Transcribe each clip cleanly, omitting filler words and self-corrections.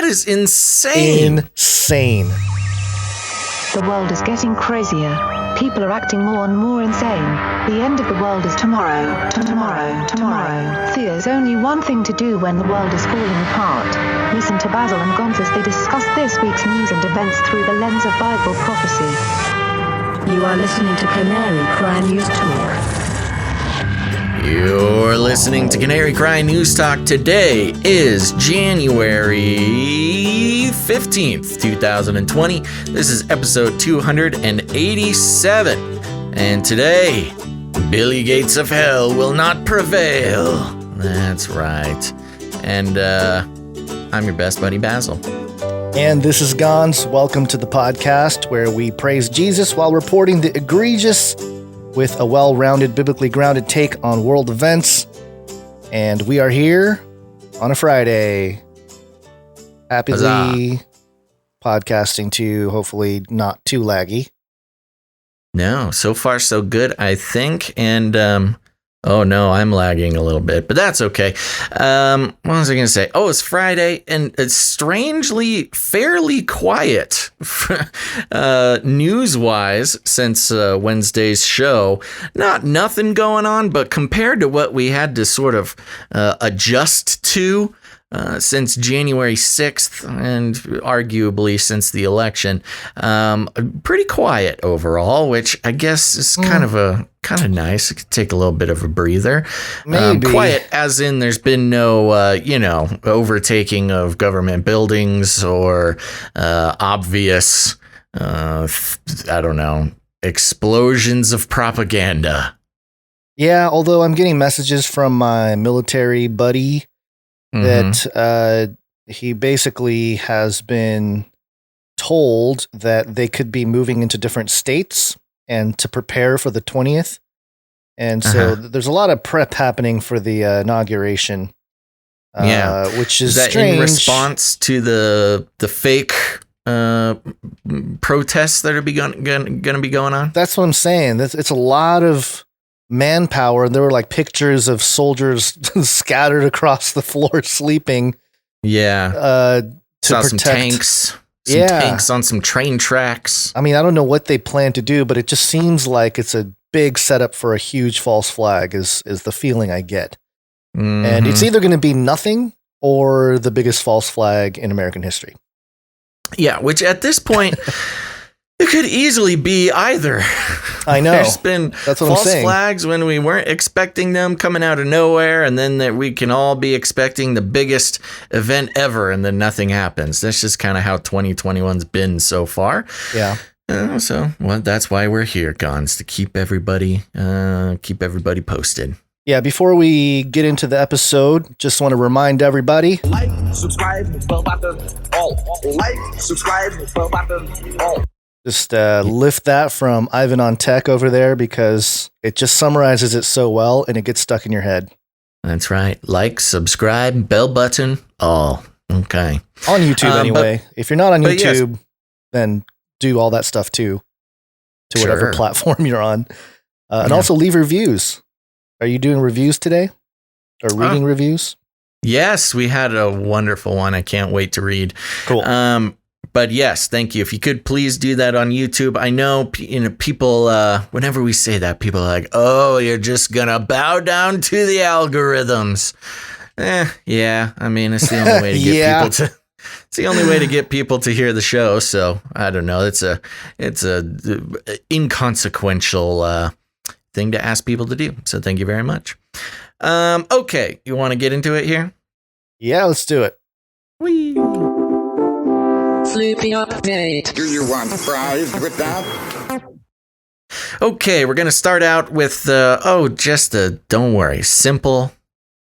is insane. Insane. The world is getting crazier. People are acting more and more insane. The end of the world is tomorrow. Tomorrow. There's only one thing to do when the world is falling apart. Listen to Basil and Gonz as they discuss this week's news and events through the lens of Bible prophecy. You are listening to Canary Cry News Talk. You're listening to Canary Cry News Talk. Today is January 15th, 2020. This is episode 287. And today, Billy Gates of Hell will not prevail. That's right. And I'm your best buddy, Basil. And this is Gonz. Welcome to the podcast where we praise Jesus while reporting the egregious with a well-rounded, biblically grounded take on world events. And we are here on a Friday. Happily Huzzah. Podcasting to hopefully not too laggy. No, so far so good, I think. And, oh no, I'm lagging a little bit, but that's okay. What was I going to say? Oh, it's Friday, and it's strangely fairly quiet news-wise since Wednesday's show. Nothing going on, but compared to what we had to sort of adjust to since January 6th and arguably since the election, pretty quiet overall, which I guess is kind of nice. It could take a little bit of a breather. Maybe. Quiet as in there's been no, overtaking of government buildings or obvious, explosions of propaganda. Yeah, although I'm getting messages from my military buddy that he basically has been told that they could be moving into different states and to prepare for the 20th. And so there's a lot of prep happening for the inauguration, which is that strange. In response to the fake protests that are going to be going on? That's what I'm saying. It's a lot of manpower. There were like pictures of soldiers scattered across the floor sleeping. Yeah. To Saw protect. some tanks. Tanks on some train tracks. I mean, I don't know what they plan to do, but it just seems like it's a big setup for a huge false flag is the feeling I get. And it's either going to be nothing or the biggest false flag in American history. Yeah, which at this point, it could easily be either. I know. There's been That's what false I'm saying. flags when we weren't expecting them coming out of nowhere, and then that we can all be expecting the biggest event ever, and then nothing happens. That's just kind of how 2021's been so far. Yeah. That's why we're here, Gonz, to keep everybody posted. Yeah, before we get into the episode, just want to remind everybody. Like, subscribe, bell button, all. Like, subscribe, bell button, all. Just lift that from Ivan on Tech over there because it just summarizes it so well and it gets stuck in your head. That's right. Like, subscribe, bell button, all. Okay. On YouTube anyway. If you're not on YouTube, yes. then do all that stuff too, to whatever Sure. platform you're on. And also leave reviews. Are you doing reviews today? Or reading reviews? Yes, we had a wonderful one. I can't wait to read. Cool. But yes, thank you. If you could please do that on YouTube. I know, people, whenever we say that, people are like, oh, you're just going to bow down to the algorithms. Yeah. I mean, it's the only way to get people to, it's the only way to get people to hear the show. So I don't know. It's a inconsequential, thing to ask people to do. So thank you very much. Okay. You want to get into it here? Yeah, let's do it. Whee! Sleepy update. Do you want fries with that? Okay, we're going to start out with, don't worry, simple,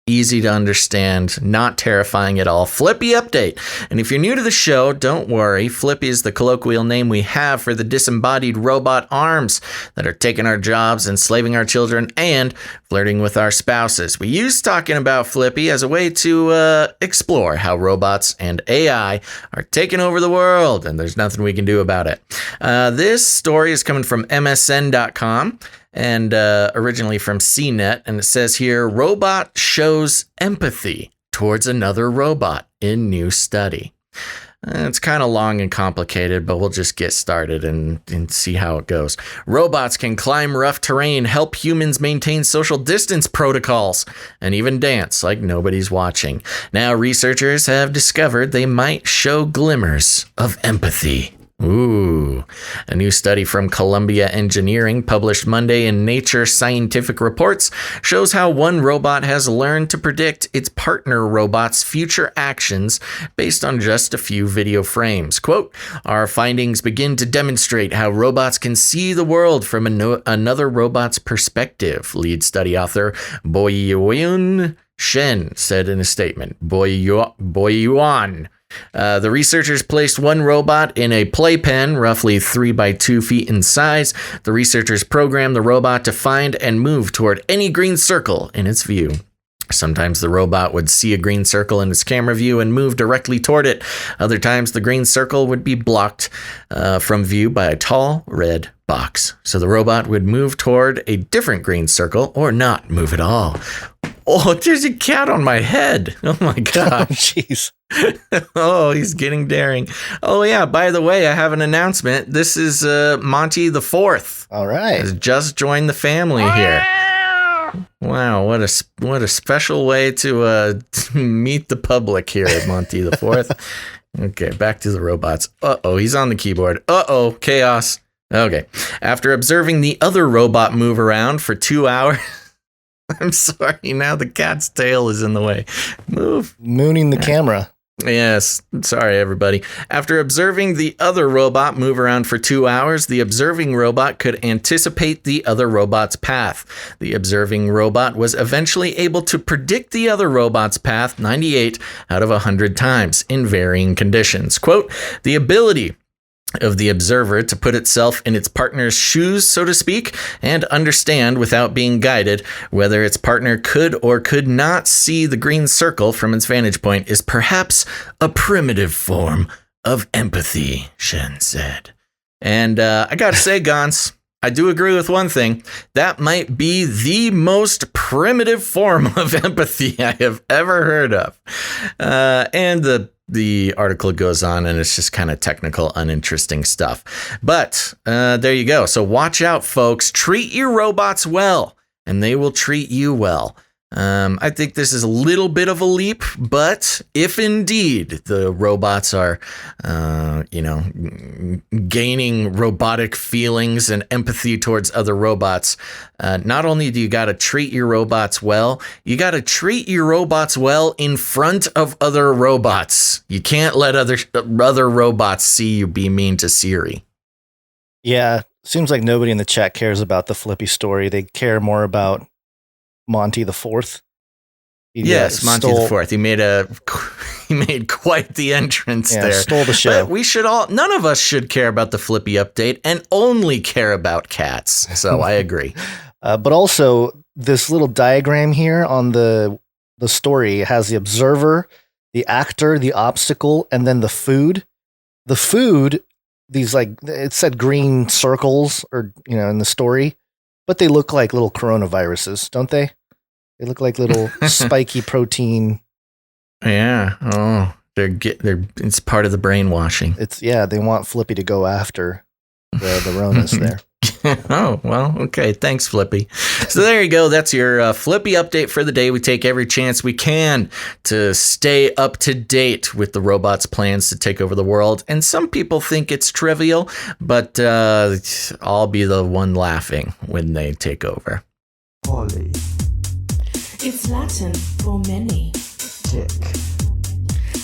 easy to understand, not terrifying at all. Flippy update. And if you're new to the show, don't worry. Flippy is the colloquial name we have for the disembodied robot arms that are taking our jobs, enslaving our children, and flirting with our spouses. We use talking about Flippy as a way to explore how robots and AI are taking over the world, and there's nothing we can do about it. This story is coming from MSN.com. And originally from CNET, and it says here, robot shows empathy towards another robot in new study. It's kind of long and complicated, but we'll just get started and see how it goes. Robots can climb rough terrain, help humans maintain social distance protocols, and even dance like nobody's watching. Now, researchers have discovered they might show glimmers of empathy. Ooh. A new study from Columbia Engineering, published Monday in Nature Scientific Reports, shows how one robot has learned to predict its partner robot's future actions based on just a few video frames. Quote, "Our findings begin to demonstrate how robots can see the world from another robot's perspective," lead study author Boyuan Shen said in a statement. Boyuan. The researchers placed one robot in a playpen, roughly 3 by 2 feet in size. The researchers programmed the robot to find and move toward any green circle in its view. Sometimes the robot would see a green circle in its camera view and move directly toward it. Other times the green circle would be blocked from view by a tall red box. So the robot would move toward a different green circle or not move at all. Oh, there's a cat on my head. Oh my God. Jeez. Oh, he's getting daring. Oh yeah, by the way, I have an announcement. This is Monty the Fourth. All right. Has just joined the family here. Wow, what a special way to meet the public here at Monty the Fourth. Okay, back to the robots. Uh-oh, he's on the keyboard. Uh-oh, chaos. Okay. After observing the other robot move around for 2 hours. I'm sorry, now the cat's tail is in the way. Move. Mooning the camera. Yes, sorry everybody. After observing the other robot move around for 2 hours, the observing robot could anticipate the other robot's path. The observing robot was eventually able to predict the other robot's path 98 out of 100 times in varying conditions. Quote, "The ability of the observer to put itself in its partner's shoes, so to speak, and understand without being guided whether its partner could or could not see the green circle from its vantage point is perhaps a primitive form of empathy," Shen said. And I gotta say, Gons, I do agree with one thing. That might be the most primitive form of empathy I have ever heard of. And the article goes on, and it's just kind of technical, uninteresting stuff. But there you go. So watch out, folks. Treat your robots well, and they will treat you well. I think this is a little bit of a leap, but if indeed the robots are, gaining robotic feelings and empathy towards other robots, not only do you got to treat your robots well, you got to treat your robots well in front of other robots. You can't let other robots see you be mean to Siri. Yeah, seems like nobody in the chat cares about the Flippy story. They care more about Monty the Fourth. Yes, Monty the Fourth. He made quite the entrance there. Stole the show. But none of us should care about the Flippy update and only care about cats. So I agree. But also this little diagram here on the story has the observer, the actor, the obstacle, and then the food. The food, these it said green circles or in the story, but they look like little coronaviruses, don't they? They look like little spiky protein. Yeah. Oh, it's part of the brainwashing. They want Flippy to go after the Ronas there. Oh, well, okay. Thanks, Flippy. So there you go. That's your Flippy update for the day. We take every chance we can to stay up to date with the robots' plans to take over the world. And some people think it's trivial, but I'll be the one laughing when they take over. Poly. It's Latin for many. Tick.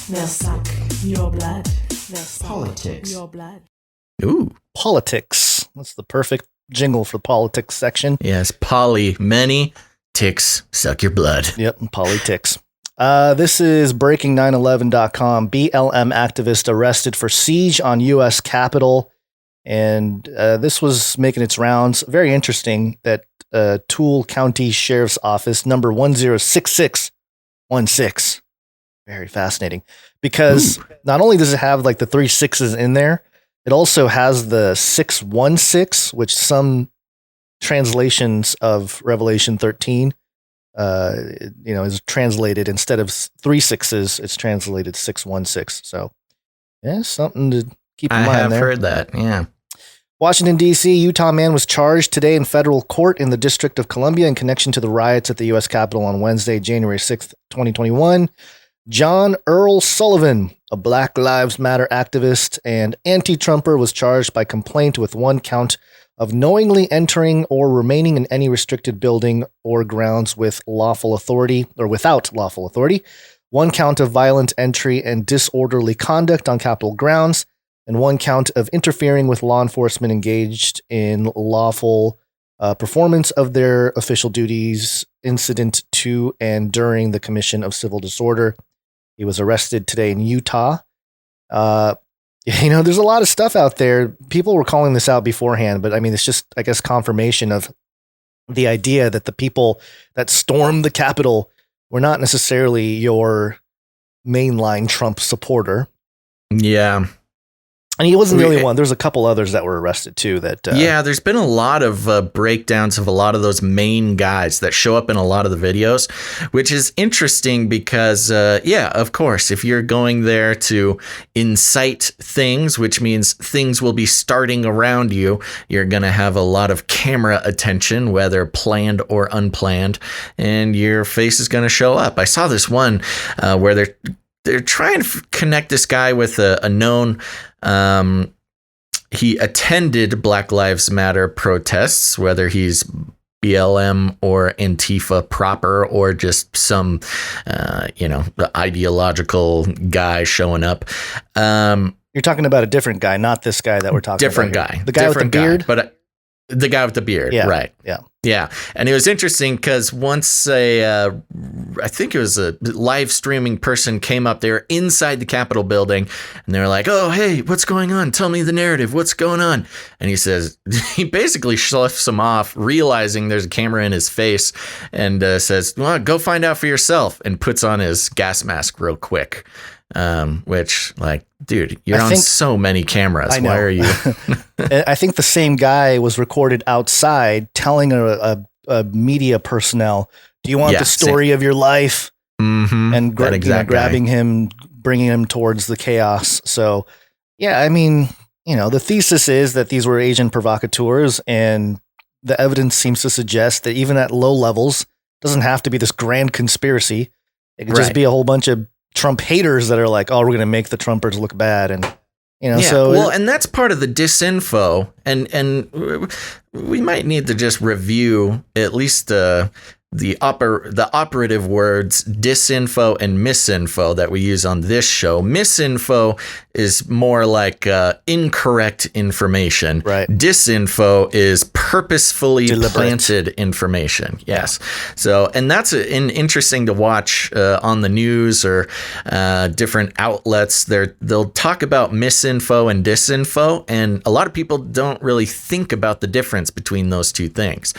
They'll suck your blood. They'll suck Politics. your blood. Ooh. Politics. That's the perfect jingle for politics section. Yes, many ticks suck your blood. Yep, politics. This is breaking911.com. BLM activist arrested for siege on U.S. Capitol. And this was making its rounds. Very interesting that Toole County Sheriff's Office, number 106616. Very fascinating. Because not only does it have the 3 6s in there, it also has the 616, which some translations of Revelation 13, is translated instead of 3 6s, it's translated 616. So Yeah, something to keep in I mind have there. heard that. Yeah. Washington, D.C., Utah man was charged today in federal court in the District of Columbia in connection to the riots at the U.S. Capitol on Wednesday, January 6th, 2021. John Earl Sullivan, a Black Lives Matter activist and anti-Trumper, was charged by complaint with one count of knowingly entering or remaining in any restricted building or grounds with lawful authority or without lawful authority, one count of violent entry and disorderly conduct on Capitol grounds, and one count of interfering with law enforcement engaged in lawful performance of their official duties incident to and during the commission of civil disorder. He was arrested today in Utah. There's a lot of stuff out there. People were calling this out beforehand, but I mean, it's just, I guess, confirmation of the idea that the people that stormed the Capitol were not necessarily your mainline Trump supporter. Yeah. And he wasn't the only one. There's a couple others that were arrested too. There's been a lot of breakdowns of a lot of those main guys that show up in a lot of the videos, which is interesting because, of course, if you're going there to incite things, which means things will be starting around you, you're going to have a lot of camera attention, whether planned or unplanned, and your face is going to show up. I saw this one where they're trying to connect this guy with a known. He attended Black Lives Matter protests, whether he's BLM or Antifa proper or just some, the ideological guy showing up. You're talking about a different guy, not this guy that we're talking different about. Different guy. The guy with the beard? The guy with the beard, yeah, right. Yeah. Yeah. And it was interesting because once I think it was a live streaming person came up, they were inside the Capitol building and they were like, oh, hey, what's going on? Tell me the narrative. What's going on? And he basically sloughs him off, realizing there's a camera in his face and says, well, go find out for yourself, and puts on his gas mask real quick. Which, like, dude, you're on so many cameras. Why are you? I think the same guy was recorded outside telling a media personnel, do you want the story of your life? Mm-hmm. And grabbing him, bringing him towards the chaos. So, yeah, I mean, the thesis is that these were Asian provocateurs, and the evidence seems to suggest that even at low levels, doesn't have to be this grand conspiracy. It could just be a whole bunch of Trump haters that are like, oh, we're going to make the Trumpers look bad. And, and that's part of the disinfo. And we might need to just review at least the operative words disinfo and misinfo that we use on this show. Misinfo is more like incorrect information. Right. Disinfo is purposefully planted information. Yes. So, and that's interesting to watch on the news or different outlets. They'll talk about misinfo and disinfo, and a lot of people don't really think about the difference between those two things.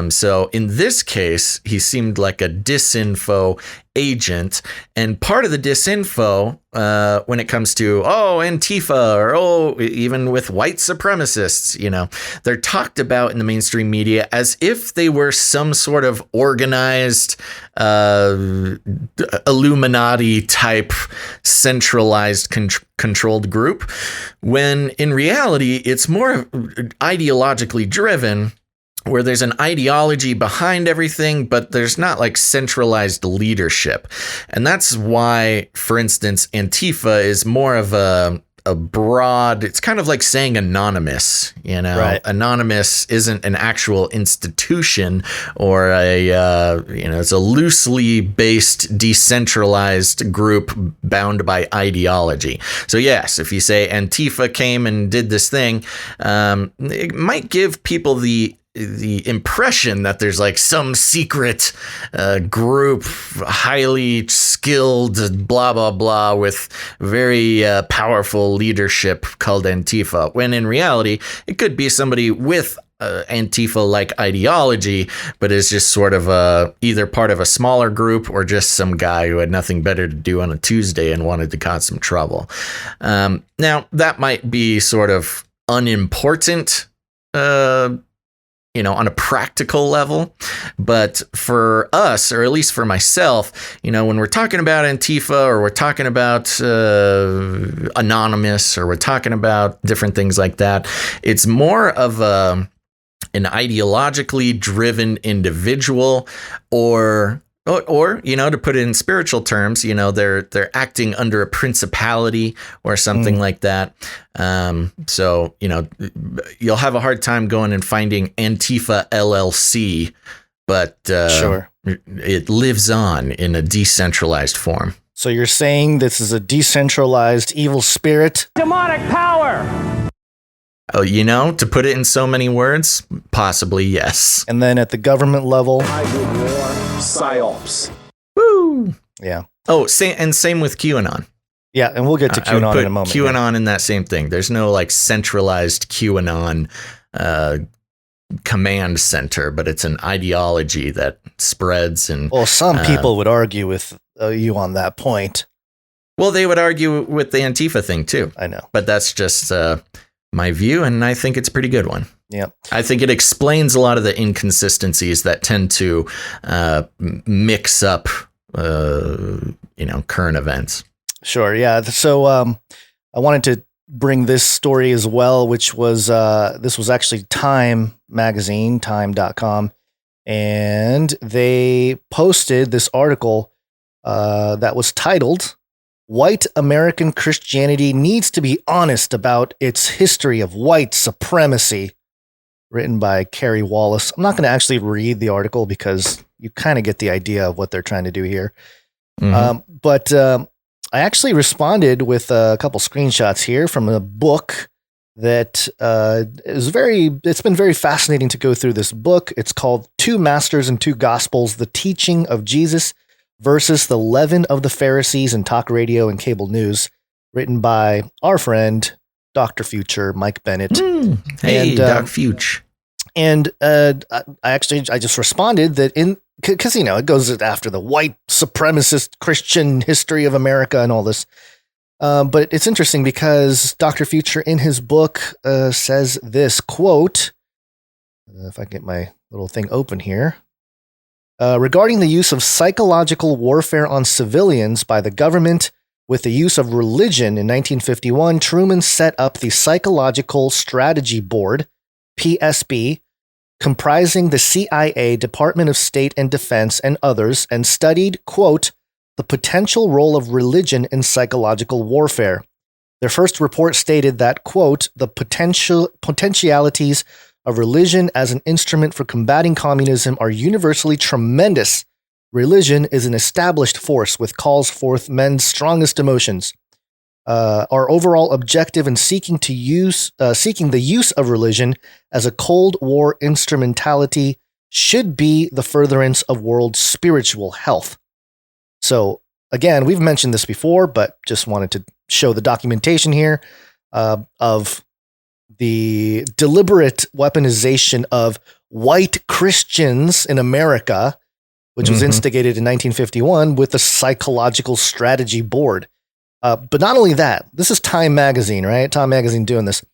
So in this case, he seemed like a disinfo agent, and part of the disinfo when it comes to Antifa or even with white supremacists, they're talked about in the mainstream media as if they were some sort of organized Illuminati type centralized controlled group, when in reality it's more ideologically driven, where there's an ideology behind everything, but there's not like centralized leadership. And that's why, for instance, Antifa is more of a broad, it's kind of like saying anonymous, Right. Anonymous isn't an actual institution or it's a loosely based, decentralized group bound by ideology. So yes, if you say Antifa came and did this thing, it might give people the impression that there's like some secret group, highly skilled, blah, blah, blah, with very powerful leadership called Antifa, when in reality, it could be somebody with Antifa-like ideology, but is just sort of either part of a smaller group or just some guy who had nothing better to do on a Tuesday and wanted to cause some trouble. Now, that might be sort of unimportant on a practical level. But for us, or at least for myself, when we're talking about Antifa, or we're talking about Anonymous, or we're talking about different things like that, it's more of an ideologically driven individual, or to put it in spiritual terms, they're acting under a principality or something like that. So you'll have a hard time going and finding Antifa LLC, but sure, it lives on in a decentralized form. So you're saying this is a decentralized evil spirit? Demonic power! Oh, to put it in so many words, possibly yes. And then at the government level, psyops. Woo! Yeah. Oh, same with QAnon. Yeah, and we'll get to I would QAnon put in a moment. QAnon in that same thing. There's no centralized QAnon command center, but it's an ideology that spreads. And well, some people would argue with you on that point. Well, they would argue with the Antifa thing too. I know, but that's just my view, and I think it's a pretty good one. Yeah, I think it explains a lot of the inconsistencies that tend to mix up, current events. Sure. Yeah. So I wanted to bring this story as well, which was this was actually Time magazine, time.com, and they posted this article that was titled "White American Christianity Needs to Be Honest About Its History of White Supremacy," written by Carrie Wallace. I'm not going to actually read the article because you kind of get the idea of what they're trying to do here. But I actually responded with a couple screenshots here from a book that it's been very fascinating to go through this book. It's called Two Masters and Two Gospels, The Teaching of Jesus versus the Leaven of the Pharisees in Talk Radio and Cable News, written by our friend, Dr. Future, Mike Bennett. Hey, Doc Future. And I just responded that because it goes after the white supremacist Christian history of America and all this. But it's interesting because Dr. Future in his book says this quote, if I can get my little thing open here, regarding the use of psychological warfare on civilians by the government with the use of religion in 1951, Truman set up the Psychological Strategy Board, PSB, comprising the CIA, Department of State and Defense, and others, and studied, quote, the potential role of religion in psychological warfare. Their first report stated that, quote, the potentialities of religion as an instrument for combating communism are universally tremendous. Religion is an established force which calls forth men's strongest emotions. Our overall objective in seeking the use of religion as a Cold War instrumentality should be the furtherance of world spiritual health. So again, we've mentioned this before, but just wanted to show the documentation here of the deliberate weaponization of white Christians in America, which was instigated in 1951 with the Psychological Strategy Board. But not only that, this is Time Magazine, right? Time Magazine doing this.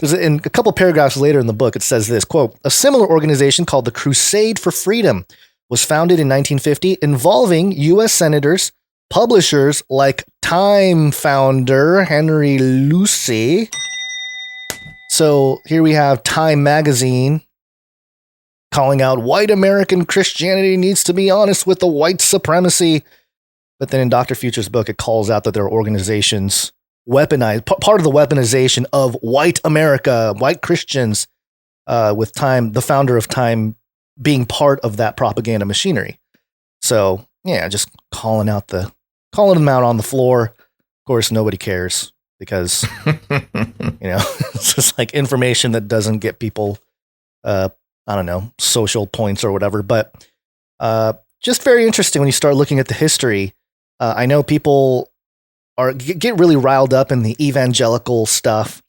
In a couple paragraphs later in the book, it says this, quote, a similar organization called the Crusade for Freedom was founded in 1950 involving U.S. senators, publishers like Time founder Henry Luce. So here we have Time Magazine calling out white American Christianity needs to be honest with the white supremacy. But then in Dr. Future's book, it calls out that there are organizations weaponized, part of the weaponization of white America, white Christians, with Time, the founder of Time, being part of that propaganda machinery. So yeah, just calling them out on the floor. Of course, nobody cares because it's just like information that doesn't get people, I don't know, social points or whatever. But just very interesting when you start looking at the history. I know people get really riled up in the evangelical stuff,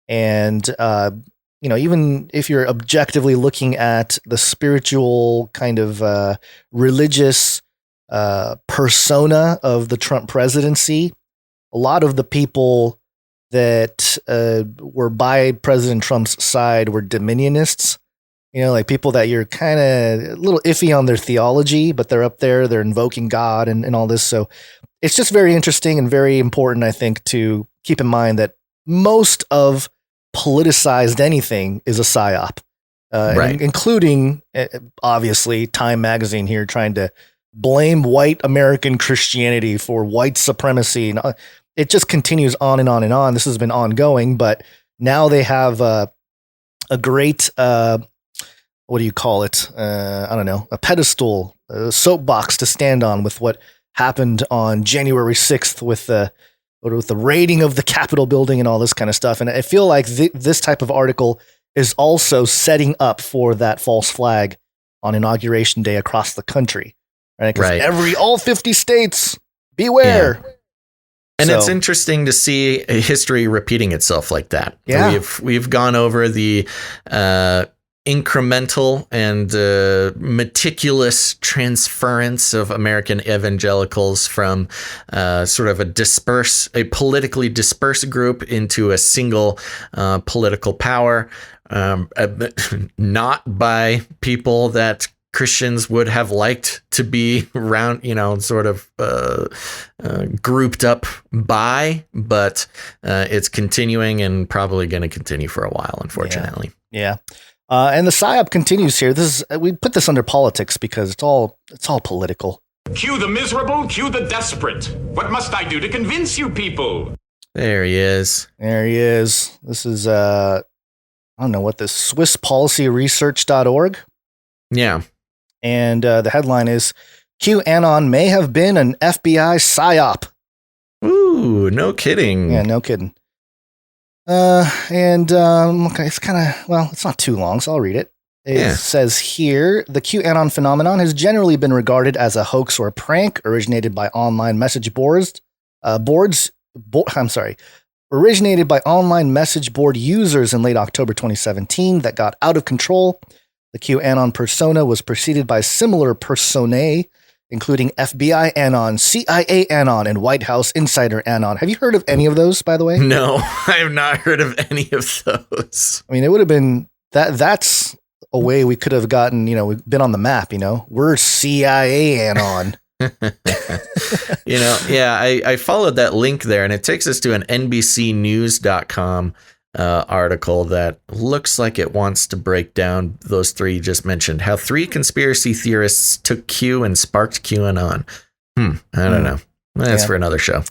and even if you're objectively looking at the spiritual kind of religious persona of the Trump presidency, a lot of the people that were by President Trump's side were dominionists, You know, like people that you're kind of a little iffy on their theology, but they're up there, they're invoking God and all this. So it's just very interesting and very important, I think, to keep in mind that most of politicized anything is a psyop, Right. including, obviously, Time Magazine here trying to blame white American Christianity for white supremacy. And it just continues on and on and on. This has been ongoing, but now they have a great, what do you call it? I don't know, a pedestal, a soapbox to stand on with what happened on January 6th with the raiding of the Capitol building and all this kind of stuff. And I feel like this type of article is also setting up for that false flag on Inauguration Day across the country. Right? Because all 50 states, beware. Yeah. And it's interesting to see a history repeating itself like that. Yeah. We've gone over the incremental and meticulous transference of American evangelicals from sort of a politically dispersed group into a single political power, not by people that Christians would have liked to be around, sort of grouped up by, but it's continuing and probably going to continue for a while, unfortunately. Yeah. And the psyop continues here. We put this under politics because it's all political. Cue the miserable, cue the desperate. What must I do to convince you people? There he is. This is, I don't know what this, SwissPolicyResearch.org. Yeah. And the headline is, QAnon may have been an FBI psyop. Ooh, no kidding. Yeah, no kidding. Okay, it's kind of, well, it's not too long, so I'll read it. It says here, the QAnon phenomenon has generally been regarded as a hoax or a prank originated by online message boards. Originated by online message board users in late October 2017 that got out of control. The QAnon persona was preceded by similar personae, including FBI Anon, CIA Anon, and White House Insider Anon. Have you heard of any of those, by the way? No, I have not heard of any of those. I mean, it would have been that's a way we could have gotten, we've been on the map, we're CIA Anon. I followed that link there and it takes us to an NBCnews.com article that looks like it wants to break down those three you just mentioned. How 3 conspiracy theorists took Q and sparked QAnon. I don't know. That's for another show.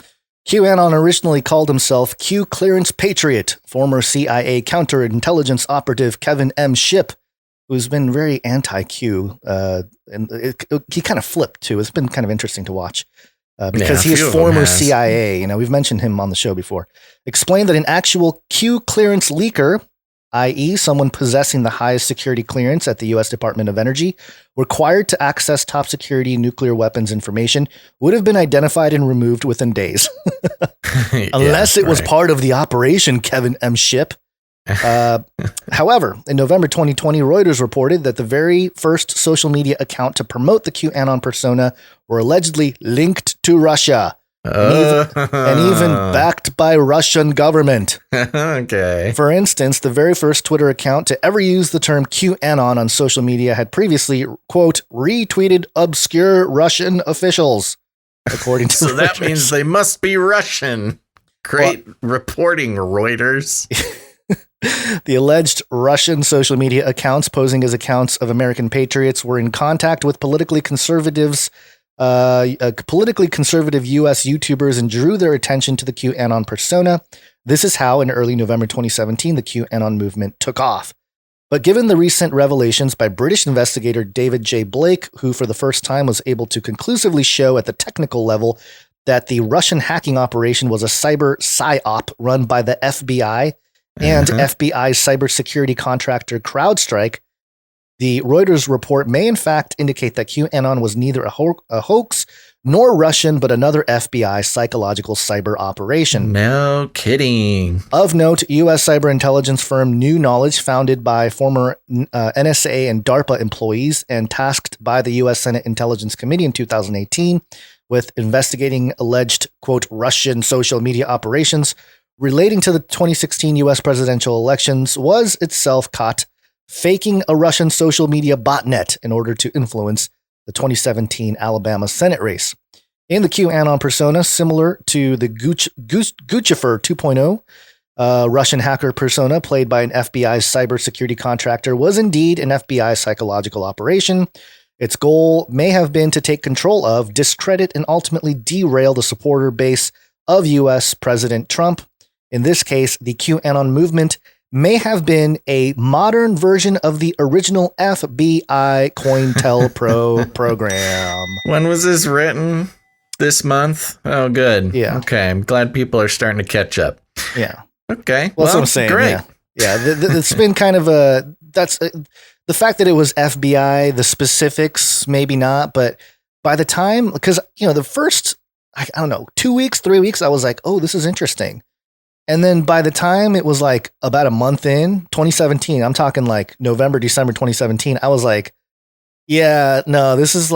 QAnon originally called himself Q Clearance Patriot. Former CIA counterintelligence operative Kevin M. Shipp, who's been very anti-Q, and he kind of flipped too. It's been kind of interesting to watch. Because he is former CIA, we've mentioned him on the show before, explained that an actual Q clearance leaker, i.e. someone possessing the highest security clearance at the U.S. Department of Energy, required to access top security nuclear weapons information, would have been identified and removed within days. Unless it was part of the operation, Kevin M. Shipp. However, in November 2020, Reuters reported that the very first social media account to promote the QAnon persona were allegedly linked to Russia and even backed by Russian government. Okay. For instance, the very first Twitter account to ever use the term QAnon on social media had previously, quote, retweeted obscure Russian officials, according to So Reuters. That means they must be Russian. Great reporting, Reuters. The alleged Russian social media accounts posing as accounts of American patriots were in contact with politically conservative U.S. YouTubers and drew their attention to the QAnon persona. This is how, in early November 2017, the QAnon movement took off. But given the recent revelations by British investigator David J. Blake, who for the first time was able to conclusively show at the technical level that the Russian hacking operation was a cyber psyop run by the FBI and FBI cybersecurity contractor CrowdStrike, the Reuters report may in fact indicate that QAnon was neither a hoax nor Russian, but another FBI psychological cyber operation. No kidding. Of note, U.S. cyber intelligence firm New Knowledge, founded by former NSA and DARPA employees and tasked by the U.S. Senate Intelligence Committee in 2018 with investigating alleged, quote, Russian social media operations relating to the 2016 U.S. presidential elections, was itself caught faking a Russian social media botnet in order to influence the 2017 Alabama Senate race. In the QAnon persona, similar to the Guccifer 2.0, Russian hacker persona played by an FBI cybersecurity contractor was indeed an FBI psychological operation. Its goal may have been to take control of, discredit, and ultimately derail the supporter base of U.S. President Trump. In this case, the QAnon movement may have been a modern version of the original FBI COINTELPRO program. When was this written? This month? Oh, good. Yeah. Okay. I'm glad people are starting to catch up. Yeah. Okay. Well, that's what I'm saying. Great. Yeah. It's been kind of the fact that it was FBI, the specifics, maybe not, but by the time, because, the first, I don't know, 2 weeks, 3 weeks, I was like, oh, this is interesting. And then by the time it was like about a month in 2017, I'm talking like November, December 2017, I was like, yeah, no, this is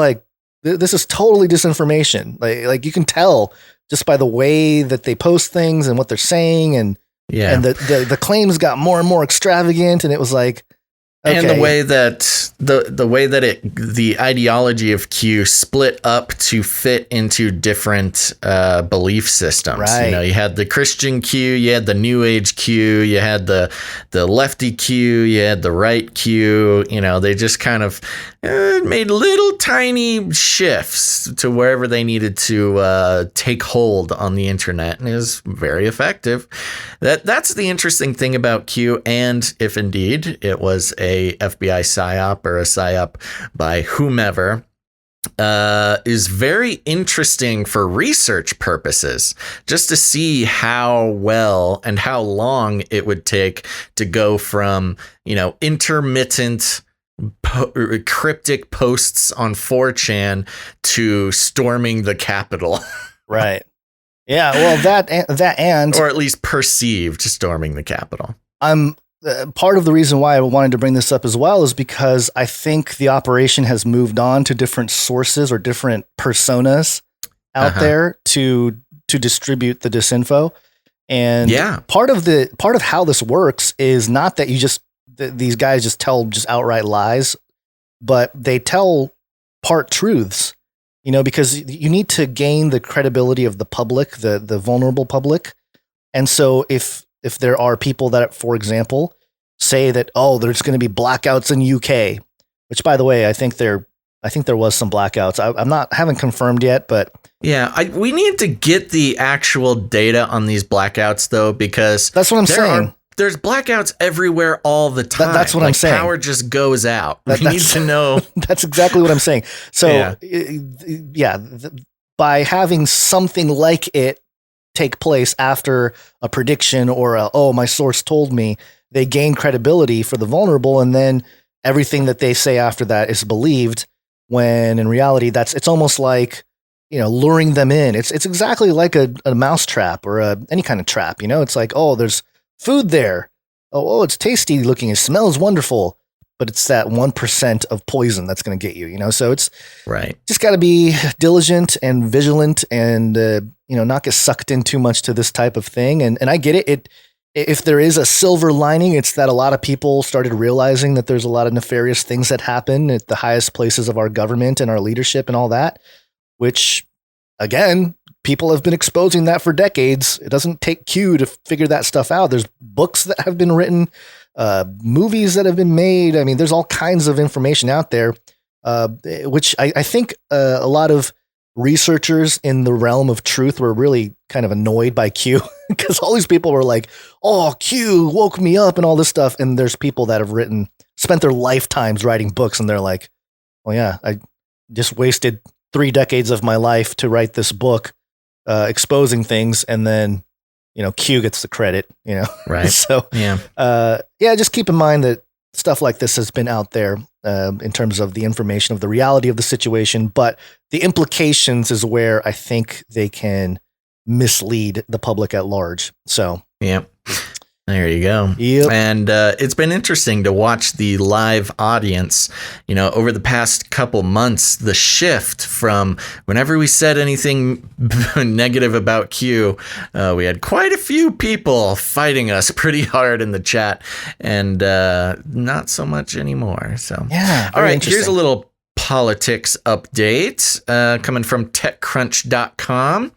totally disinformation. Like you can tell just by the way that they post things and what they're saying. And the claims got more and more extravagant. And it was like, okay. And the way that the ideology of Q split up to fit into different belief systems. Right. You had the Christian Q, you had the New Age Q, you had the lefty Q, you had the right Q. They just kind of made little tiny shifts to wherever they needed to take hold on the internet, and it was very effective. That's the interesting thing about Q, and if indeed it was a FBI psyop or a psyop by whomever, is very interesting for research purposes, just to see how well and how long it would take to go from, intermittent cryptic posts on 4chan to storming the Capitol. Right. Yeah. Well, that and or at least perceived storming the Capitol. I'm part of the reason why I wanted to bring this up as well is because I think the operation has moved on to different sources or different personas out there to distribute the disinfo. And part of how this works is not that these guys just tell outright lies, but they tell part truths, because you need to gain the credibility of the public, the vulnerable public. And so if there are people that, for example, say that, there's going to be blackouts in UK, which, by the way, I think there was some blackouts. I haven't confirmed yet, but we need to get the actual data on these blackouts though, because that's what I'm saying. There's blackouts everywhere all the time. That's what I'm saying. Power just goes out. We need to know. That's exactly what I'm saying. So by having something like it take place after a prediction or my source told me, they gain credibility for the vulnerable, and then everything that they say after that is believed, when in reality it's almost like luring them in. It's exactly like a mouse trap or any kind of trap. It's like, there's food there, it's tasty looking, it smells wonderful, but it's that 1% of poison that's going to get you. So it's right. Just got to be diligent and vigilant and not get sucked in too much to this type of thing. And I get it. If there is a silver lining, it's that a lot of people started realizing that there's a lot of nefarious things that happen at the highest places of our government and our leadership and all that, which, again, people have been exposing that for decades. It doesn't take Q to figure that stuff out. There's books that have been written, movies that have been made. I mean, there's all kinds of information out there, which I think a lot of researchers in the realm of truth were really kind of annoyed by Q, because all these people were like, Q woke me up and all this stuff. And there's people that have spent their lifetimes writing books, and they're like, I just wasted 3 decades of my life to write this book, exposing things. And then, Q gets the credit, Right. So, just keep in mind that stuff like this has been out there in terms of the information of the reality of the situation, but the implications is where I think they can mislead the public at large. So, There you go. Yep. And it's been interesting to watch the live audience, over the past couple months, the shift from whenever we said anything negative about Q, we had quite a few people fighting us pretty hard in the chat, and not so much anymore. So, yeah. All right, here's a little politics update coming from TechCrunch.com.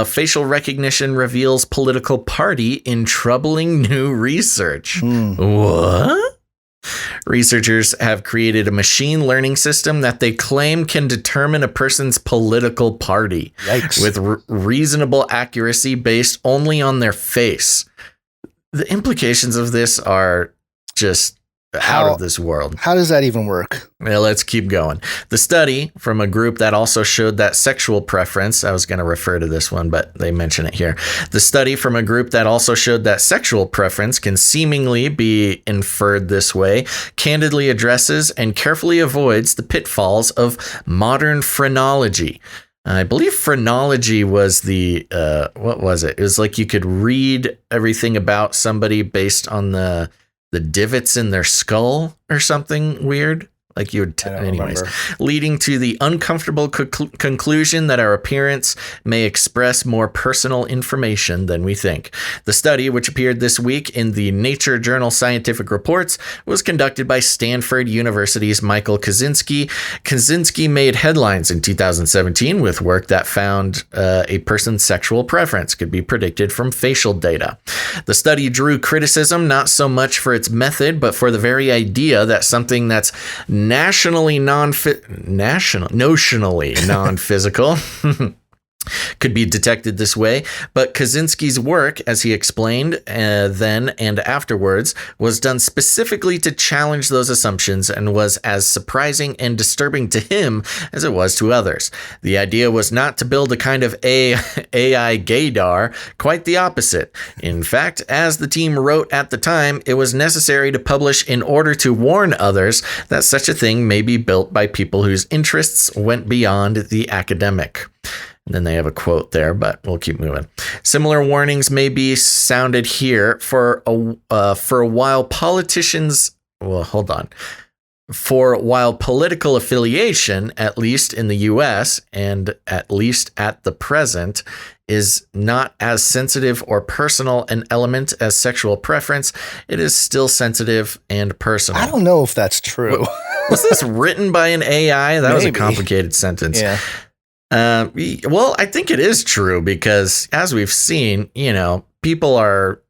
Facial recognition reveals political party in troubling new research. What? Researchers have created a machine learning system that they claim can determine a person's political party. Yikes. With reasonable accuracy based only on their face. The implications of this are just out of this world. How does that even work? Well, let's keep going. The study from a group that also showed that sexual preference, I was going to refer to this one, but they mention it here. The study from a group that also showed that sexual preference can seemingly be inferred this way, candidly addresses and carefully avoids the pitfalls of modern phrenology. I believe phrenology was what was it? It was like you could read everything about somebody based on the divots in their skull or something weird. Like you would, anyways, leading to the uncomfortable conclusion that our appearance may express more personal information than we think. The study, which appeared this week in the Nature Journal Scientific Reports, was conducted by Stanford University's Michael Kaczynski. Kaczynski made headlines in 2017 with work that found a person's sexual preference could be predicted from facial data. The study drew criticism not so much for its method, but for the very idea that something that's notionally non-physical could be detected this way, but Kaczynski's work, as he explained then and afterwards, was done specifically to challenge those assumptions and was as surprising and disturbing to him as it was to others. The idea was not to build a kind of AI gaydar, quite the opposite. In fact, as the team wrote at the time, it was necessary to publish in order to warn others that such a thing may be built by people whose interests went beyond the academic. And then they have a quote there, but we'll keep moving. Similar warnings may be sounded here for a while politicians. Well, hold on. For while political affiliation, at least in the U.S. and at least at the present, is not as sensitive or personal an element as sexual preference, it is still sensitive and personal. I don't know if that's true. Was this written by an AI? That was a complicated sentence. Yeah. Well, I think it is true because as we've seen, people are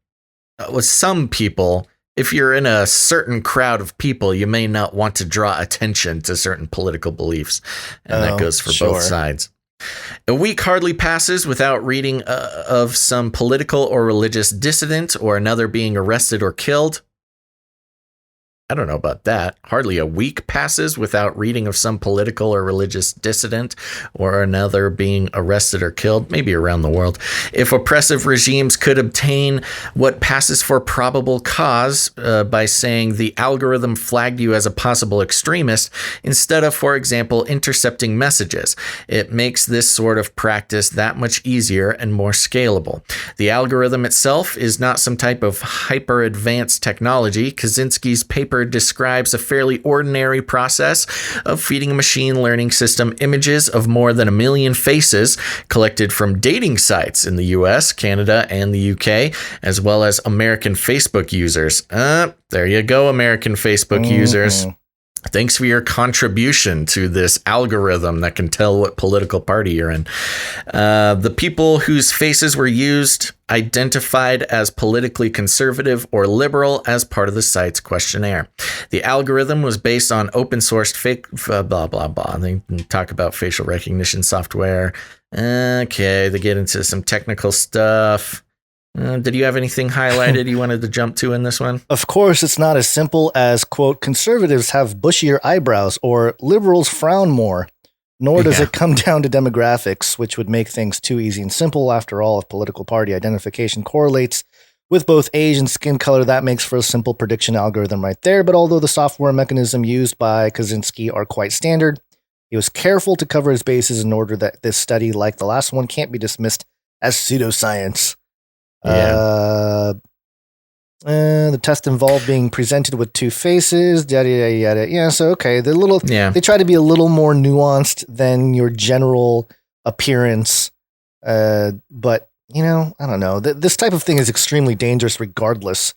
with some people, if you're in a certain crowd of people, you may not want to draw attention to certain political beliefs. And that goes for both sides. A week hardly passes without reading of some political or religious dissident or another being arrested or killed. I don't know about that. Hardly a week passes without reading of some political or religious dissident or another being arrested or killed, maybe around the world. If oppressive regimes could obtain what passes for probable cause by saying the algorithm flagged you as a possible extremist instead of, for example, intercepting messages, it makes this sort of practice that much easier and more scalable. The algorithm itself is not some type of hyper-advanced technology. Kaczynski's paper describes a fairly ordinary process of feeding a machine learning system images of more than 1 million faces collected from dating sites in the US, Canada, and the UK, as well as American Facebook users. There you go, American Facebook users. Thanks for your contribution to this algorithm that can tell what political party you're in. The people whose faces were used identified as politically conservative or liberal as part of the site's questionnaire. The algorithm was based on open sourced fake blah, blah, blah. They talk about facial recognition software. Okay, they get into some technical stuff. Did you have anything highlighted you wanted to jump to in this one? Of course, it's not as simple as, quote, conservatives have bushier eyebrows or liberals frown more, nor does it come down to demographics, which would make things too easy and simple. After all, if political party identification correlates with both age and skin color, that makes for a simple prediction algorithm right there. But although the software mechanism used by Kaczynski are quite standard, he was careful to cover his bases in order that this study, like the last one, can't be dismissed as pseudoscience. The test involved being presented with two faces, yada, yada, yada. Yeah, so, okay. They try to be a little more nuanced than your general appearance. But, I don't know. This type of thing is extremely dangerous regardless.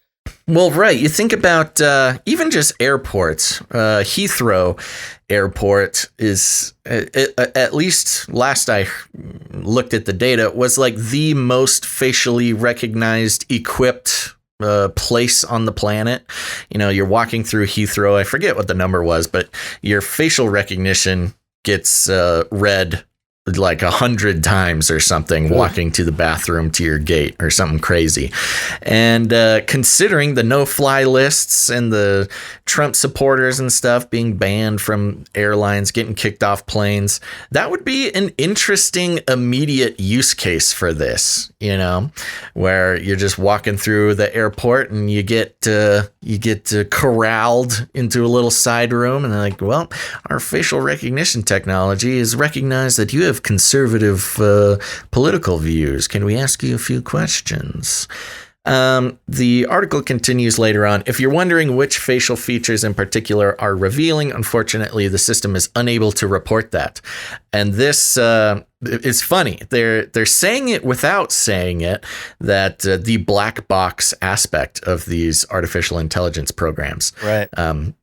Well, right. You think about even just airports. Heathrow Airport is, at least last I looked at the data, was like the most facially recognized, equipped place on the planet. You're walking through Heathrow. I forget what the number was, but your facial recognition gets read like 100 times or something, walking to the bathroom to your gate or something crazy. And considering the no-fly lists and the Trump supporters and stuff being banned from airlines, getting kicked off planes, that would be an interesting immediate use case for this, where you're just walking through the airport and you get corralled into a little side room, and they're like, well, our facial recognition technology has recognized that you have conservative political views. Can we ask you a few questions? The article continues later on. If you're wondering which facial features in particular are revealing, unfortunately, the system is unable to report that. And this is funny. They're saying it without saying it, that the black box aspect of these artificial intelligence programs. Right.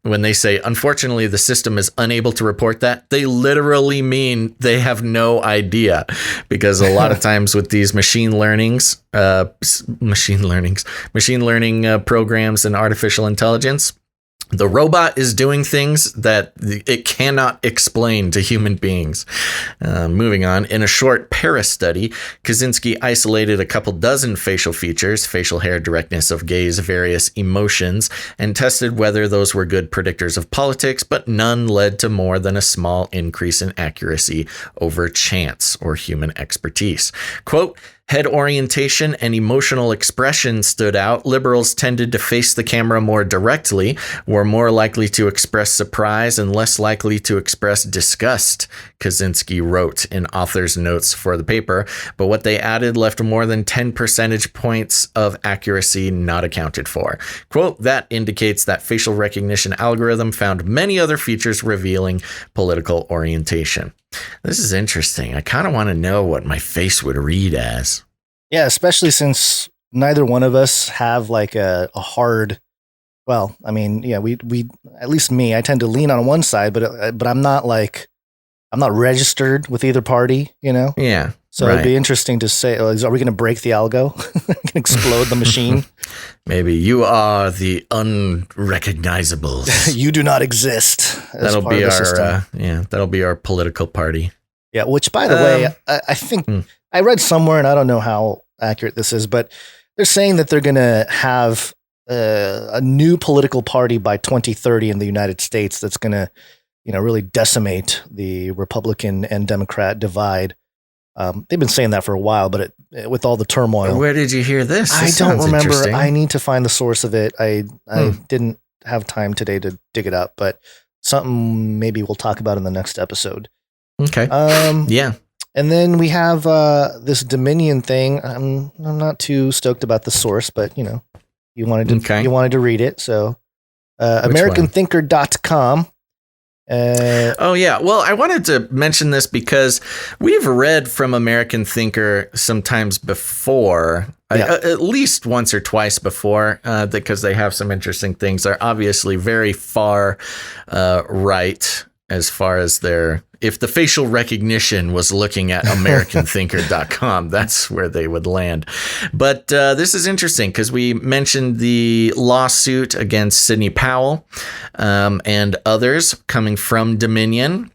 When they say, unfortunately, the system is unable to report that, they literally mean they have no idea. Because a lot of times with these machine learning programs and artificial intelligence, the robot is doing things that it cannot explain to human beings. Moving on, in a short Paris study, Kaczynski isolated a couple dozen facial features, facial hair, directness of gaze, various emotions, and tested whether those were good predictors of politics, but none led to more than a small increase in accuracy over chance or human expertise. Quote, head orientation and emotional expression stood out. Liberals tended to face the camera more directly, were more likely to express surprise and less likely to express disgust, Kaczynski wrote in author's notes for the paper. But what they added left more than 10 percentage points of accuracy not accounted for. Quote, that indicates that facial recognition algorithm found many other features revealing political orientation. This is interesting. I kind of want to know what my face would read as. Yeah, especially since neither one of us have like a hard. Well, I mean, yeah, we at least me, I tend to lean on one side, but I'm not registered with either party, Yeah. So It'd be interesting to say, are we going to break the algo? Explode the machine? Maybe you are the unrecognizables. You do not exist. That'll be our that'll be our political party. Yeah, which by the way, I think I read somewhere, and I don't know how accurate this is, but they're saying that they're going to have a new political party by 2030 in the United States that's going to, really decimate the Republican and Democrat divide. They've been saying that for a while, but with all the turmoil. Where did you hear this? I don't remember. I need to find the source of it. I didn't have time today to dig it up, but something maybe we'll talk about in the next episode. Okay. Yeah. And then we have this Dominion thing. I'm not too stoked about the source, but you wanted to read it, so AmericanThinker.com. Oh yeah. Well, I wanted to mention this because we've read from American Thinker sometimes before, at least once or twice before, because they have some interesting things. They're obviously very far right as far as if the facial recognition was looking at AmericanThinker.com, that's where they would land. But this is interesting because we mentioned the lawsuit against Sidney Powell and others coming from Dominion.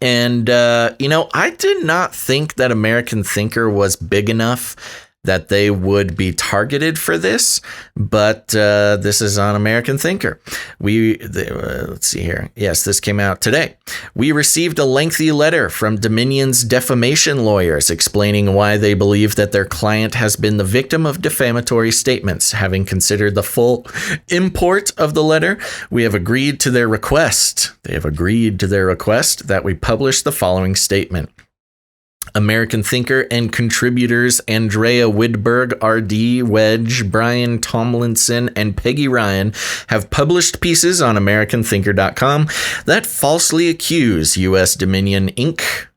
And, I did not think that American Thinker was big enough that they would be targeted for this, but this is on American Thinker. Let's see here. Yes, this came out today. We received a lengthy letter from Dominion's defamation lawyers explaining why they believe that their client has been the victim of defamatory statements. Having considered the full import of the letter, we have agreed to their request. They have agreed to their request that we publish the following statement. American thinker and contributors Andrea Widberg, R.D. Wedge, Brian Tomlinson, and Peggy Ryan have published pieces on AmericanThinker.com that falsely accuse U.S. Dominion Inc.,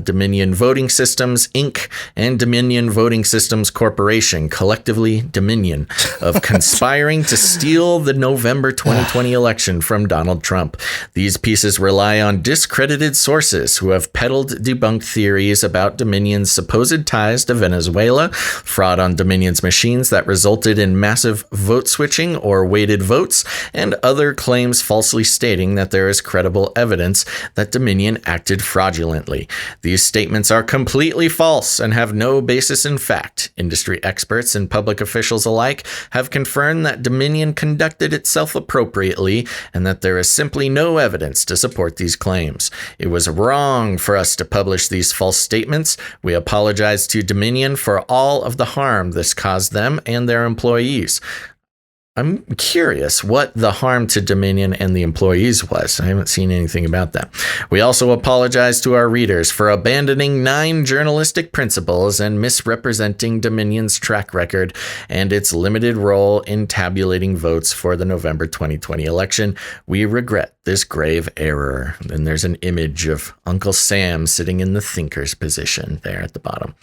Dominion Voting Systems, Inc., and Dominion Voting Systems Corporation, collectively Dominion, of conspiring to steal the November 2020 election from Donald Trump. These pieces rely on discredited sources who have peddled debunked theories about Dominion's supposed ties to Venezuela, fraud on Dominion's machines that resulted in massive vote switching or weighted votes, and other claims falsely stating that there is credible evidence that Dominion acted fraudulently. These statements are completely false and have no basis in fact. Industry experts and public officials alike have confirmed that Dominion conducted itself appropriately and that there is simply no evidence to support these claims. It was wrong for us to publish these false statements. We apologize to Dominion for all of the harm this caused them and their employees. I'm curious what the harm to Dominion and the employees was. I haven't seen anything about that. We also apologize to our readers for abandoning 9 journalistic principles and misrepresenting Dominion's track record and its limited role in tabulating votes for the November 2020 election. We regret this grave error. And there's an image of Uncle Sam sitting in the thinker's position there at the bottom.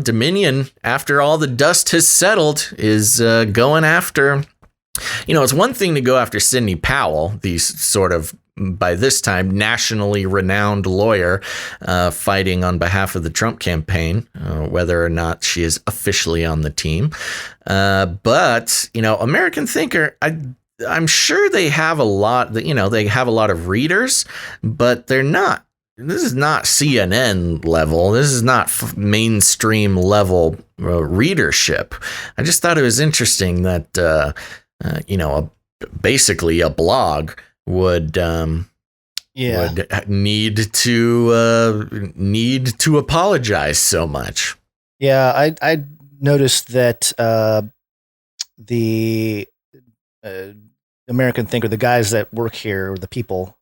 Dominion, after all the dust has settled, is going after, it's one thing to go after Sidney Powell, the sort of, by this time, nationally renowned lawyer fighting on behalf of the Trump campaign, whether or not she is officially on the team. But American Thinker, I'm sure they have a lot, they have a lot of readers, but they're not. This is not CNN level. This is not mainstream level readership. I just thought it was interesting that, basically a blog would need to apologize so much. Yeah, I noticed that the American Thinker, the guys that work here, or the people,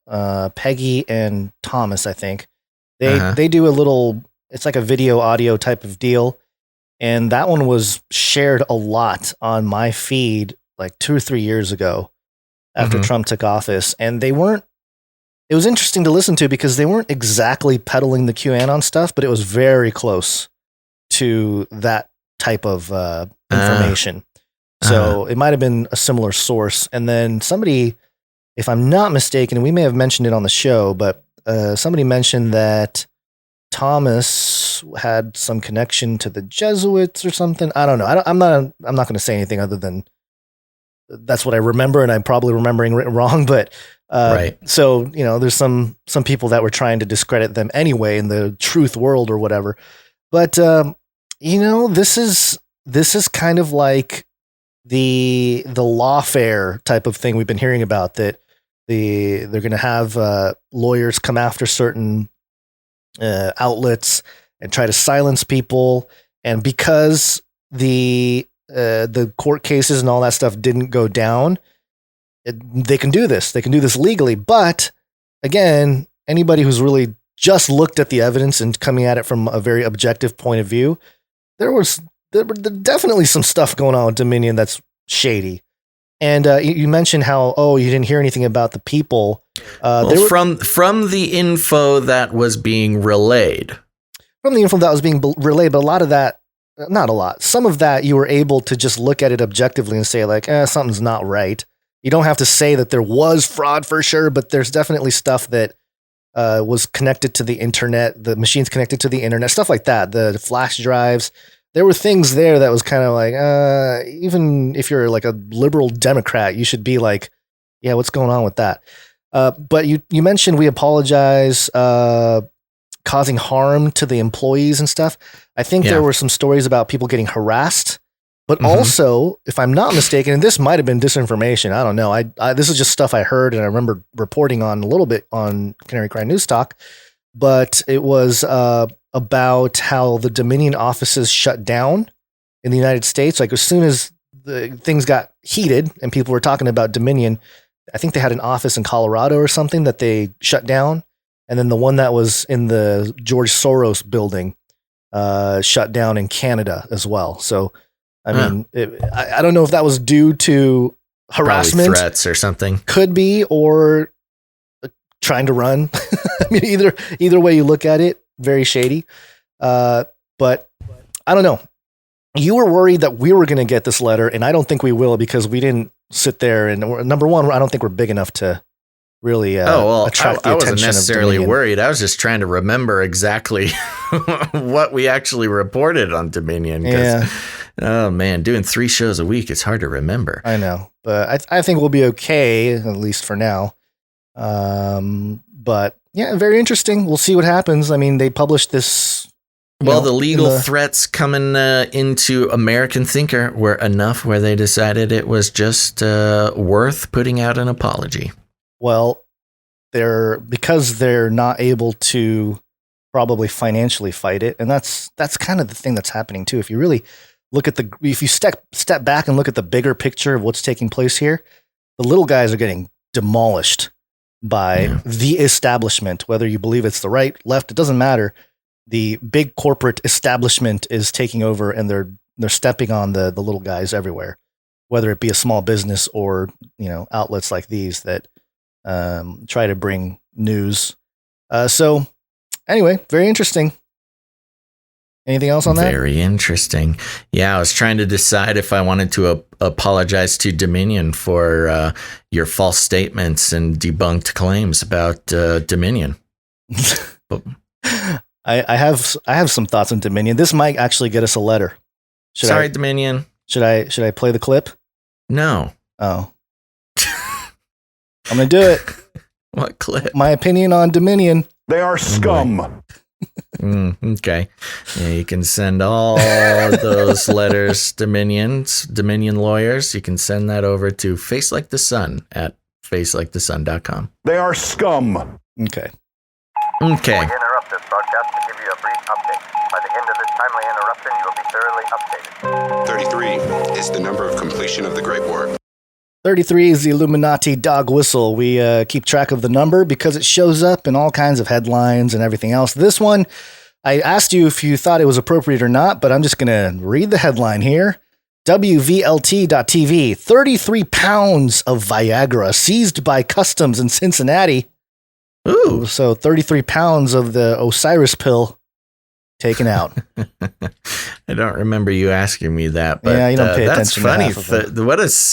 Peggy and Thomas, I think, they do a little, it's like a video audio type of deal. And that one was shared a lot on my feed like 2 or 3 years ago after Trump took office. And it was interesting to listen to because they weren't exactly peddling the QAnon stuff, but it was very close to that type of information. So it might have been a similar source. And then somebody, if I'm not mistaken, we may have mentioned it on the show, but somebody mentioned that Thomas had some connection to the Jesuits or something. I don't know. I'm not going to say anything other than that's what I remember, and I'm probably remembering it wrong. But right. So there's some people that were trying to discredit them anyway in the truth world or whatever. But this is kind of like the lawfare type of thing we've been hearing about, that they're going to have lawyers come after certain outlets and try to silence people. And because the court cases and all that stuff didn't go down, they can do this. They can do this legally. But again, anybody who's really just looked at the evidence and coming at it from a very objective point of view, there were definitely some stuff going on with Dominion that's shady. And you mentioned how, you didn't hear anything about the people. From the info that was being relayed. From the info that was being relayed, but a lot of that, not a lot, some of that you were able to just look at it objectively and say like, something's not right. You don't have to say that there was fraud for sure, but there's definitely stuff that was connected to the internet, the machines connected to the internet, stuff like that, the flash drives. There were things there that was kind of like, even if you're like a liberal Democrat, you should be like, yeah, what's going on with that? But you mentioned we apologize, causing harm to the employees and stuff. I think there were some stories about people getting harassed, but also, if I'm not mistaken, and this might have been disinformation, I don't know. This is just stuff I heard and I remember reporting on a little bit on Canary Cry News Talk, but it was about how the Dominion offices shut down in the United States. Like as soon as things got heated and people were talking about Dominion, I think they had an office in Colorado or something that they shut down. And then the one that was in the George Soros building shut down in Canada as well. So, I mean, I don't know if that was due to harassment, probably threats or something. Could be, or trying to run. I mean, either way you look at it, very shady. But I don't know. You were worried that we were going to get this letter, and I don't think we will because we didn't sit there. And number one, I don't think we're big enough to really attract the attention. I wasn't necessarily worried. I was just trying to remember exactly what we actually reported on Dominion. Yeah. Oh man, doing 3 shows a week, it's hard to remember. I know, but I think we'll be okay, at least for now. But yeah, very interesting. We'll see what happens. I mean, they published this. Well, the legal threats coming into American Thinker were enough where they decided it was just worth putting out an apology. Well, because they're not able to probably financially fight it, and that's kind of the thing that's happening too. If you really look at if you step back and look at the bigger picture of what's taking place here, the little guys are getting demolished by the establishment. Whether you believe it's the right, left, it doesn't matter. The big corporate establishment is taking over, and they're stepping on the little guys everywhere, whether it be a small business or outlets like these that try to bring news. So anyway, very interesting. Anything else on that? Very interesting. Yeah, I was trying to decide if I wanted to apologize to Dominion for your false statements and debunked claims about Dominion. I have some thoughts on Dominion. This might actually get us a letter. Sorry, Dominion. Should I play the clip? No. Oh. I'm going to do it. What clip? My opinion on Dominion. They are scum. Okay. Yeah, you can send all those letters, Dominion lawyers. You can send that over to facelikethesun at facelikethesun.com. They are scum. Okay. Okay. We interrupt this broadcast to give you a brief update. By the end of this timely interruption, you will be thoroughly updated. 33 is the number of completion of the Great War. 33 is the Illuminati dog whistle. We keep track of the number because it shows up in all kinds of headlines and everything else. This one, I asked you if you thought it was appropriate or not, but I'm just going to read the headline here. WVLT.TV, 33 pounds of Viagra seized by customs in Cincinnati. Ooh. So 33 pounds of the Osiris pill taken out. I don't remember you asking me that, but yeah, you don't pay that's attention funny. to half of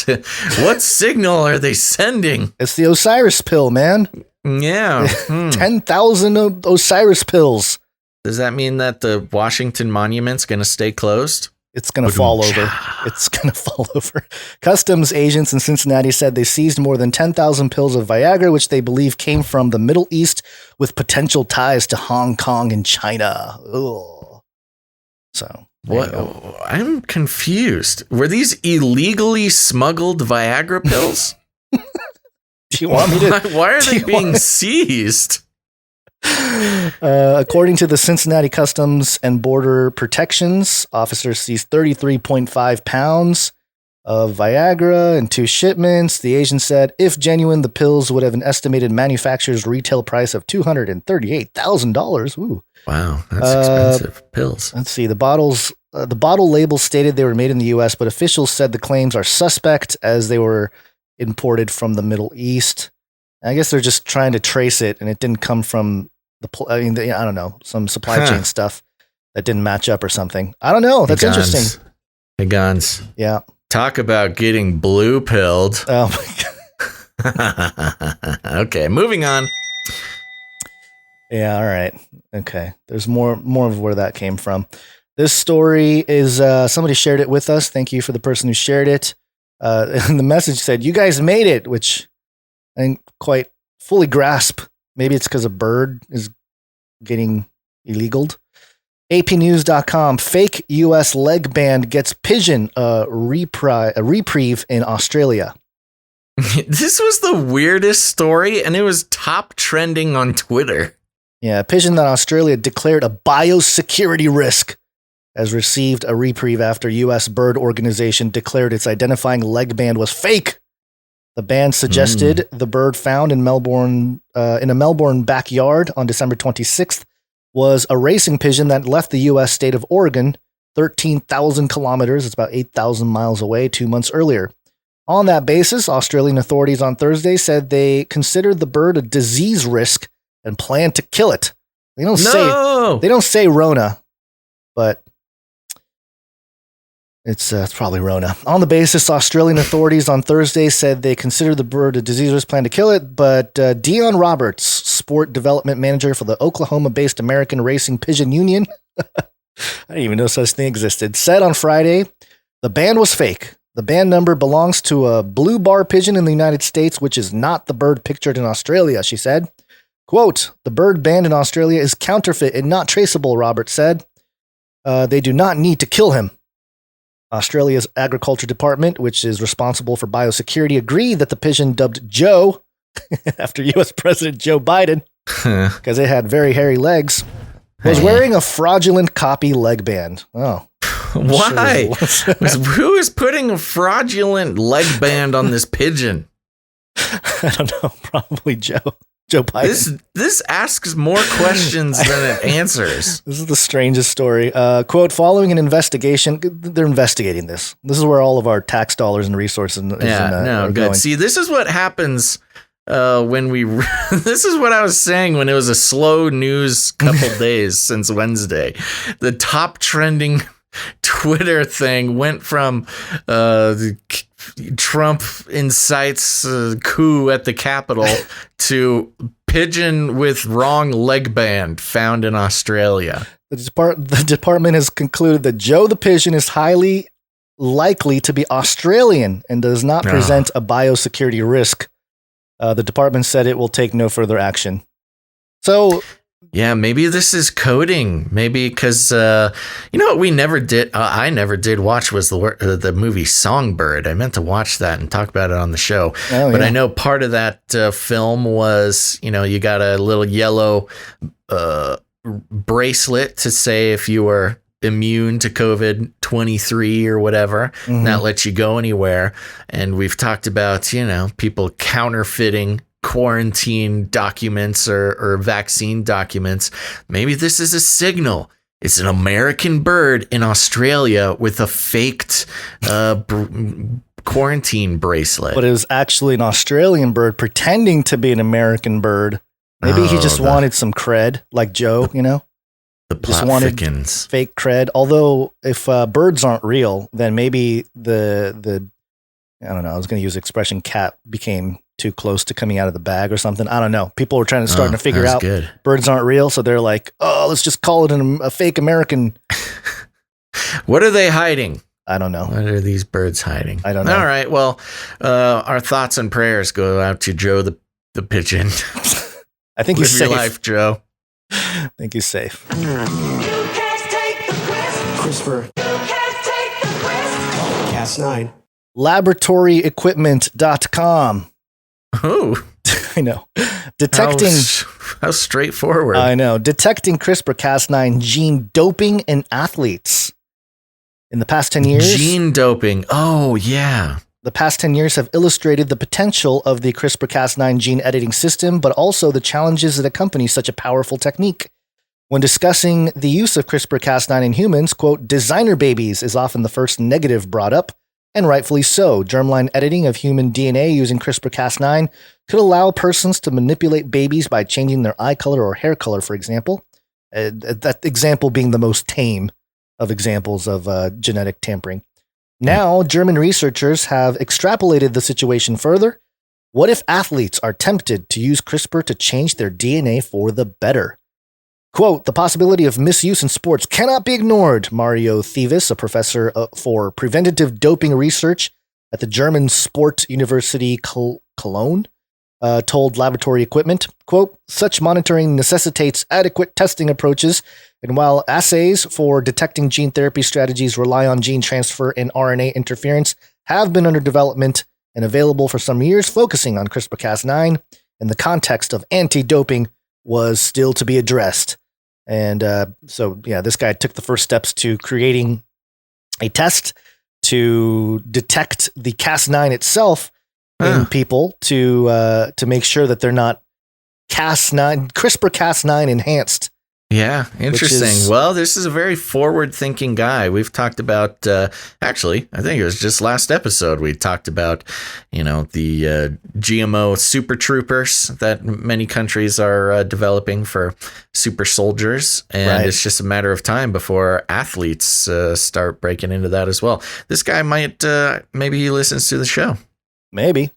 it. What signal are they sending? It's the Osiris pill, man. Yeah. 10,000 Osiris pills. Does that mean that the Washington Monument's going to stay closed? It's going to fall over. It's going to fall over. Customs agents in Cincinnati said they seized more than 10,000 pills of Viagra, which they believe came from the Middle East with potential ties to Hong Kong and China. Ugh. So, what? I'm confused. Were these illegally smuggled Viagra pills? Do you want me to? Why are they being seized? According to the Cincinnati Customs and Border Protections, officers seized 33.5 pounds of Viagra in 2 shipments. The agent said, if genuine, the pills would have an estimated manufacturer's retail price of $238,000. Ooh. Wow, that's expensive pills. Let's see. The bottle label stated they were made in the U.S., but officials said the claims are suspect as they were imported from the Middle East. I guess they're just trying to trace it, and it didn't come from I don't know, some supply chain stuff that didn't match up or something. I don't know. That's interesting. Hey, Guns. Yeah. Talk about getting blue pilled. Oh my God. Okay, moving on. Yeah. All right. Okay. There's more of where that came from. This story is somebody shared it with us. Thank you for the person who shared it. And the message said, "You guys made it," which I didn't quite fully grasp. Maybe it's because a bird is getting illegaled. APnews.com, fake U.S. leg band gets pigeon a reprieve in Australia. This was the weirdest story, and it was top trending on Twitter. Yeah, a pigeon that Australia declared a biosecurity risk has received a reprieve after U.S. bird organization declared its identifying leg band was fake. The band suggested the bird found in Melbourne, in a Melbourne backyard on December 26th was a racing pigeon that left the U.S. state of Oregon 13,000 kilometers, it's about 8,000 miles away, 2 months earlier. On that basis, Australian authorities on Thursday said they considered the bird a disease risk and planned to kill it. They don't say Rona, but it's probably Rona. On the basis, Australian authorities on Thursday said they considered the bird a disease risk, plan to kill it, but Dion Roberts, sport development manager for the Oklahoma-based American Racing Pigeon Union, I didn't even know such thing existed, said on Friday the band was fake. The band number belongs to a blue bar pigeon in the United States, which is not the bird pictured in Australia, she said. Quote, the bird banned in Australia is counterfeit and not traceable, Roberts said. They do not need to kill him. Australia's Agriculture Department, which is responsible for biosecurity, agreed that the pigeon dubbed Joe, after U.S. President Joe Biden, because it had very hairy legs, was wearing a fraudulent copy leg band. Oh. Why? Who is putting a fraudulent leg band on this pigeon? I don't know. Probably Joe Biden. This asks more questions than it answers. This is the strangest story. Quote, following an investigation, they're investigating this. This is where all of our tax dollars and resources are good. going. See, this is what happens when we this is what I was saying when it was a slow news couple days since Wednesday. The top trending Twitter thing went from Trump incites coup at the Capitol to pigeon with wrong leg band found in Australia. The department has concluded that Joe the pigeon is highly likely to be Australian and does not present a biosecurity risk. The department said it will take no further action. So, yeah, maybe this is coding. Maybe because you know what we never did. I never did watch was the movie Songbird. I meant to watch that and talk about it on the show. But I know part of that film was, you got a little yellow bracelet to say if you were immune to COVID-23 or whatever, that lets you go anywhere. And we've talked about, people counterfeiting quarantine documents or vaccine documents. Maybe this is a signal. It's an American bird in Australia with a faked quarantine bracelet. But it was actually an Australian bird pretending to be an American bird. Maybe he just wanted some cred, like Joe, The just wanted thickens. Fake cred. Although if birds aren't real, then maybe the I don't know. I was going to use the expression cat became too close to coming out of the bag or something. I don't know. People were starting to figure out birds aren't real. So they're like, oh, let's just call it a fake American. What are they hiding? I don't know. What are these birds hiding? I don't know. All right. Well, our thoughts and prayers go out to Joe the pigeon. I think he's Live safe. your life, Joe. I think he's safe. CRISPR. Cas9. Laboratory-equipment.com. Oh, I know. Detecting. How straightforward. I know. Detecting CRISPR-Cas9 gene doping in athletes. In the past 10 years. Gene doping. Oh, yeah. The past 10 years have illustrated the potential of the CRISPR-Cas9 gene editing system, but also the challenges that accompany such a powerful technique. When discussing the use of CRISPR-Cas9 in humans, quote, designer babies is often the first negative brought up, and rightfully so. Germline editing of human DNA using CRISPR-Cas9 could allow persons to manipulate babies by changing their eye color or hair color, for example. That example being the most tame of examples of genetic tampering. Now, German researchers have extrapolated the situation further. What if athletes are tempted to use CRISPR to change their DNA for the better? Quote, the possibility of misuse in sports cannot be ignored, Mario Thieves, a professor for preventative doping research at the German Sport University Cologne, told Laboratory Equipment, quote, such monitoring necessitates adequate testing approaches, and while assays for detecting gene therapy strategies rely on gene transfer and RNA interference have been under development and available for some years, focusing on CRISPR-Cas9 in the context of anti-doping was still to be addressed. And this guy took the first steps to creating a test to detect the Cas9 itself in people to make sure that they're not CRISPR-Cas9 enhanced. Yeah, interesting. Well, this is a very forward-thinking guy. We've talked about, actually, I think it was just last episode, we talked about, the GMO super troopers that many countries are developing for super soldiers. And It's just a matter of time before athletes start breaking into that as well. This guy might, maybe he listens to the show. Maybe.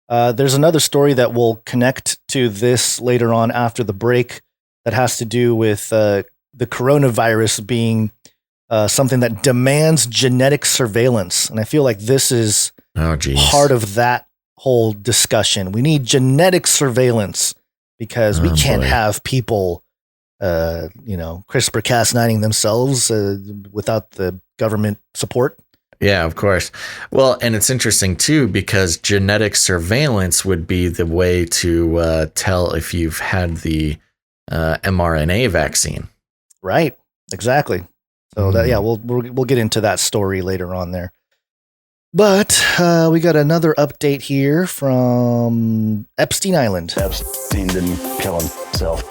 There's another story that will connect to this later on after the break, that has to do with the coronavirus being something that demands genetic surveillance. And I feel like this is part of that whole discussion. We need genetic surveillance because we can't have people, CRISPR-Cas9ing themselves without the government support. Yeah, of course. Well, and it's interesting, too, because genetic surveillance would be the way to tell if you've had the mRNA vaccine. Right. Exactly. So we'll get into that story later on there. But we got another update here from Epstein Island. Epstein didn't kill himself.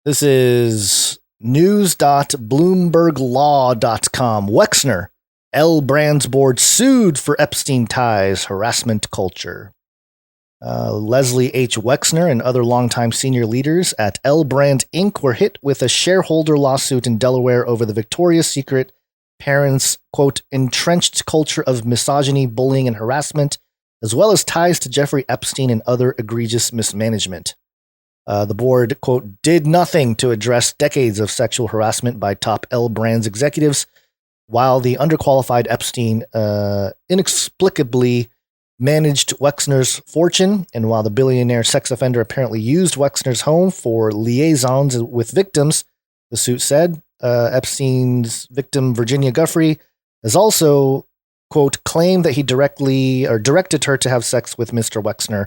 This is news.bloomberglaw.com. Wexner, L Brands board sued for Epstein ties, harassment culture. Leslie H. Wexner and other longtime senior leaders at L Brand Inc. were hit with a shareholder lawsuit in Delaware over the Victoria's Secret parents' quote, entrenched culture of misogyny, bullying, and harassment, as well as ties to Jeffrey Epstein and other egregious mismanagement. The board, quote, did nothing to address decades of sexual harassment by top L Brands executives, while the underqualified Epstein inexplicably managed Wexner's fortune, and while the billionaire sex offender apparently used Wexner's home for liaisons with victims, the suit said. Epstein's victim, Virginia Guffrey, has also, quote, claimed that he directed her to have sex with Mr. Wexner,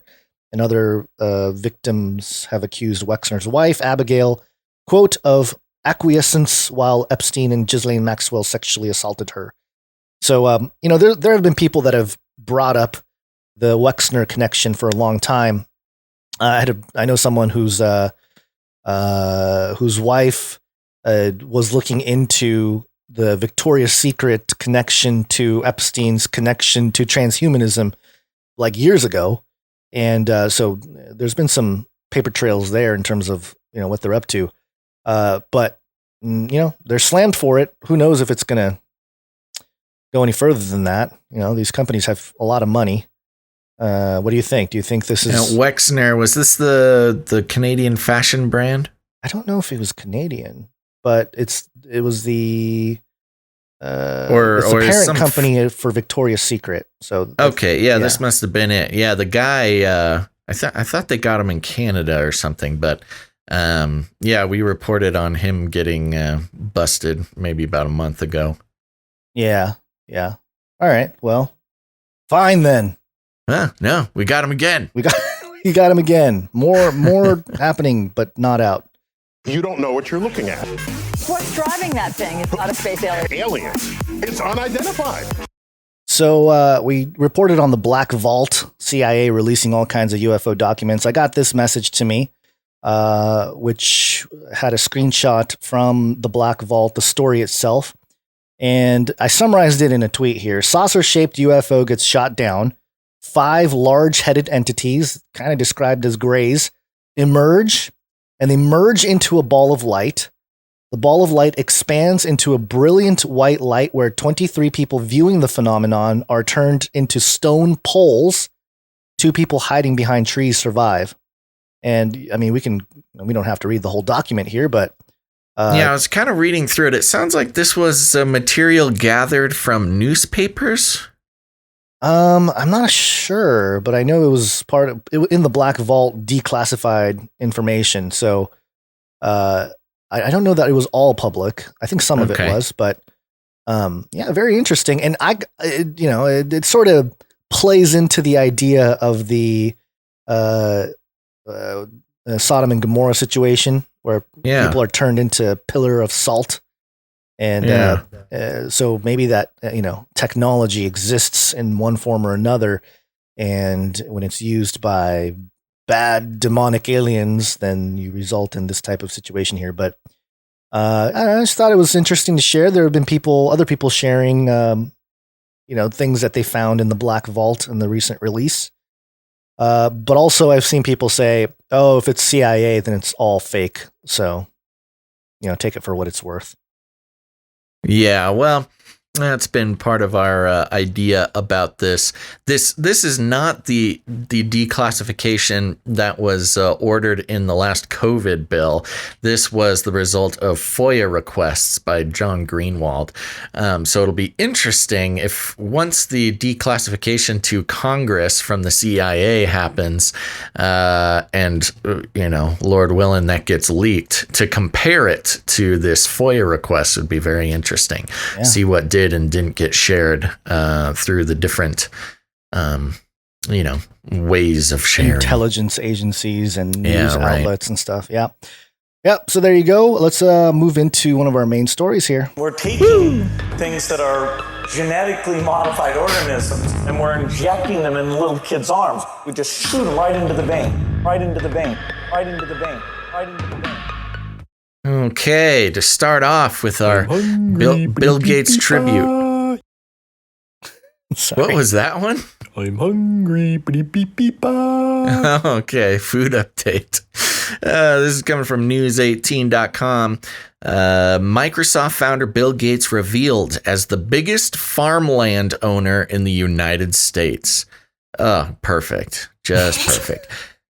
and other victims have accused Wexner's wife, Abigail, quote, of acquiescence while Epstein and Ghislaine Maxwell sexually assaulted her. So, there have been people that have brought up the Wexner connection for a long time. I know someone whose wife was looking into the Victoria's Secret connection to Epstein's connection to transhumanism like years ago. And so there's been some paper trails there in terms of, what they're up to. But they're slammed for it. Who knows if it's going to go any further than that? These companies have a lot of money. What do you think? Do you think this is Wexner? Was this the Canadian fashion brand? I don't know if it was Canadian, but it was the parent company for Victoria's Secret. So this must have been it. Yeah, the guy. I thought they got him in Canada or something, but we reported on him getting busted maybe about a month ago. Yeah. All right. Well, fine then. No, we got him again. We got him again. More happening, but not out. You don't know what you're looking at. What's driving that thing? It's not a space alien. Aliens. It's unidentified. So we reported on the Black Vault, CIA releasing all kinds of UFO documents. I got this message to me, which had a screenshot from the Black Vault, the story itself. And I summarized it in a tweet here. Saucer-shaped UFO gets shot down. 5 large-headed entities, kind of described as grays, emerge, and they merge into a ball of light. The ball of light expands into a brilliant white light where 23 people viewing the phenomenon are turned into stone poles. 2 people hiding behind trees survive. And, I mean, we don't have to read the whole document here, but... I was kind of reading through it. It sounds like this was material gathered from newspapers. I'm not sure, but I know it was in the Black Vault declassified information. So, I don't know that it was all public. I think some of it was, but, very interesting. And it sort of plays into the idea of the, Sodom and Gomorrah situation where people are turned into a pillar of salt. And so maybe that technology exists in one form or another. And when it's used by bad demonic aliens, then you result in this type of situation here. But I just thought it was interesting to share. There have been other people sharing, things that they found in the Black Vault in the recent release. But also I've seen people say, oh, if it's CIA, then it's all fake. So, take it for what it's worth. Yeah, well, that's been part of our idea about this. This is not the declassification that was ordered in the last COVID bill. This was the result of FOIA requests by John Greenwald. So it'll be interesting if once the declassification to Congress from the CIA happens, and Lord willing, that gets leaked, to compare it to this FOIA request would be very interesting. Yeah. See what did and didn't get shared through the different ways of sharing. Intelligence agencies and news outlets and stuff. Yeah. Yep. So there you go. Let's move into one of our main stories here. We're taking things that are genetically modified organisms and we're injecting them in little kids' arms. We just shoot them right into the vein, right into the vein, right into the vein, right into the vein. Okay, to start off with our Bill Gates tribute. What was that one? I'm hungry. Okay, food update. This is coming from news18.com. Microsoft founder Bill Gates revealed as the biggest farmland owner in the United States. Oh, perfect. Just perfect.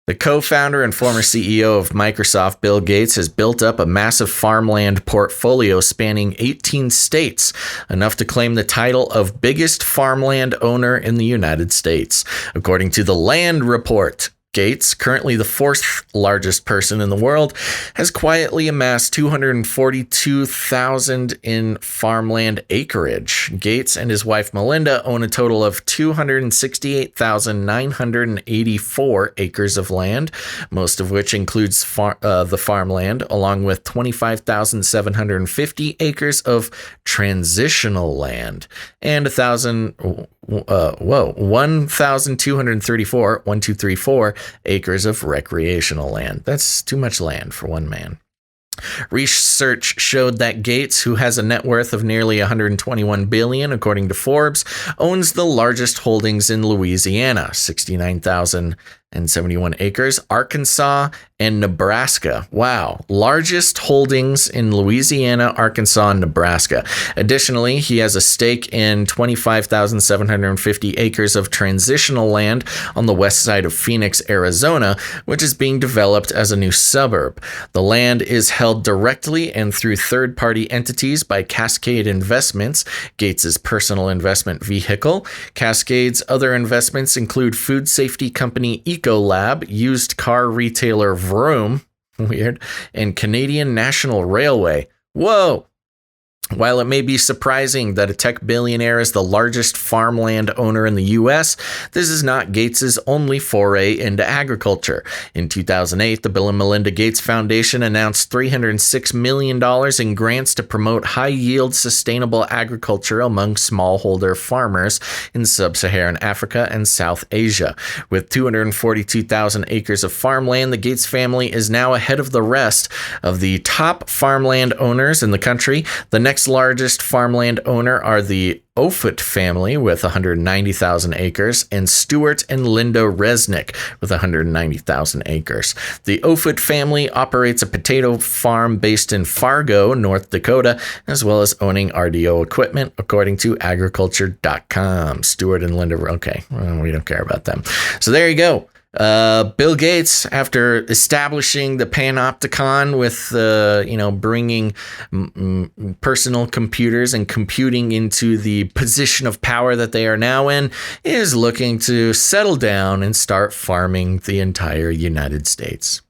The co-founder and former CEO of Microsoft, Bill Gates, has built up a massive farmland portfolio spanning 18 states, enough to claim the title of biggest farmland owner in the United States. According to the Land Report, Gates, currently the fourth largest person in the world, has quietly amassed 242,000 in farmland acreage. Gates and his wife Melinda own a total of 268,984 acres of land, most of which includes the farmland, along with 25,750 acres of transitional land and 1,234 acres of recreational land. That's too much land for one man. Research showed that Gates, who has a net worth of nearly $121 billion, according to Forbes, owns the largest holdings in Louisiana, 69,071 acres, Arkansas, and Nebraska. Wow. Largest holdings in Louisiana, Arkansas, and Nebraska. Additionally, he has a stake in 25,750 acres of transitional land on the west side of Phoenix, Arizona, which is being developed as a new suburb. The land is held directly and through third-party entities by Cascade Investments, Gates's personal investment vehicle. Cascade's other investments include food safety company Ecolab, used car retailer Vroom, weird, and Canadian National Railway. Whoa! While it may be surprising that a tech billionaire is the largest farmland owner in the U.S., this is not Gates's only foray into agriculture. In 2008, the Bill and Melinda Gates Foundation announced $306 million in grants to promote high-yield sustainable agriculture among smallholder farmers in sub-Saharan Africa and South Asia. With 242,000 acres of farmland, the Gates family is now ahead of the rest of the top farmland owners in the country. The next largest farmland owner are the Offutt family with 190,000 acres and Stuart and Linda Resnick with 190,000 acres. The Offutt family operates a potato farm based in Fargo, North Dakota, as well as owning RDO equipment, according to agriculture.com. Stuart and Linda, okay, well, we don't care about them. So there you go. Bill Gates, after establishing the Panopticon with, bringing personal computers and computing into the position of power that they are now in, is looking to settle down and start farming the entire United States.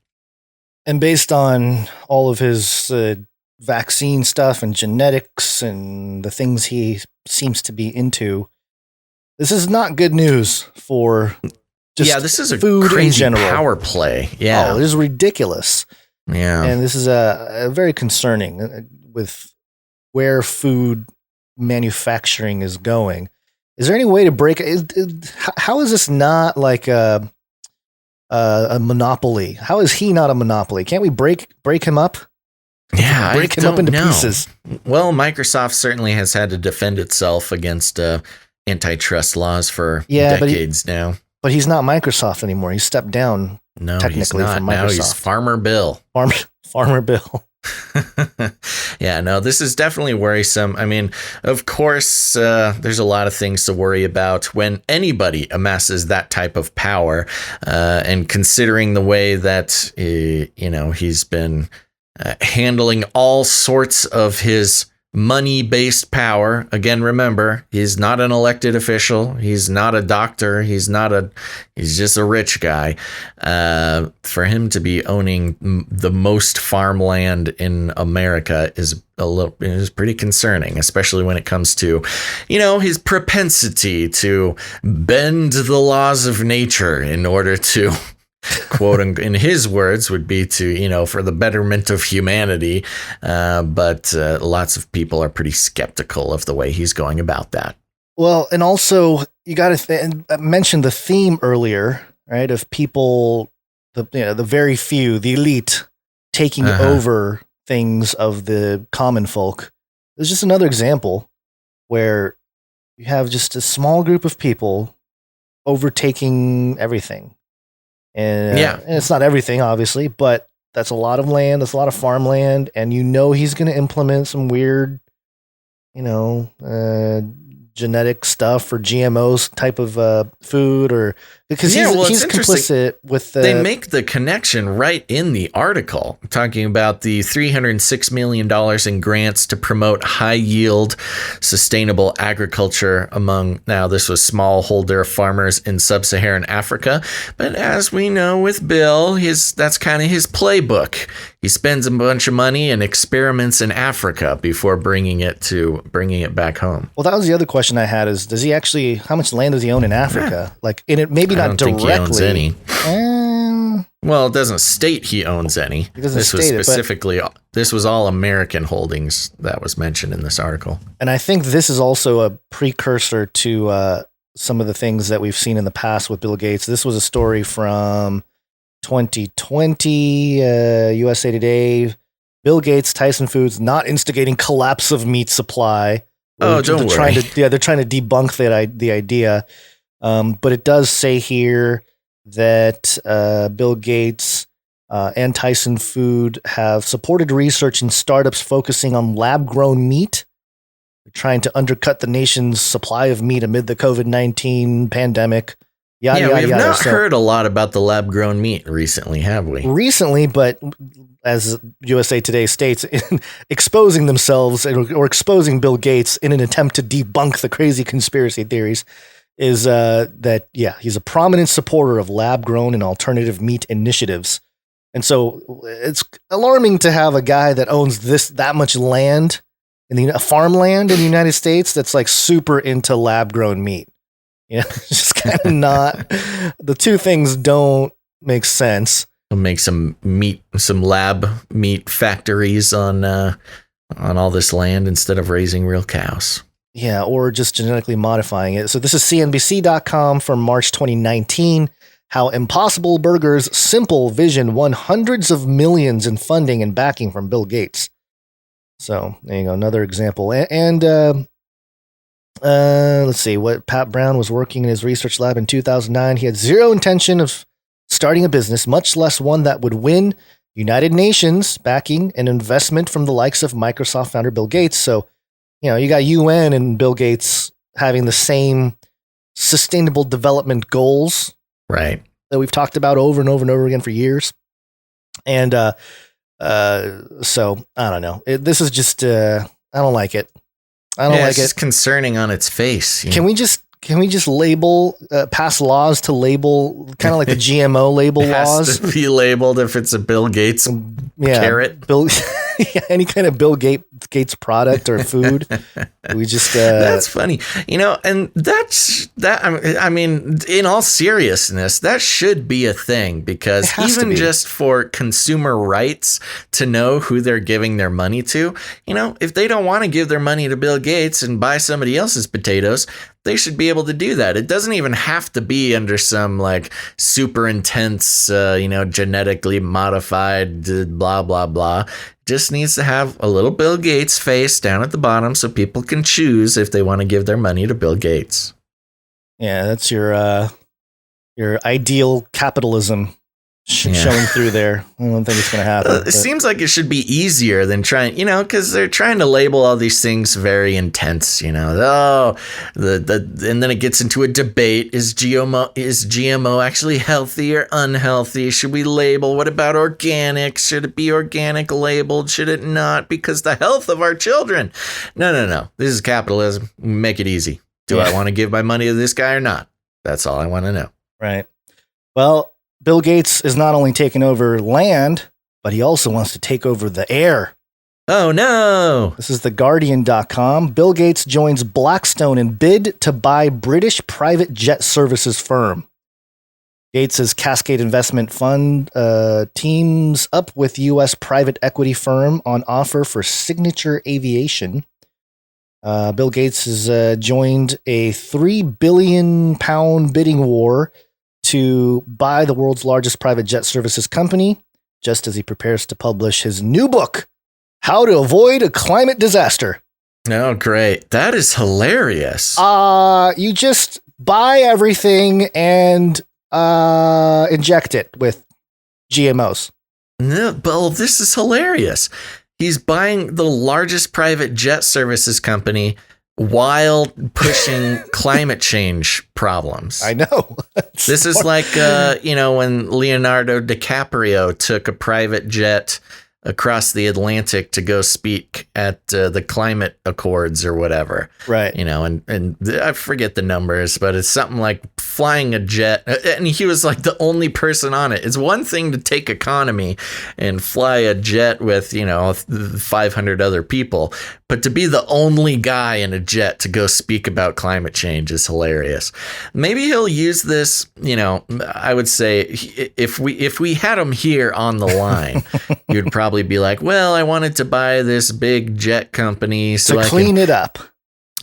And based on all of his vaccine stuff and genetics and the things he seems to be into, this is not good news for... this is a crazy power play. Yeah. Oh, it is ridiculous. Yeah. And this is a very concerning with where food manufacturing is going. Is there any way to break it? How is this not like a monopoly? How is he not a monopoly? Can't we break him up? Yeah, break him up into pieces. Well, Microsoft certainly has had to defend itself against antitrust laws for decades now. But he's not Microsoft anymore. He stepped down. No, technically he's not. from Microsoft. Now he's Farmer Bill. Farmer Bill. Yeah, no, this is definitely worrisome. I mean, of course, there's a lot of things to worry about when anybody amasses that type of power. And considering the way that, he's been handling all sorts of his money-based power. Again, remember, he's not an elected official. He's not a doctor. He's just a rich guy. For him to be owning the most farmland in America is pretty concerning, especially when it comes to, his propensity to bend the laws of nature in order to, quote, in his words, would be to, for the betterment of humanity. But lots of people are pretty skeptical of the way he's going about that. Well, and also you got to mention the theme earlier, right? Of people, the very few, the elite taking over things of the common folk. There's just another example where you have just a small group of people overtaking everything. And it's not everything, obviously, but that's a lot of land. That's a lot of farmland. And he's going to implement some weird, genetic stuff or GMOs type of food, or because he's complicit with they make the connection right in the article, talking about the $306 million in grants to promote high yield sustainable agriculture among, now this was smallholder farmers in sub-Saharan Africa, but as we know with Bill, that's kind of his playbook. He spends a bunch of money and experiments in Africa before bringing it back home. Well, that was the other question I had: is how much land does he own in Africa? Yeah. Like in it, maybe not directly. Think he owns any. Well, it doesn't state he owns any. This was all American holdings that was mentioned in this article. And I think this is also a precursor to some of the things that we've seen in the past with Bill Gates. This was a story from 2020, USA Today. Bill Gates, Tyson Foods not instigating collapse of meat supply. Don't worry. They're trying to debunk the idea. But it does say here that Bill Gates and Tyson Food have supported research in startups focusing on lab-grown meat. They're trying to undercut the nation's supply of meat amid the COVID-19 pandemic. We have not heard a lot about the lab-grown meat recently, have we? Recently, but as USA Today states, exposing themselves or exposing Bill Gates in an attempt to debunk the crazy conspiracy theories is that he's a prominent supporter of lab-grown and alternative meat initiatives. And so it's alarming to have a guy that owns that much land, farmland in the United States, that's like super into lab-grown meat. It's just kind of not. The two things don't make sense. We'll make some lab meat factories on all this land instead of raising real cows. Yeah, or just genetically modifying it. So this is CNBC.com from March 2019. How Impossible Burger's simple vision won hundreds of millions in funding and backing from Bill Gates. So there you go, another example. And let's see what Pat Brown was working in his research lab in 2009. He had zero intention of starting a business, much less one that would win United Nations backing and investment from the likes of Microsoft founder Bill Gates. So, you got UN and Bill Gates having the same sustainable development goals, right, that we've talked about over and over and over again for years. And so I don't know. This is just I don't like it. It's just concerning on its face. Can we just label, pass laws to label, kind of like the GMO label laws? Has to be labeled if it's a Bill Gates carrot. Bill any kind of Gates product or food. We just that's funny, and that's that. I mean, in all seriousness, that should be a thing, because even just for consumer rights to know who they're giving their money to, if they don't want to give their money to Bill Gates and buy somebody else's potatoes, they should be able to do that. It doesn't even have to be under some like super intense, genetically modified blah, blah, blah. Just needs to have a little Bill Gates face down at the bottom so people can choose if they want to give their money to Bill Gates. Yeah, that's your ideal capitalism showing through there. I don't think it's going to happen. It seems like it should be easier than trying, because they're trying to label all these things very intense, and then it gets into a debate. Is GMO actually healthy or unhealthy? Should we label? What about organic? Should it be organic labeled? Should it not? Because the health of our children. No. This is capitalism. Make it easy. Do I want to give my money to this guy or not? That's all I want to know. Right. Well, Bill Gates is not only taking over land, but he also wants to take over the air. Oh, no. This is theguardian.com. Bill Gates joins Blackstone in bid to buy British private jet services firm. Gates' Cascade Investment Fund teams up with U.S. private equity firm on offer for Signature Aviation. Bill Gates has joined a £3 billion bidding war to buy the world's largest private jet services company, just as he prepares to publish his new book, How to Avoid a Climate Disaster. Oh, great. That is hilarious. You just buy everything and inject it with GMOs. No, Bill, this is hilarious. He's buying the largest private jet services company while pushing climate change problems. I know. This is like, when Leonardo DiCaprio took a private jet across the Atlantic to go speak at the climate accords or whatever. Right. And I forget the numbers, but it's something like flying a jet. And he was like the only person on it. It's one thing to take economy and fly a jet with, 500 other people, but to be the only guy in a jet to go speak about climate change is hilarious. Maybe he'll use this, I would say if we had him here on the line, you'd probably be like, well, I wanted to buy this big jet company to clean it up.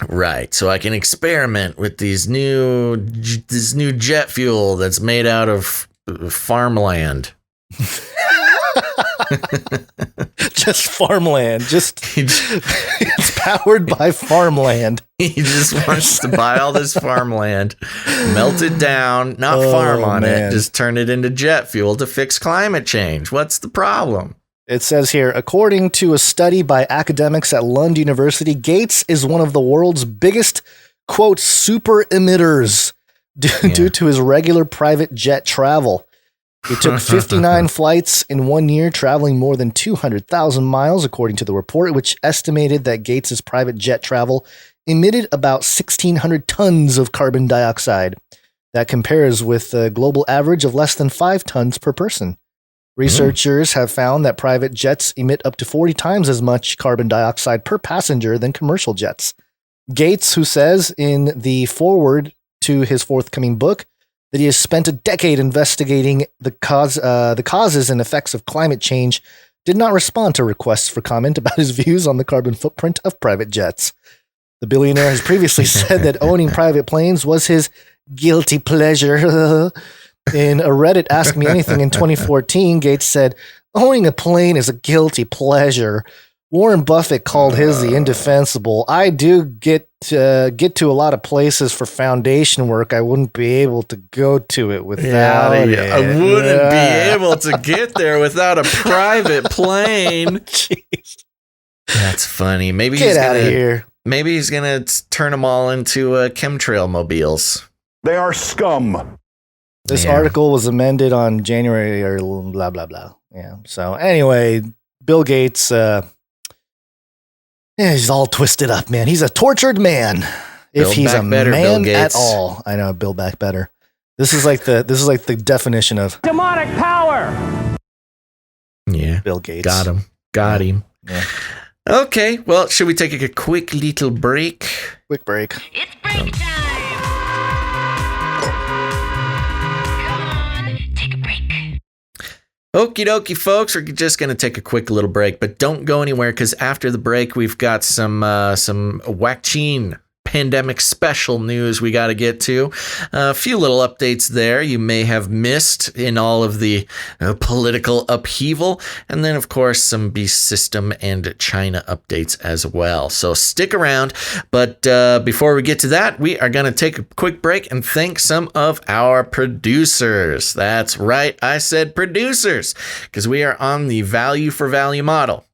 Right. So I can experiment with this new jet fuel that's made out of farmland. Just farmland. It's powered by farmland. He just wants to buy all this farmland, melt it down, not farm on it, just turn it into jet fuel to fix climate change. What's the problem? It says here, according to a study by academics at Lund University, Gates is one of the world's biggest, quote, super emitters due to his regular private jet travel. He took 59 flights in 1 year, traveling more than 200,000 miles, according to the report, which estimated that Gates's private jet travel emitted about 1,600 tons of carbon dioxide. That compares with the global average of less than 5 tons per person. Researchers have found that private jets emit up to 40 times as much carbon dioxide per passenger than commercial jets. Gates, who says in the foreword to his forthcoming book that he has spent a decade investigating the causes and effects of climate change, did not respond to requests for comment about his views on the carbon footprint of private jets. The billionaire has previously said that owning private planes was his guilty pleasure. In a Reddit Ask Me Anything in 2014, Gates said, owning a plane is a guilty pleasure. Warren Buffett called his the indefensible. I do get to a lot of places for foundation work. I wouldn't be able to go to it without it. I wouldn't be able to get there without a private plane. Jeez. That's funny. Maybe Get out of here. Maybe he's going to turn them all into chemtrail mobiles. They are scum. This article was amended on January or blah, blah, blah. Yeah. So anyway, Bill Gates, he's all twisted up, man. He's a tortured man. If he's a man at all. I know, Build Back Better. This is like the definition of demonic power. Yeah. Bill Gates. Got him. Yeah. Okay, well, should we take a quick little break? Quick break. It's break time. Come on, take a break. Okie dokie, folks. We're just going to take a quick little break, but don't go anywhere because after the break, we've got some Wackchine pandemic special news we got to get to. A few little updates there you may have missed in all of the political upheaval. And then, of course, some Beast System and China updates as well. So stick around. But before we get to that, we are going to take a quick break and thank some of our producers. That's right. I said producers because we are on the value for value model.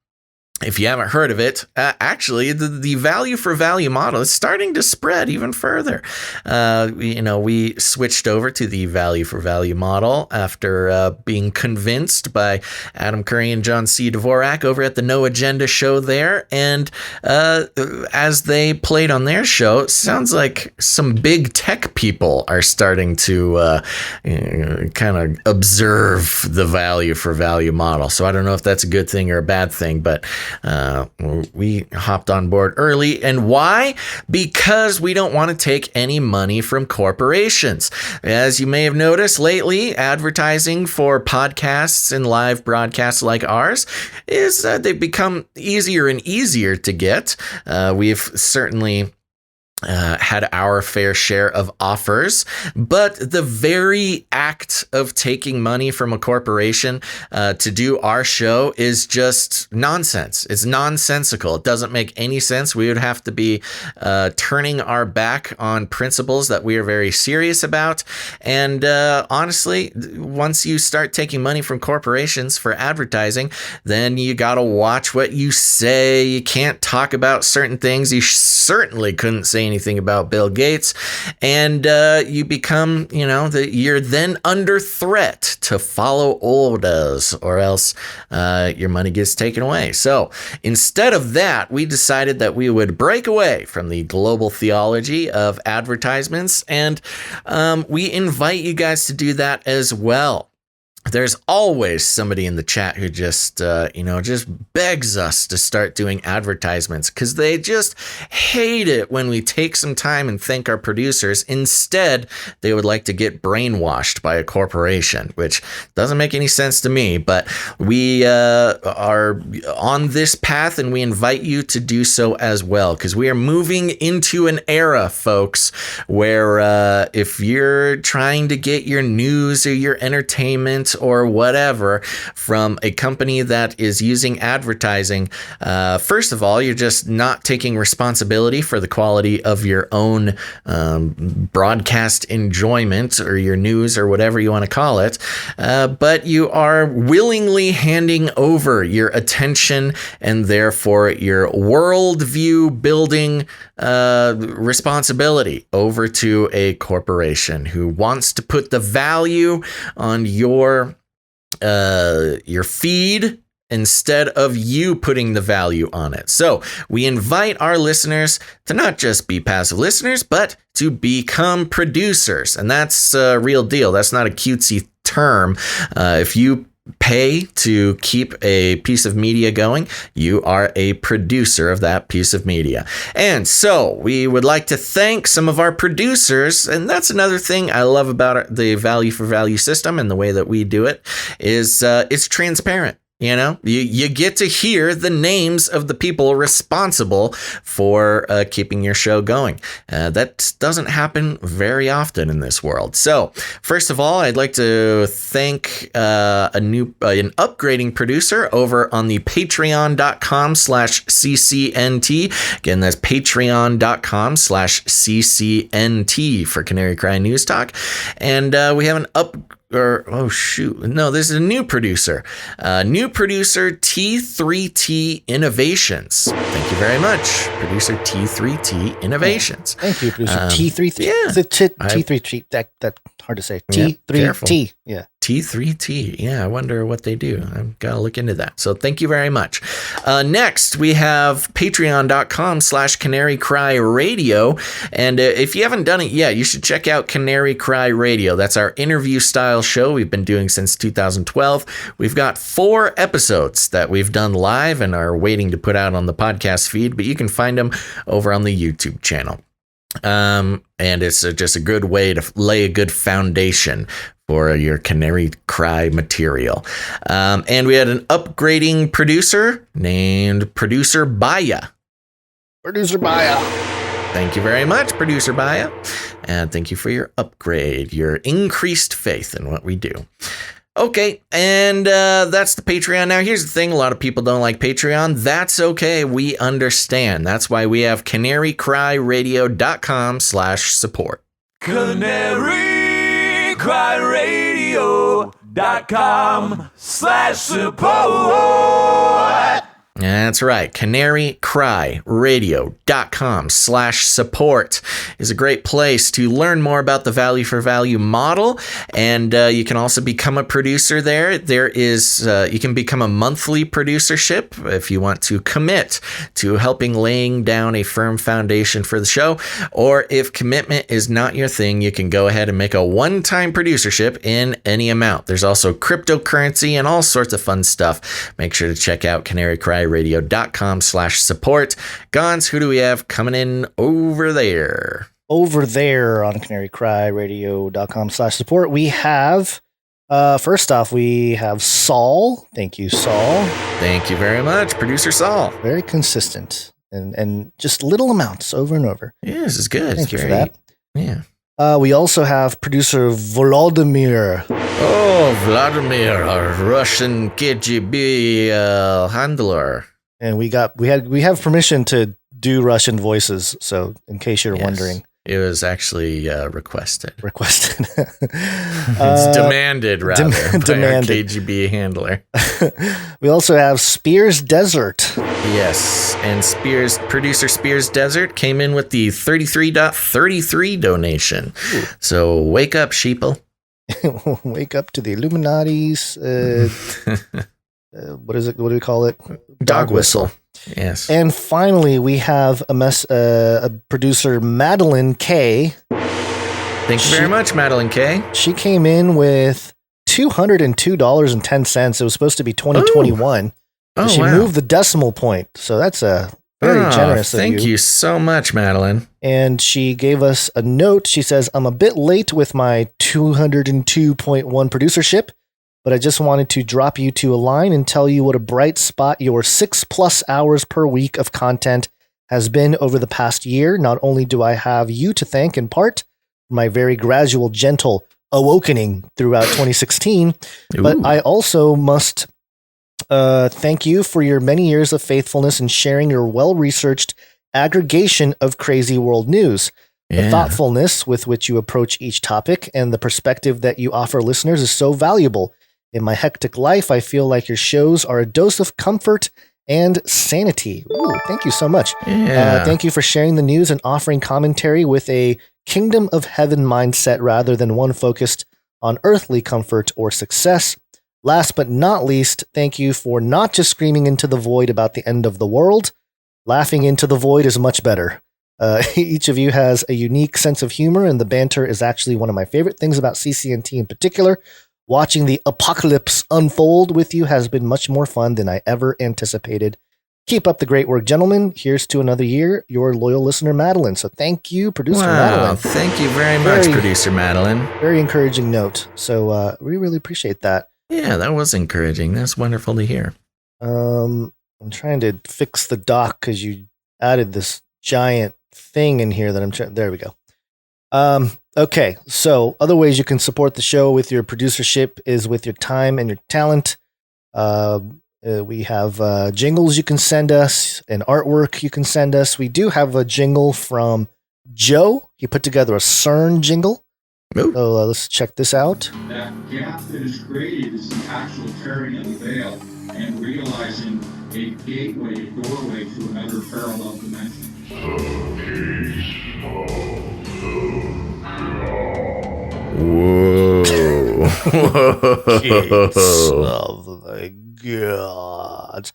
If you haven't heard of it, actually, the value for value model is starting to spread even further. We switched over to the value for value model after being convinced by Adam Curry and John C. Dvorak over at the No Agenda show there. And as they played on their show, it sounds like some big tech people are starting to kind of observe the value for value model. So I don't know if that's a good thing or a bad thing, but we hopped on board early. And why? Because we don't want to take any money from corporations. As you may have noticed lately, advertising for podcasts and live broadcasts like ours is they've become easier and easier to get. We've certainly had our fair share of offers, but the very act of taking money from a corporation to do our show is just nonsense. It's nonsensical. It doesn't make any sense. We would have to be turning our back on principles that we are very serious about. And honestly, once you start taking money from corporations for advertising, then you got to watch what you say. You can't talk about certain things. You certainly couldn't say anything about Bill Gates, and you become, you're then under threat to follow orders, or else your money gets taken away. So instead of that, we decided that we would break away from the global theology of advertisements, and we invite you guys to do that as well. There's always somebody in the chat who just begs us to start doing advertisements because they just hate it when we take some time and thank our producers. Instead, they would like to get brainwashed by a corporation, which doesn't make any sense to me. But we are on this path, and we invite you to do so as well, because we are moving into an era, folks, where if you're trying to get your news or your entertainment or whatever from a company that is using advertising, first of all, you're just not taking responsibility for the quality of your own broadcast enjoyment or your news or whatever you want to call it, but you are willingly handing over your attention and therefore your worldview building responsibility over to a corporation who wants to put the value on your feed instead of you putting the value on it. So we invite our listeners to not just be passive listeners, but to become producers. And that's a real deal. That's not a cutesy term. If you pay to keep a piece of media going, you are a producer of that piece of media. And so we would like to thank some of our producers. And that's another thing I love about the value for value system and the way that we do it is it's transparent. You get to hear the names of the people responsible for keeping your show going. That doesn't happen very often in this world. So first of all, I'd like to thank an upgrading producer over on the patreon.com/CCNT. Again, that's patreon.com/CCNT for Canary Cry News Talk. And we have this is a new producer. New producer T3T Innovations. Thank you very much, producer T3T Innovations. Thank you, producer T3T. Yeah. It's a T3T. That's hard to say. T3T. Yeah. T3T. Yeah, I wonder what they do. I've got to look into that. So thank you very much. Next, we have patreon.com/Canary Cry Radio. And if you haven't done it yet, you should check out Canary Cry Radio. That's our interview style show we've been doing since 2012. We've got 4 episodes that we've done live and are waiting to put out on the podcast feed, but you can find them over on the YouTube channel. And it's just a good way to lay a good foundation for your Canary Cry material. And we had an upgrading producer named Producer Baya. Producer Baya. Thank you very much, Producer Baya. And thank you for your upgrade, your increased faith in what we do. Okay, and that's the Patreon. Now, here's the thing. A lot of people don't like Patreon. That's okay. We understand. That's why we have canarycryradio.com/support. canarycryradio.com/support. That's right. canarycryradio.com/support is a great place to learn more about the value for value model. And you can also become a producer there. You can become a monthly producership if you want to commit to helping laying down a firm foundation for the show. Or if commitment is not your thing, you can go ahead and make a one-time producership in any amount. There's also cryptocurrency and all sorts of fun stuff. Make sure to check out canarycryradio.com/support. Gons, who do we have coming in over there? Over there on canarycryradio.com/support, we have, first off, we have Saul. Thank you, Saul. Thank you very much, Producer Saul. Very consistent and just little amounts over and over. Yeah, this is good. Thank you for that. Yeah. We also have producer Volodymyr. Oh, Vladimir, our Russian KGB handler. And we have permission to do Russian voices, so in case you're wondering. It was actually requested. It's demanded, rather, by our KGB handler. We also have Spears Desert. Yes, and producer Spears Desert came in with the 33.33 donation. Ooh. So wake up, sheeple. Wake up to the Illuminati's. What is it? What do we call it? Dog whistle. Yes. And finally, we have a producer, Madeline K. Thank you very much, Madeline K. She came in with $202.10. It was supposed to be 2021. Oh, she moved the decimal point. So that's very generous of you. Thank you so much, Madeline. And she gave us a note. She says, I'm a bit late with my 202.1 producership, but I just wanted to drop you to a line and tell you what a bright spot your 6+ hours per week of content has been over the past year. Not only do I have you to thank in part for my very gradual, gentle awakening throughout 2016, but I also must thank you for your many years of faithfulness in sharing your well-researched aggregation of crazy world news. Yeah. The thoughtfulness with which you approach each topic and the perspective that you offer listeners is so valuable. In my hectic life, I feel like your shows are a dose of comfort and sanity. Ooh, thank you so much. Yeah. Thank you for sharing the news and offering commentary with a kingdom of heaven mindset rather than one focused on earthly comfort or success. Last but not least, thank you for not just screaming into the void about the end of the world. Laughing into the void is much better. Each of you has a unique sense of humor, and the banter is actually one of my favorite things about CCNT in particular. Watching the apocalypse unfold with you has been much more fun than I ever anticipated. Keep up the great work, gentlemen. Here's to another year. Your loyal listener, Madeline. So thank you, Producer Madeline. Thank you very much, Producer Madeline. Very encouraging note. So we really appreciate that. Yeah, that was encouraging. That's wonderful to hear. I'm trying to fix the doc because you added this giant thing in here that I'm trying. There we go. Okay, so other ways you can support the show with your producership is with your time and your talent. We have jingles you can send us and artwork you can send us. We do have a jingle from Joe. He put together a CERN jingle. So let's check this out. That gap that is created is the actual tearing of the veil and realizing a gateway, a doorway to another parallel dimension. Whoa. Oh my God.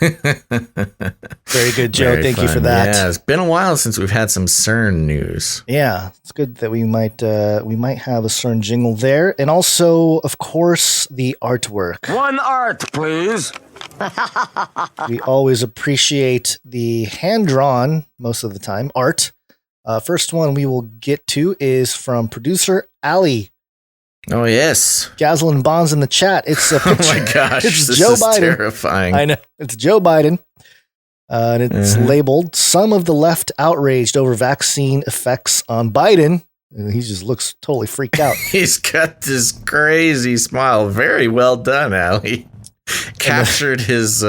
Very good, Joe. Very Thank you fun. for that. Yeah, it's been a while since we've had some CERN news. Yeah, it's good that we might have a CERN jingle there, and also, of course, the artwork. One art, please. We always appreciate the hand-drawn, most of the time, art. First one we will get to is from producer Ali. Oh, yes. Gazlin Bonds in the chat. It's a picture. Oh, my gosh. It's This Joe is Biden. terrifying. I know. It's Joe Biden. And it's labeled, "Some of the left outraged over vaccine effects on Biden." And he just looks totally freaked out. He's got this crazy smile. Very well done, Ali. Captured his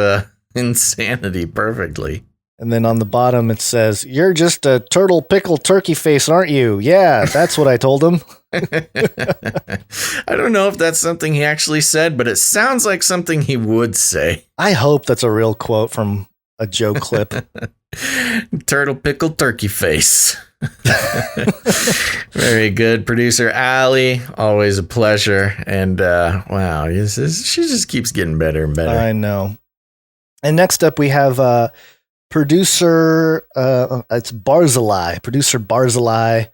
insanity perfectly. And then on the bottom it says, "You're just a turtle pickle turkey face, aren't you?" Yeah, that's what I told him. I don't know if that's something he actually said, but it sounds like something he would say. I hope that's a real quote from a Joe clip. Turtle pickle turkey face. Very good. Producer Ali, always a pleasure. And wow, she just keeps getting better and better. I know. And next up we have producer, it's Barzilai. Producer Barzilai.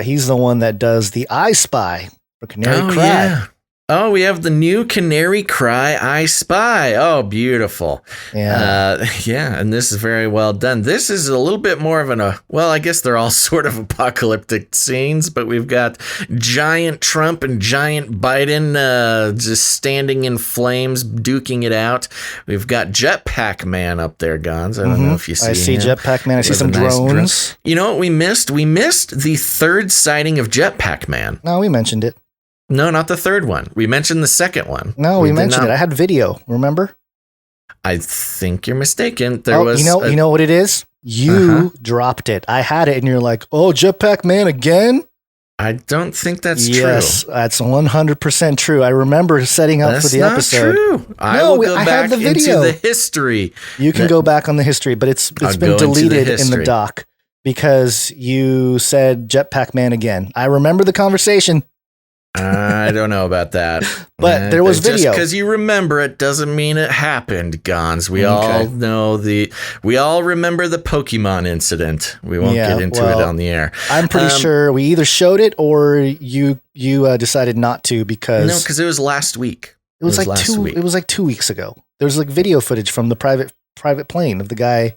He's the one that does the I Spy for Canary Cry. Yeah. Oh, we have the new Canary Cry I Spy. Oh, beautiful. Yeah. Yeah, and this is very well done. This is a little bit more of well, I guess they're all sort of apocalyptic scenes, but we've got giant Trump and giant Biden just standing in flames, duking it out. We've got Jetpack Man up there, Gons. I don't know if you see I see him. Jetpack Man. I see With some a nice drones. drone. You know what we missed? We missed the third sighting of Jetpack Man. No, we mentioned it. No, not the third one. We mentioned the second one. No, we did mentioned not- it. I had video. Remember? I think you're mistaken. There was you know what it is? You dropped it. I had it, and you're like, "Oh, Jetpack Man again?" I don't think that's Yes, that's 100% true. I remember setting up for the not episode. True. I will go I back have the video. into the history. You can go back on the history, but it's I'll been go into the deleted in the history. doc because you said Jetpack Man again. I remember the conversation. I don't know about that. But there was video. Just because you remember it doesn't mean it happened, Gons. We all know we all remember the Pokemon incident. We won't get into it on the air. I'm pretty sure we either showed it or you decided not to because No, because it was last week. it was like last week. It was like 2 weeks ago. There was like video footage from the private plane of the guy,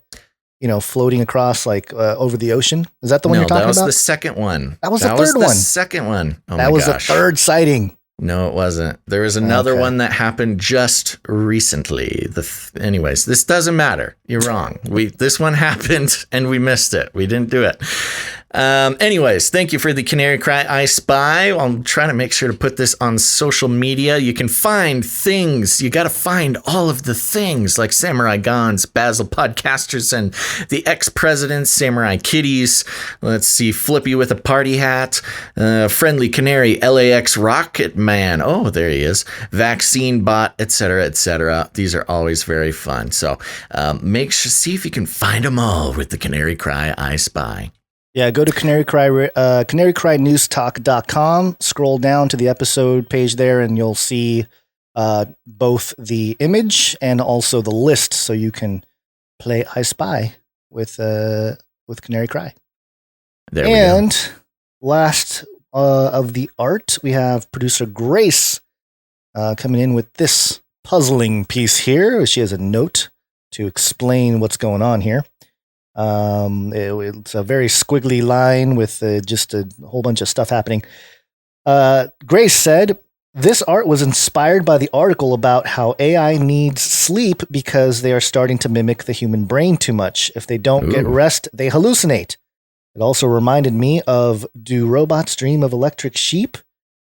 floating across over the ocean. Is that the one you're talking about? That was the second one. That was the third one. Second one. Oh that my was gosh. the third sighting. No, it wasn't. There was another one that happened just recently. Anyways, this doesn't matter. You're wrong. This one happened and we missed it. We didn't do it. Anyways, thank you for the Canary Cry I Spy. I'm trying to make sure to put this on social media. You can find things. You got to find all of the things like Samurai Gons, Basil Podcasters, and the ex-presidents, Samurai Kitties. Let's see, Flippy with a party hat, Friendly Canary, LAX Rocket Man. Oh, there he is. Vaccine Bot, etc., etc. These are always very fun. So see if you can find them all with the Canary Cry I Spy. Yeah, go to canarycrynewstalk.com, scroll down to the episode page there, and you'll see both the image and also the list, so you can play I Spy with Canary Cry. There we go. And last of the art, we have producer Grace coming in with this puzzling piece here. She has a note to explain what's going on here. It's a very squiggly line with just a whole bunch of stuff happening. Grace said, "This art was inspired by the article about how AI needs sleep because they are starting to mimic the human brain too much. If they don't get rest, they hallucinate. It also reminded me of Do Robots Dream of Electric Sheep?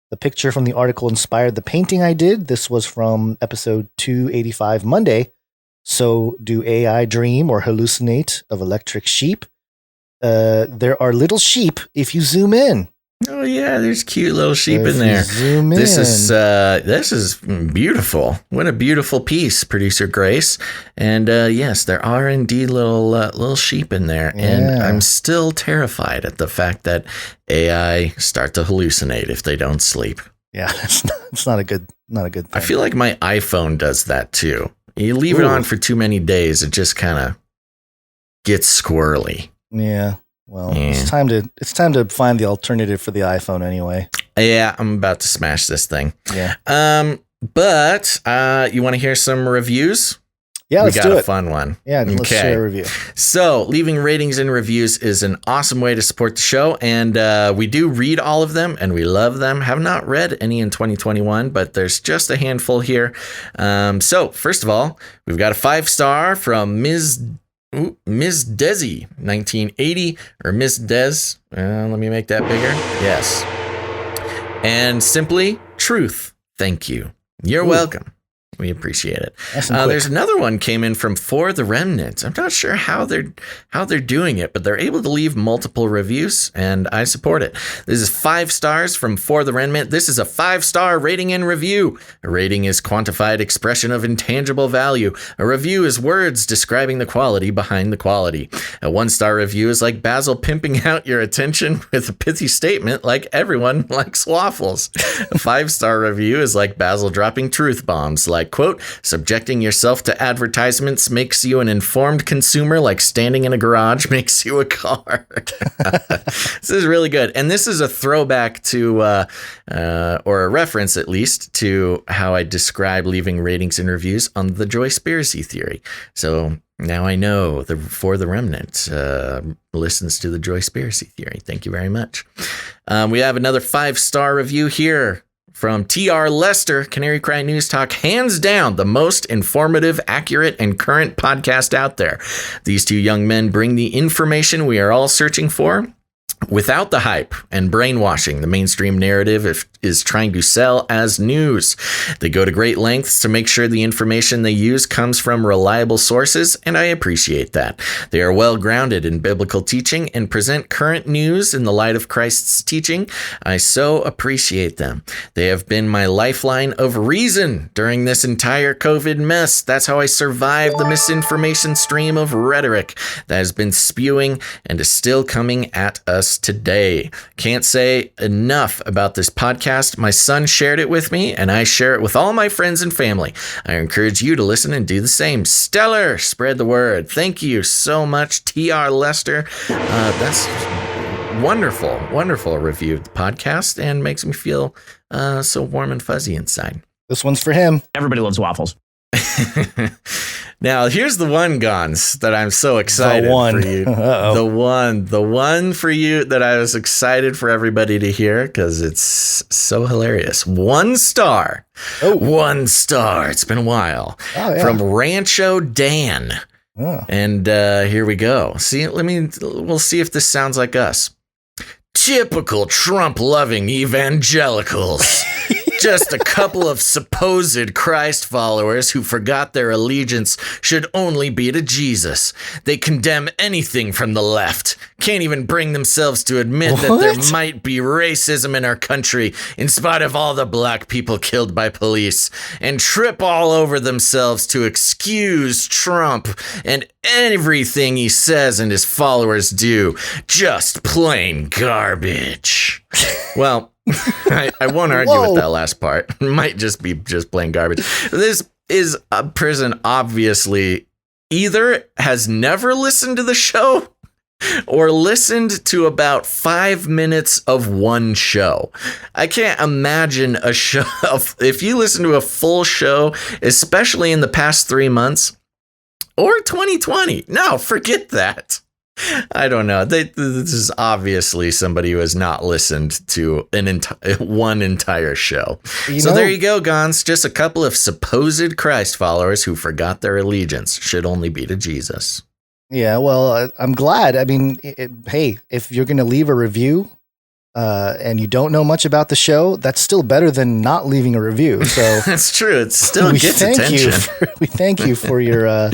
The picture from the article inspired the painting I did. This was from episode 285 Monday. So, do AI dream or hallucinate of electric sheep? There are little sheep if you zoom in." Oh yeah, there's cute little sheep in there. Zoom This in. is beautiful. What a beautiful piece, producer Grace. And yes, there are indeed little sheep in there. And I'm still terrified at the fact that AI start to hallucinate if they don't sleep. Yeah, it's not a good thing. I feel like my iPhone does that too. You leave it on for too many days, it just kind of gets squirrely. Yeah. Well, it's time to find the alternative for the iPhone anyway. Yeah, I'm about to smash this thing. Yeah. But you want to hear some reviews? Yeah, let's do it. We got a fun one. Yeah, let's share a review. So, leaving ratings and reviews is an awesome way to support the show, and we do read all of them, and we love them. Have not read any in 2021, but there's just a handful here. So, first of all, we've got a 5-star from Ms. Desi, 1980, or Ms. Des. Let me make that bigger. Yes. And simply, truth. Thank you. You're welcome. We appreciate it. There's another one came in from For the Remnant. I'm not sure how they're doing it, but they're able to leave multiple reviews, and I support it. This is 5 stars from For the Remnant. This is a 5-star rating and review. A rating is quantified expression of intangible value. A review is words describing the quality behind the quality. A 1-star review is like Basil pimping out your attention with a pithy statement like everyone likes waffles. A 5-star review is like Basil dropping truth bombs like, quote, subjecting yourself to advertisements makes you an informed consumer like standing in a garage makes you a car. This is really good. And this is a throwback to, or a reference at least, to how I describe leaving ratings and reviews on the Joyspiracy theory. So now I know For the Remnant listens to the Joyspiracy theory. Thank you very much. We have another 5-star review here from TR Lester, Canary Cry News Talk, hands down the most informative, accurate, and current podcast out there. These two young men bring the information we are all searching for without the hype and brainwashing the mainstream narrative is trying to sell as news. They go to great lengths to make sure the information they use comes from reliable sources, and I appreciate that. They are well grounded in biblical teaching and present current news in the light of Christ's teaching. I so appreciate them. They have been my lifeline of reason during this entire COVID mess. That's how I survived the misinformation stream of rhetoric that has been spewing and is still coming at us today. Can't say enough about this podcast. My son shared it with me, and I share it with all my friends and family. I encourage you to listen and do the same. Stellar, spread the word. Thank you so much, TR Lester. That's wonderful review of the podcast, and makes me feel so warm and fuzzy inside. This one's for him. Everybody loves waffles. Now, here's the one, Gons, that I'm so excited for you. The one for you that I was excited for everybody to hear because it's so hilarious. 1 star. 1 star. It's been a while. From Rancho Dan. And here we go. We'll see if this sounds like us. Typical Trump-loving evangelicals. Just a couple of supposed Christ followers who forgot their allegiance should only be to Jesus. They condemn anything from the left. Can't even bring themselves to admit that there might be racism in our country in spite of all the black people killed by police, and trip all over themselves to excuse Trump and everything he says and his followers do. Just plain garbage. Well, I won't argue with that last part. It might just be just plain garbage. This is a person obviously either has never listened to the show or listened to about 5 minutes of one show. I can't imagine a show. If you listen to a full show, especially in the past 3 months or 2020, no, forget that. I don't know. This is obviously somebody who has not listened to one entire show. There you go, Gons. Just a couple of supposed Christ followers who forgot their allegiance should only be to Jesus. Yeah, well, I'm glad. I mean, hey, if you're going to leave a review and you don't know much about the show, that's still better than not leaving a review. So that's true. It still gets attention. We thank you for your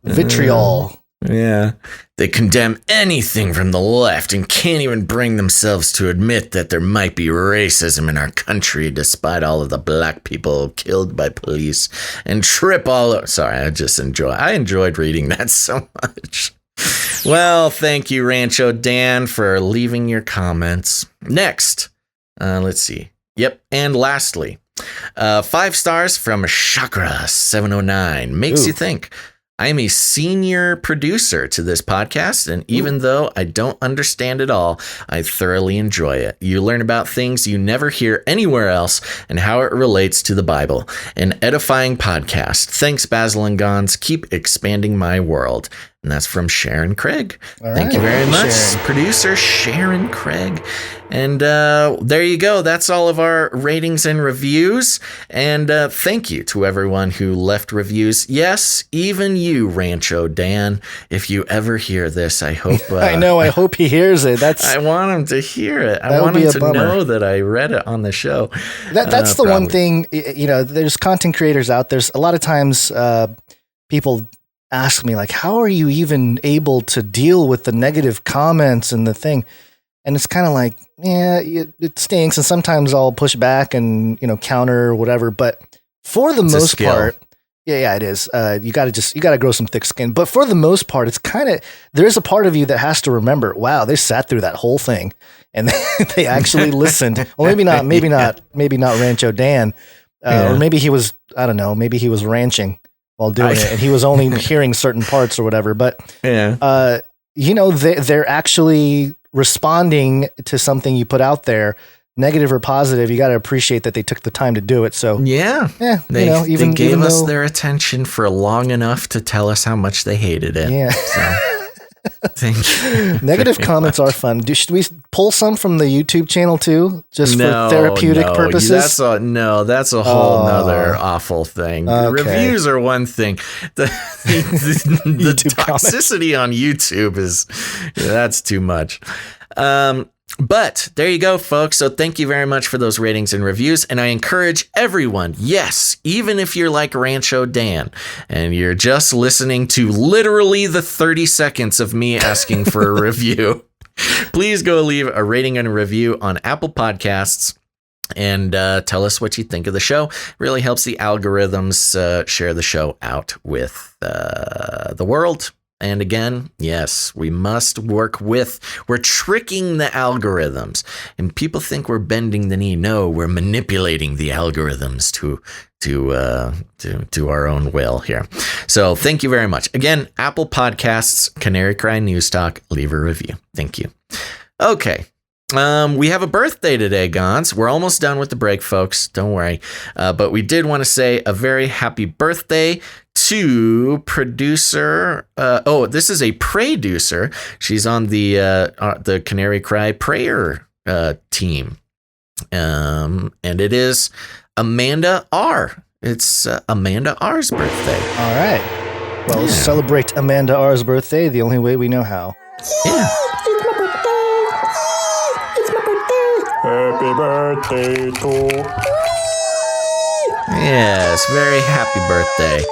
vitriol. Yeah. They condemn anything from the left and can't even bring themselves to admit that there might be racism in our country despite all of the black people killed by police and trip all over. Sorry, I enjoyed reading that so much. Well, thank you, Rancho Dan, for leaving your comments. Next, let's see. Yep. And lastly, 5 stars from Chakra709 makes you think. I am a senior producer to this podcast, and even though I don't understand it all, I thoroughly enjoy it. You learn about things you never hear anywhere else and how it relates to the Bible. An edifying podcast. Thanks, Basil and Gons. Keep expanding my world. And that's from Sharon Craig. Thank you very much, Sharon. Producer Sharon Craig. And there you go. That's all of our ratings and reviews. And thank you to everyone who left reviews. Yes, even you, Rancho Dan. If you ever hear this, I hope... I know. I hope he hears it. I want him to hear it. I want him to know that I read it on the show. That's the one thing, there's content creators out there. A lot of times people ask me, like, how are you even able to deal with the negative comments and the thing? And it's kind of like, yeah, it stinks. And sometimes I'll push back and, counter or whatever. But for the most part, yeah, it is. You got to grow some thick skin. But for the most part, it's there's a part of you that has to remember, wow, they sat through that whole thing and they actually listened. Well, maybe not Rancho Dan. Or maybe he was, I don't know, maybe he was ranching while doing it, and he was only hearing certain parts or whatever. But they're actually responding to something you put out there, negative or positive. You got to appreciate that they took the time to do it. So they gave us their attention for long enough to tell us how much they hated it. Yeah. So. Thank you. Negative comments are fun. Should we pull some from the YouTube channel too, just for therapeutic purposes? That's a whole nother awful thing. Okay. Reviews are one thing. The toxicity on YouTube that's too much. But there you go, folks. So thank you very much for those ratings and reviews. And I encourage everyone, yes, even if you're like Rancho Dan and you're just listening to literally the 30 seconds of me asking for a review, please go leave a rating and a review on Apple Podcasts and tell us what you think of the show. It really helps the algorithms share the show out with the world. And again, yes, we must we're tricking the algorithms, and people think we're bending the knee. No, we're manipulating the algorithms to our own will here. So thank you very much. Again, Apple Podcasts, Canary Cry News Talk, leave a review. Thank you. Okay. We have a birthday today, Gons. We're almost done with the break, folks. Don't worry. But we did want to say a very happy birthday to producer. This is a producer. She's on the Canary Cry prayer team. And it is Amanda R. It's Amanda R's birthday. All right. Well, let's celebrate Amanda R's birthday the only way we know how. Yeah. Happy birthday to you. Yes, very happy birthday.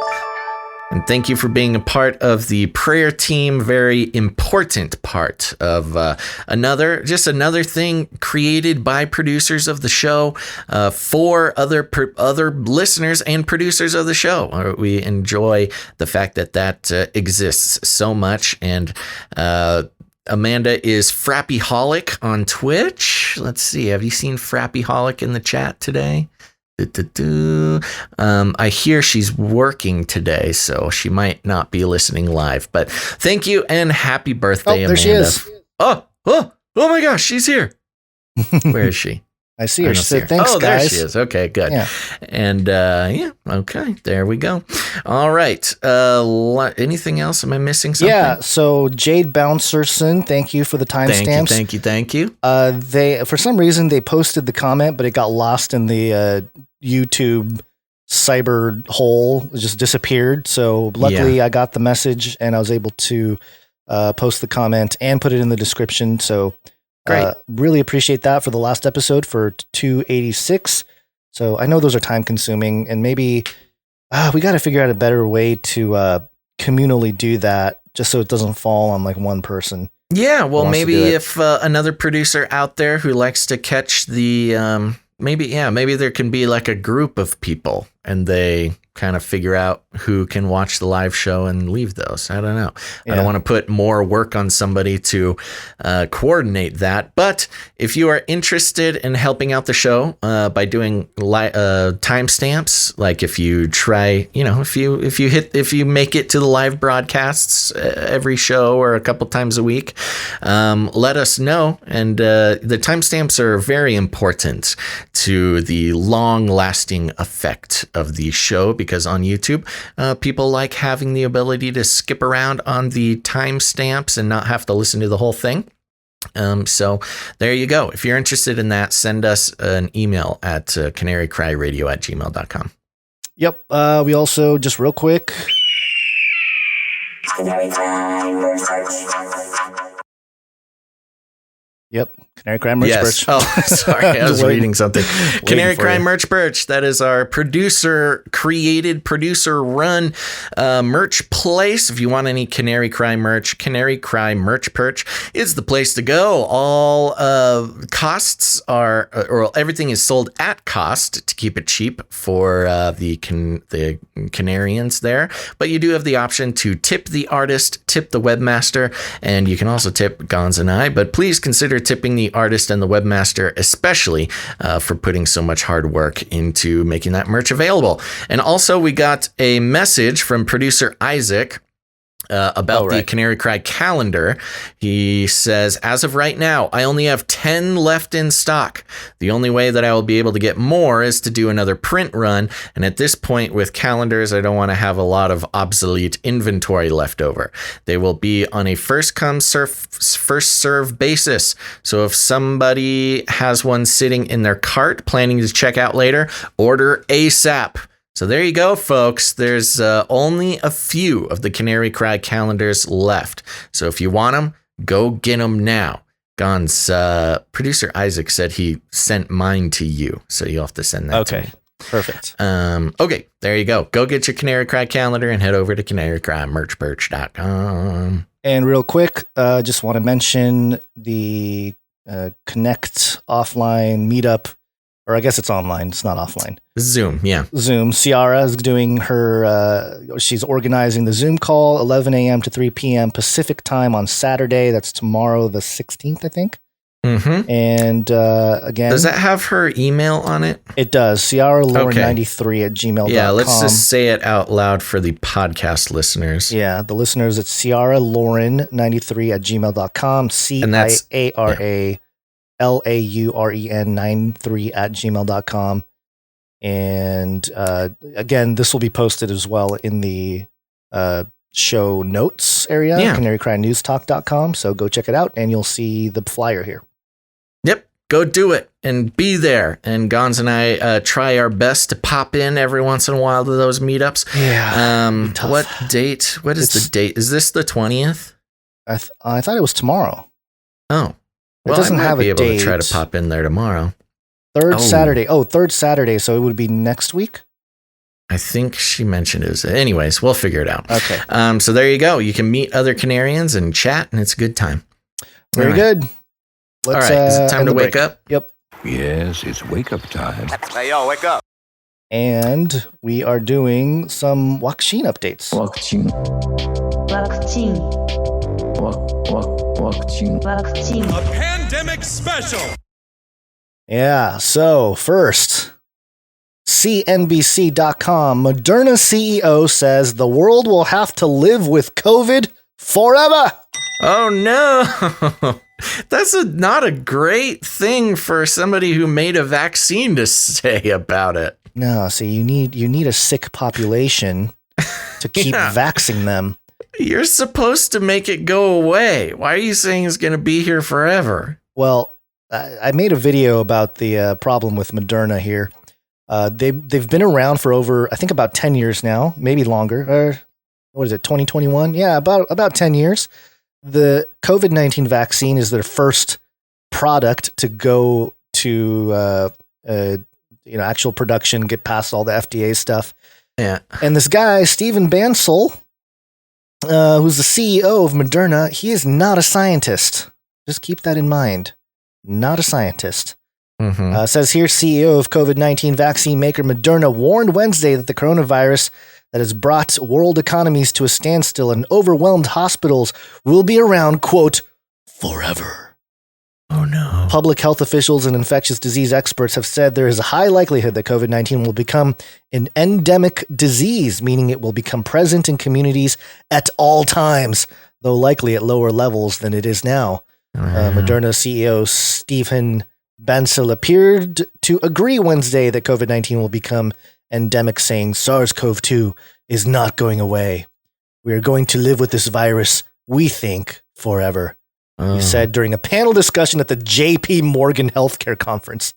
And thank you for being a part of the prayer team. Very important part of another thing created by producers of the show for other listeners and producers of the show. We enjoy the fact that exists so much. And Amanda is Frappyholic on Twitch. Let's see. Have you seen Frappyholic in the chat today? I hear she's working today, so she might not be listening live. But thank you and happy birthday, Amanda. There she is. Oh my gosh, she's here. Where is she? I see her. She said, thanks, guys. There she is. Okay, good. Yeah. And okay, there we go. All right. Anything else? Am I missing something? Yeah. So Jade Bouncerson, thank you for the timestamps. Thank you. They, for some reason, they posted the comment, but it got lost in the YouTube cyber hole. It just disappeared. So luckily, I got the message and I was able to post the comment and put it in the description. So. Great. Really appreciate that for the last episode for 286. So I know those are time consuming, and maybe we got to figure out a better way to communally do that just so it doesn't fall on like one person. Yeah. Well, maybe if another producer out there who likes to catch the maybe there can be like a group of people and they kind of figure out who can watch the live show and leave those. I don't know. Yeah. I don't want to put more work on somebody to coordinate that. But if you are interested in helping out the show by doing timestamps, like if you try, if you make it to the live broadcasts every show or a couple times a week, let us know. And the timestamps are very important to the long-lasting effect of the show, because on YouTube, people like having the ability to skip around on the timestamps and not have to listen to the whole thing. So there you go. If you're interested in that, send us an email at canarycryradio@gmail.com. Yep. We also, just real quick, Yep. Canary Cry Merch Birch. Oh, sorry. I was reading something. Canary Cry Merch Birch. That is our producer-created, producer-run merch place. If you want any Canary Cry merch, Canary Cry Merch Birch is the place to go. All costs are, or everything is sold at cost to keep it cheap for the Canarians there. But you do have the option to tip the artist, tip the webmaster, and you can also tip Gonz and I. But please consider tipping the artist and the webmaster, especially for putting so much hard work into making that merch available. And also, we got a message from producer Isaac about the Canary Cry calendar. He says, as of right now, I only have 10 left in stock. The only way that I will be able to get more is to do another print run. And at this point with calendars, I don't want to have a lot of obsolete inventory left over. They will be on a first come, first serve basis. So if somebody has one sitting in their cart planning to check out later, order ASAP. So there you go, folks. There's only a few of the Canary Cry calendars left. So if you want them, go get them now. Gonz, producer Isaac said he sent mine to you, so you'll have to send that to me. Perfect. Okay, there you go. Go get your Canary Cry calendar and head over to canarycrymerchbirch.com. And real quick, just want to mention the Connect offline meetup. Or I guess it's online. It's not offline. Zoom, yeah. Zoom. Ciara is doing her, she's organizing the Zoom call, 11 a.m. to 3 p.m. Pacific time on Saturday. That's tomorrow, the 16th, I think. Mm-hmm. And again. Does that have her email on it? It does. CiaraLauren93 at gmail.com. Yeah, let's just say it out loud for the podcast listeners. Yeah, the listeners, it's CiaraLauren93 at gmail.com. CIARA. LAUREN93 at gmail.com. And again, this will be posted as well in the show notes area, canarycrynewstalk.com. So go check it out and you'll see the flyer here. Yep. Go do it and be there. And Gonz and I try our best to pop in every once in a while to those meetups. Yeah. What date? What is the date? Is this the 20th? I thought it was tomorrow. Oh. It doesn't have a date. Be able to try to pop in there tomorrow. Third Saturday. So it would be next week? I think she mentioned it. Anyways, we'll figure it out. Okay. So there you go. You can meet other Canarians and chat, and it's a good time. Very good. All right. Is it time to wake up? Yep. Yes, it's wake up time. Hey, yo, wake up. And we are doing some Wakchin updates. Wakchin. A pandemic special. Yeah, so first, CNBC.com, Moderna CEO says the world will have to live with COVID forever. Oh no. That's not a great thing for somebody who made a vaccine to say about it. No, see, you need a sick population to keep vaxing them. You're supposed to make it go away. Why are you saying it's going to be here forever? Well, I made a video about the problem with Moderna here. They've been around for over, I think, about 10 years now, maybe longer. Or what is it, 2021? Yeah, about 10 years. The COVID-19 vaccine is their first product to go to actual production, get past all the FDA stuff. Yeah. And this guy, Stephen Bancel, who's the CEO of Moderna, he is not a scientist. Just keep that in mind. Not a scientist. Says here, CEO of COVID-19 vaccine maker Moderna warned Wednesday that the coronavirus that has brought world economies to a standstill and overwhelmed hospitals will be around, quote, forever. Oh, no. Public health officials and infectious disease experts have said there is a high likelihood that COVID-19 will become an endemic disease, meaning it will become present in communities at all times, though likely at lower levels than it is now. Moderna CEO Stephen Bancel appeared to agree Wednesday that COVID-19 will become endemic, saying SARS-CoV-2 is not going away. We are going to live with this virus, we think, forever. He said during a panel discussion at the J.P. Morgan Healthcare Conference.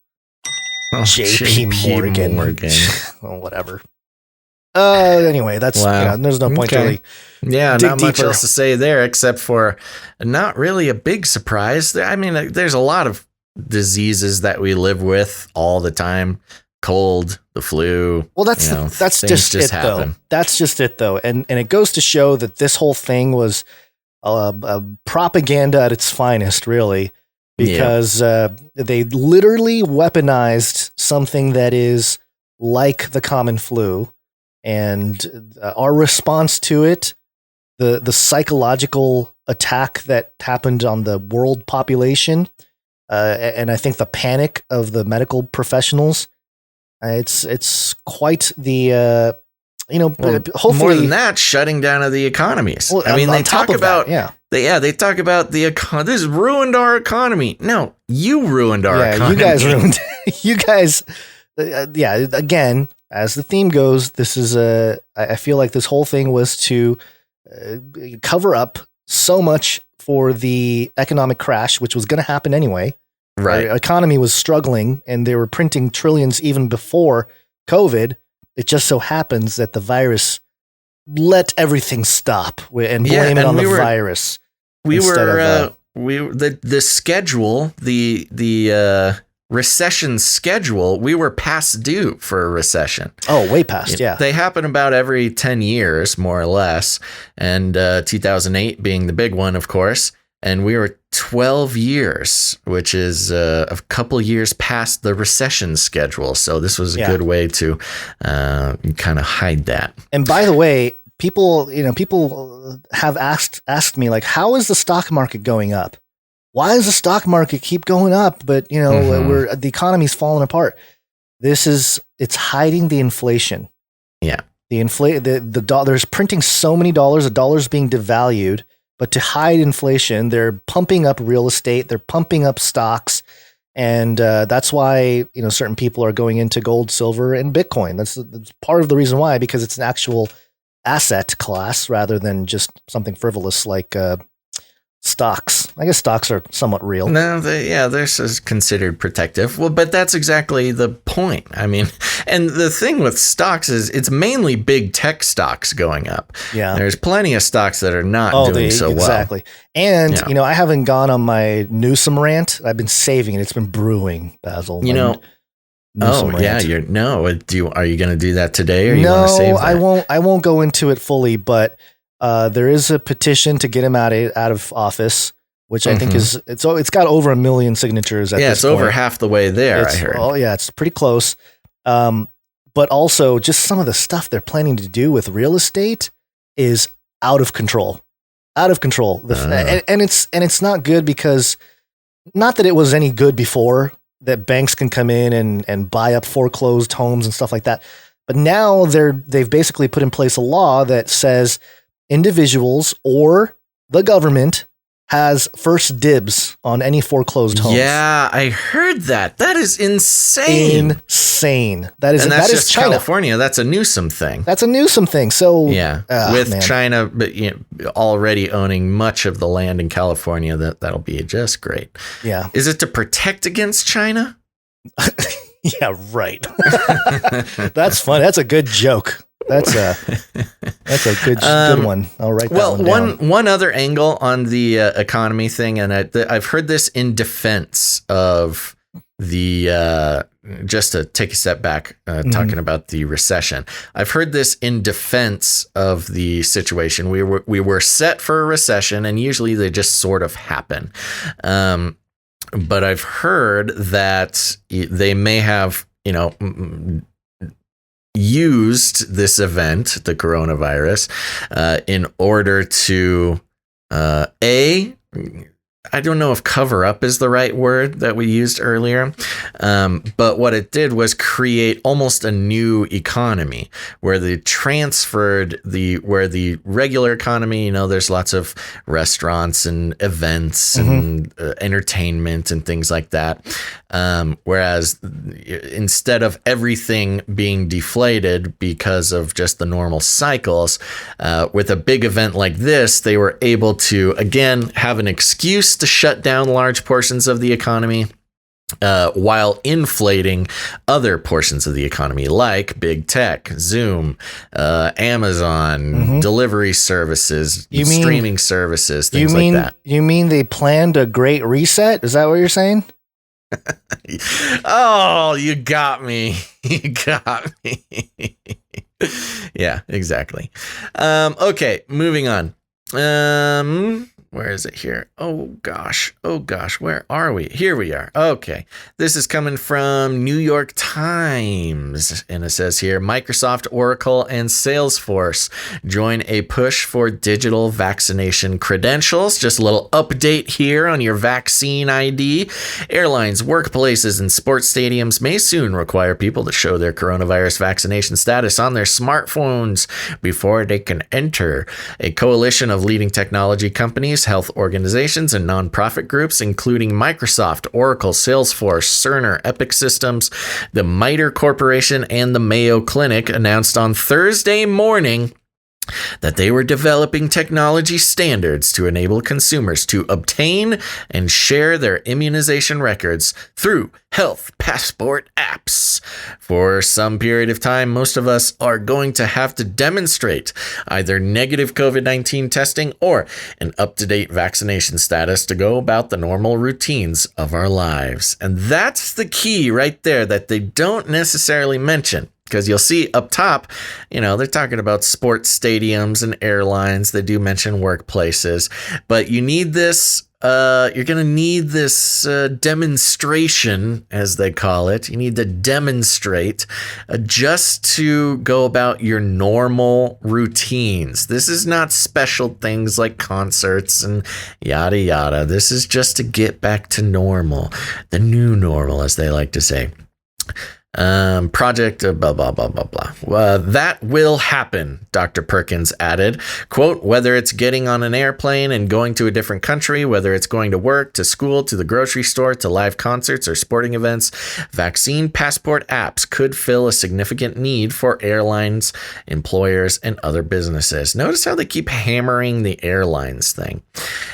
J.P. Morgan. Well, whatever. Anyway, that's there's no point to really dig not much deeper. else to say there except for not really a big surprise. I mean, there's a lot of diseases that we live with all the time. Cold, the flu. Well, that's just it, though. That's just it, though. And it goes to show that this whole thing was propaganda at its finest, really, because they literally weaponized something that is like the common flu, and our response to it, the psychological attack that happened on the world population, and I think the panic of the medical professionals, it's quite the hopefully more than that, shutting down of the economies. Well, I mean, they talk about they talk about the this ruined our economy. No, you ruined our economy. You guys ruined. You guys, again, as the theme goes, this is I feel like this whole thing was to cover up so much for the economic crash, which was going to happen anyway. Right, our economy was struggling, and they were printing trillions even before COVID. It just so happens that the virus let everything stop and blame it on the virus. The schedule, the recession schedule, we were past due for a recession. Oh, way past, yeah. They happen about every 10 years, more or less, and 2008 being the big one, of course. And we were 12 years, which is a couple years past the recession schedule. So this was a good way to kind of hide that. And by the way, people have asked me, like, how is the stock market going up? Why does the stock market keep going up? But the economy's falling apart. It's hiding the inflation. Yeah, the there's printing so many dollars. The dollar's being devalued. But to hide inflation, they're pumping up real estate, they're pumping up stocks, and that's why certain people are going into gold, silver, and Bitcoin. That's part of the reason why, because it's an actual asset class rather than just something frivolous like stocks. I guess stocks are somewhat real. No, they're considered protective. Well, but that's exactly the point. I mean, and the thing with stocks is it's mainly big tech stocks going up. Yeah. There's plenty of stocks that are not doing so well. Exactly. And, I haven't gone on my Newsom rant. I've been saving it. It's been brewing, Basil. Newsom rant. Are you going to do that today, or you want to save that? I won't go into it fully, but there is a petition to get him out of office, which I think it's got over 1 million signatures at this point. It's over half the way there, I heard. Oh, yeah, it's pretty close. But also, just some of the stuff they're planning to do with real estate is out of control. Out of control. And it's not good, because not that it was any good before, that banks can come in and buy up foreclosed homes and stuff like that. But now they've basically put in place a law that says individuals or the government has first dibs on any foreclosed homes. Yeah, I heard that. That is insane. That is just China. California. That's a Newsom thing. So with China, but already owning much of the land in California, that'll be just great. Yeah. Is it to protect against China? Yeah, right. That's fun. That's a good joke. That's a good one. I'll write that one down. One other angle on the economy thing, and I've heard this in defense of the just to take a step back, talking about the recession. I've heard this in defense of the situation. We were set for a recession, and usually they just sort of happen. but I've heard that they may have, used this event, the coronavirus, in order to, I don't know if cover up is the right word that we used earlier, but what it did was create almost a new economy where they transferred where the regular economy, there's lots of restaurants and events and entertainment and things like that. Whereas instead of everything being deflated because of just the normal cycles, with a big event like this, they were able to, again, have an excuse to shut down large portions of the economy while inflating other portions of the economy, like big tech, Zoom, Amazon, delivery services, streaming services, things like that. You mean they planned a great reset? Is that what you're saying? Oh, you got me. You got me. Yeah, exactly. Okay, moving on. Where is it here? Oh gosh, where are we? Here we are. Okay, this is coming from New York Times, and it says here, Microsoft, Oracle, and Salesforce join a push for digital vaccination credentials. Just a little update here on your vaccine ID. Airlines, workplaces, and sports stadiums may soon require people to show their coronavirus vaccination status on their smartphones before they can enter. A coalition of leading technology companies, health organizations, and nonprofit groups, including Microsoft, Oracle, Salesforce, Cerner, Epic Systems, the MITRE Corporation, and the Mayo Clinic, announced on Thursday morning that they were developing technology standards to enable consumers to obtain and share their immunization records through health passport apps. For some period of time, most of us are going to have to demonstrate either negative COVID-19 testing or an up-to-date vaccination status to go about the normal routines of our lives. And that's the key right there that they don't necessarily mention. Because you'll see up top, they're talking about sports stadiums and airlines. They do mention workplaces, but you need this. You're going to need this demonstration, as they call it. You need to demonstrate just to go about your normal routines. This is not special things like concerts and yada, yada. This is just to get back to normal, the new normal, as they like to say. Project blah blah blah blah blah. That will happen, Dr. Perkins added. Quote, whether it's getting on an airplane and going to a different country, whether it's going to work, to school, to the grocery store, to live concerts or sporting events, vaccine passport apps could fill a significant need for airlines, employers, and other businesses. Notice how they keep hammering the airlines thing.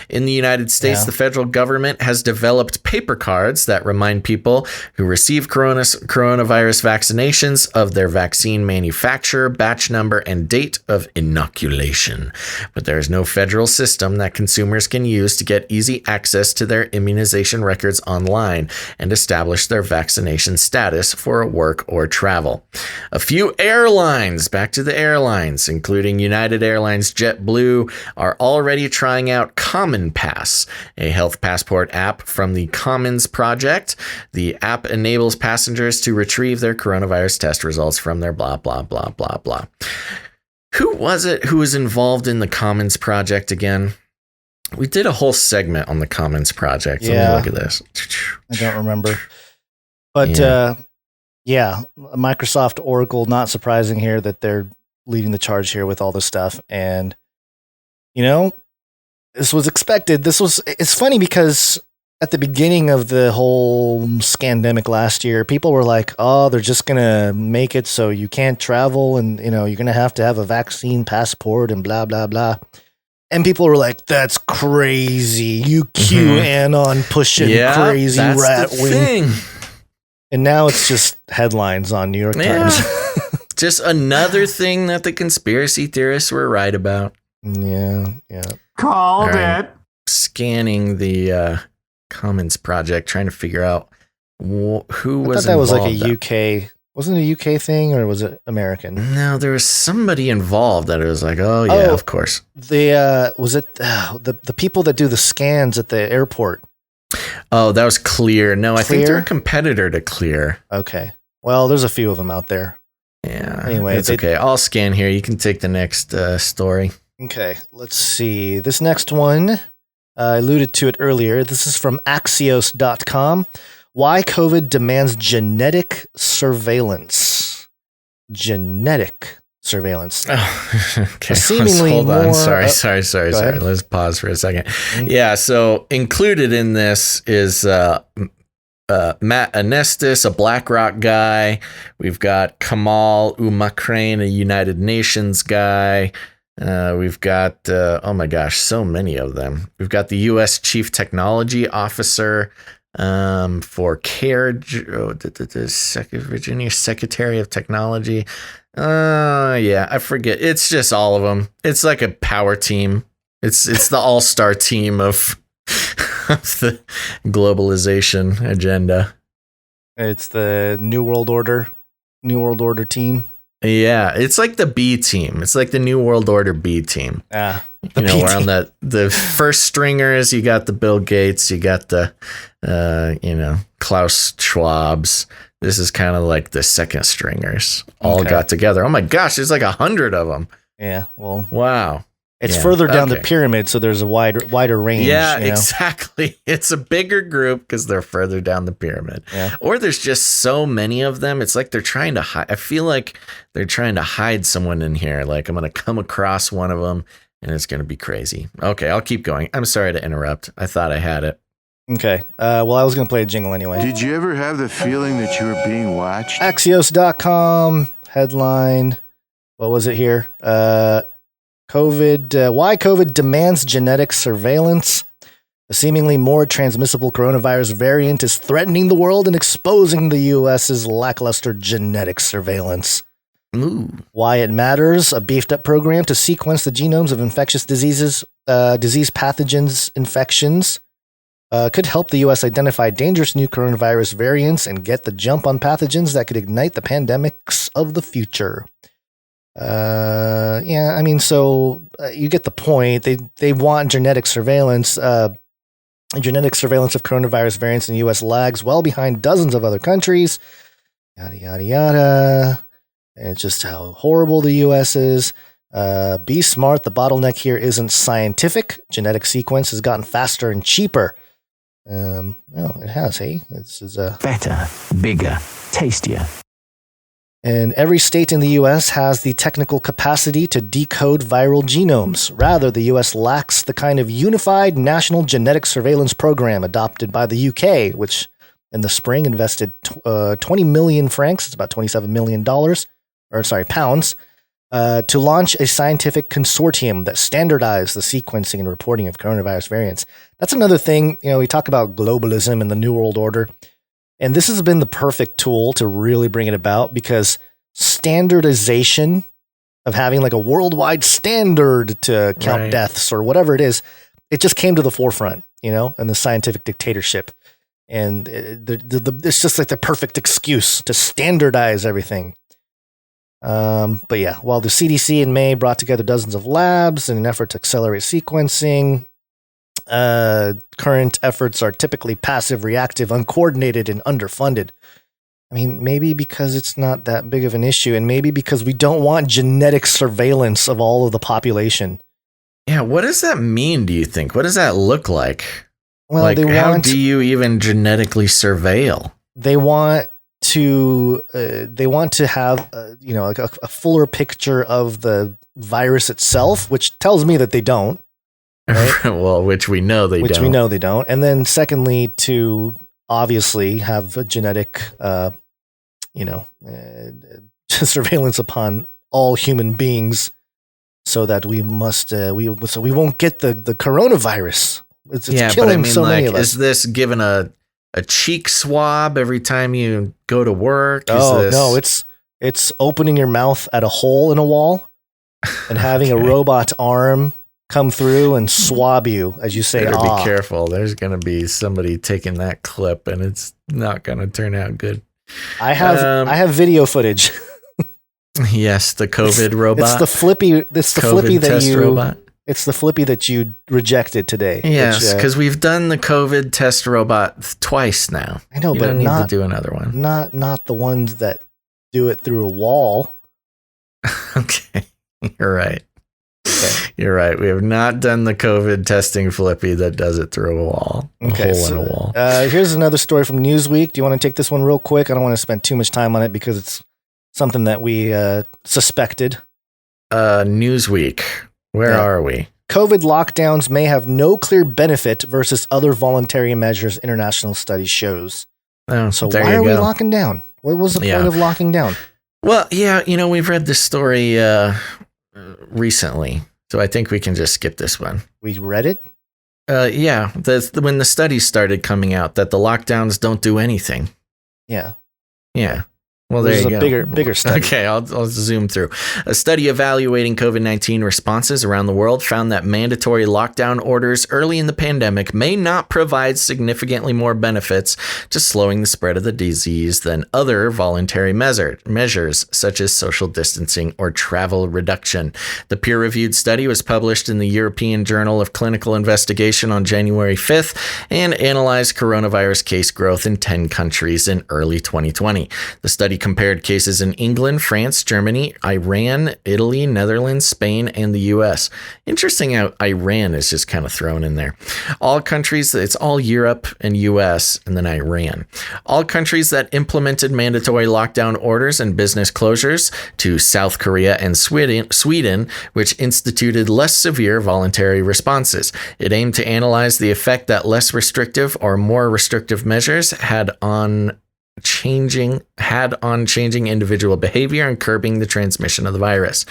In the United States, the federal government has developed paper cards that remind people who receive coronavirus vaccinations of their vaccine manufacturer, batch number, and date of inoculation. But there is no federal system that consumers can use to get easy access to their immunization records online and establish their vaccination status for work or travel. A few airlines, back to the airlines, including United Airlines, JetBlue, are already trying out Common Pass, a health passport app from the Commons Project. The app enables passengers to retrieve their coronavirus test results from their blah, blah, blah, blah, blah. Who was it who was involved in the Commons Project again? We did a whole segment on the Commons Project. Let me look at this. I don't remember. But Microsoft, Oracle, not surprising here that they're leading the charge here with all this stuff. And, this was expected. It's funny because at the beginning of the whole scandemic last year, people were like, oh, they're just going to make it so you can't travel and, you're going to have a vaccine passport and blah, blah, blah. And people were like, that's crazy. You QAnon pushing crazy rat wing. And now it's just headlines on New York Times. Just another thing that the conspiracy theorists were right about. Yeah. Called it. Scanning the Commons Project, trying to figure out who was that was like involved. a UK, wasn't it a UK thing or was it American? No, there was somebody involved that it was like, of course. Was it the people that do the scans at the airport? Oh, that was Clear. No, I think Clear? they're a competitor to Clear. Okay. Well, there's a few of them out there. Yeah. Anyway, it's okay. I'll scan here. You can take the next story. Okay, let's see. This next one, I alluded to it earlier. This is from Axios.com. Why COVID demands genetic surveillance. Genetic surveillance. Oh, okay. Seemingly Hold on. more, Sorry. Go ahead. Let's pause for a second. Yeah. So included in this is Matt Anestis, a BlackRock guy. We've got Kamal Umakrane, a United Nations guy. We've got, oh my gosh, so many of them. We've got the U.S. Chief Technology Officer for CARE, Virginia Secretary of Technology. Yeah, I forget. It's just all of them. It's like a power team. It's the all-star team of the globalization agenda. It's the New World Order team. Yeah, it's like the B team. It's like the New World Order B team. Yeah, we're on the first stringers. You got the Bill Gates. You got the, Klaus Schwab's. This is kind of like the second stringers all got together. Oh my gosh, there's like 100 of them. Yeah, well, wow. It's further down the pyramid, so there's a wider range. Yeah, exactly. It's a bigger group because they're further down the pyramid. Yeah. Or there's just so many of them. It's like they're trying to hide. I feel like they're trying to hide someone in here. Like I'm going to come across one of them and it's going to be crazy. Okay, I'll keep going. I'm sorry to interrupt. I thought I had it. Okay. Well, I was going to play a jingle anyway. Did you ever have the feeling that you were being watched? Axios.com headline. What was it here? Why COVID demands genetic surveillance. A seemingly more transmissible coronavirus variant is threatening the world and exposing the U.S.'s lackluster genetic surveillance. Ooh. Why it matters. A beefed up program to sequence the genomes of infectious diseases, disease pathogens, infections, could help the U.S. identify dangerous new coronavirus variants and get the jump on pathogens that could ignite the pandemics of the future. Yeah, I mean, so you get the point. They want genetic surveillance. Genetic surveillance of coronavirus variants in the U.S. lags well behind dozens of other countries. Yada, yada, yada. And it's just how horrible the U.S. is. Be smart. The bottleneck here isn't scientific. Genetic sequence has gotten faster and cheaper. No, it has, hey? This is better, bigger, tastier. And every state in the U.S. has the technical capacity to decode viral genomes. Rather, the U.S. lacks the kind of unified national genetic surveillance program adopted by the U.K., which in the spring invested 20 million francs, it's about $27 million, pounds, to launch a scientific consortium that standardized the sequencing and reporting of coronavirus variants. That's another thing, we talk about globalism and the New World Order. And this has been the perfect tool to really bring it about because standardization of having like a worldwide standard to count deaths or whatever it is, it just came to the forefront, in the scientific dictatorship. And it's just like the perfect excuse to standardize everything. But yeah, while the CDC in May brought together dozens of labs in an effort to accelerate sequencing, current efforts are typically passive, reactive, uncoordinated, and underfunded. I mean, maybe because it's not that big of an issue, and maybe because we don't want genetic surveillance of all of the population. Yeah, what does that mean, do you think? What does that look like? Well, how do you even genetically surveil? They want to have a fuller picture of the virus itself, which tells me that they don't. Right? Well, which we know they don't. And then secondly, to obviously have a genetic, surveillance upon all human beings so that we must, we won't get the coronavirus. It's killing so many of us. Is this given a cheek swab every time you go to work? No, it's opening your mouth at a hole in a wall and having a robot arm come through and swab you as you say, be careful. There's going to be somebody taking that clip and it's not going to turn out good. I have video footage. Yes, the COVID robot. It's the flippy that test robot. It's the Flippy that you rejected today. Yes, because we've done the COVID test robot twice now. I know, you but don't need not to do another one. Not the ones that do it through a wall. Okay, you're right. Okay. You're right. We have not done the COVID testing Flippy that does it through a wall. Okay, hole in a wall. Here's another story from Newsweek. Do you want to take this one real quick? I don't want to spend too much time on it because it's something that we suspected. Newsweek. Where are we? COVID lockdowns may have no clear benefit versus other voluntary measures, international study shows. Oh, so why are we locking down? What was the point of locking down? Well, yeah, we've read this story recently, so I think we can just skip this one. We read it? Yeah, when the studies started coming out that the lockdowns don't do anything. Yeah. Yeah. Well, there you go. Bigger study. Okay, I'll zoom through. A study evaluating COVID-19 responses around the world found that mandatory lockdown orders early in the pandemic may not provide significantly more benefits to slowing the spread of the disease than other voluntary measures, such as social distancing or travel reduction. The peer-reviewed study was published in the European Journal of Clinical Investigation on January 5th and analyzed coronavirus case growth in 10 countries in early 2020. The study compared cases in England, France, Germany, Iran, Italy, Netherlands, Spain, and the U.S. Interesting how Iran is just kind of thrown in there. All countries, it's all Europe and U.S. and then Iran. All countries that implemented mandatory lockdown orders and business closures to South Korea and Sweden, which instituted less severe voluntary responses. It aimed to analyze the effect that less restrictive or more restrictive measures had on changing individual behavior and curbing the transmission of the virus.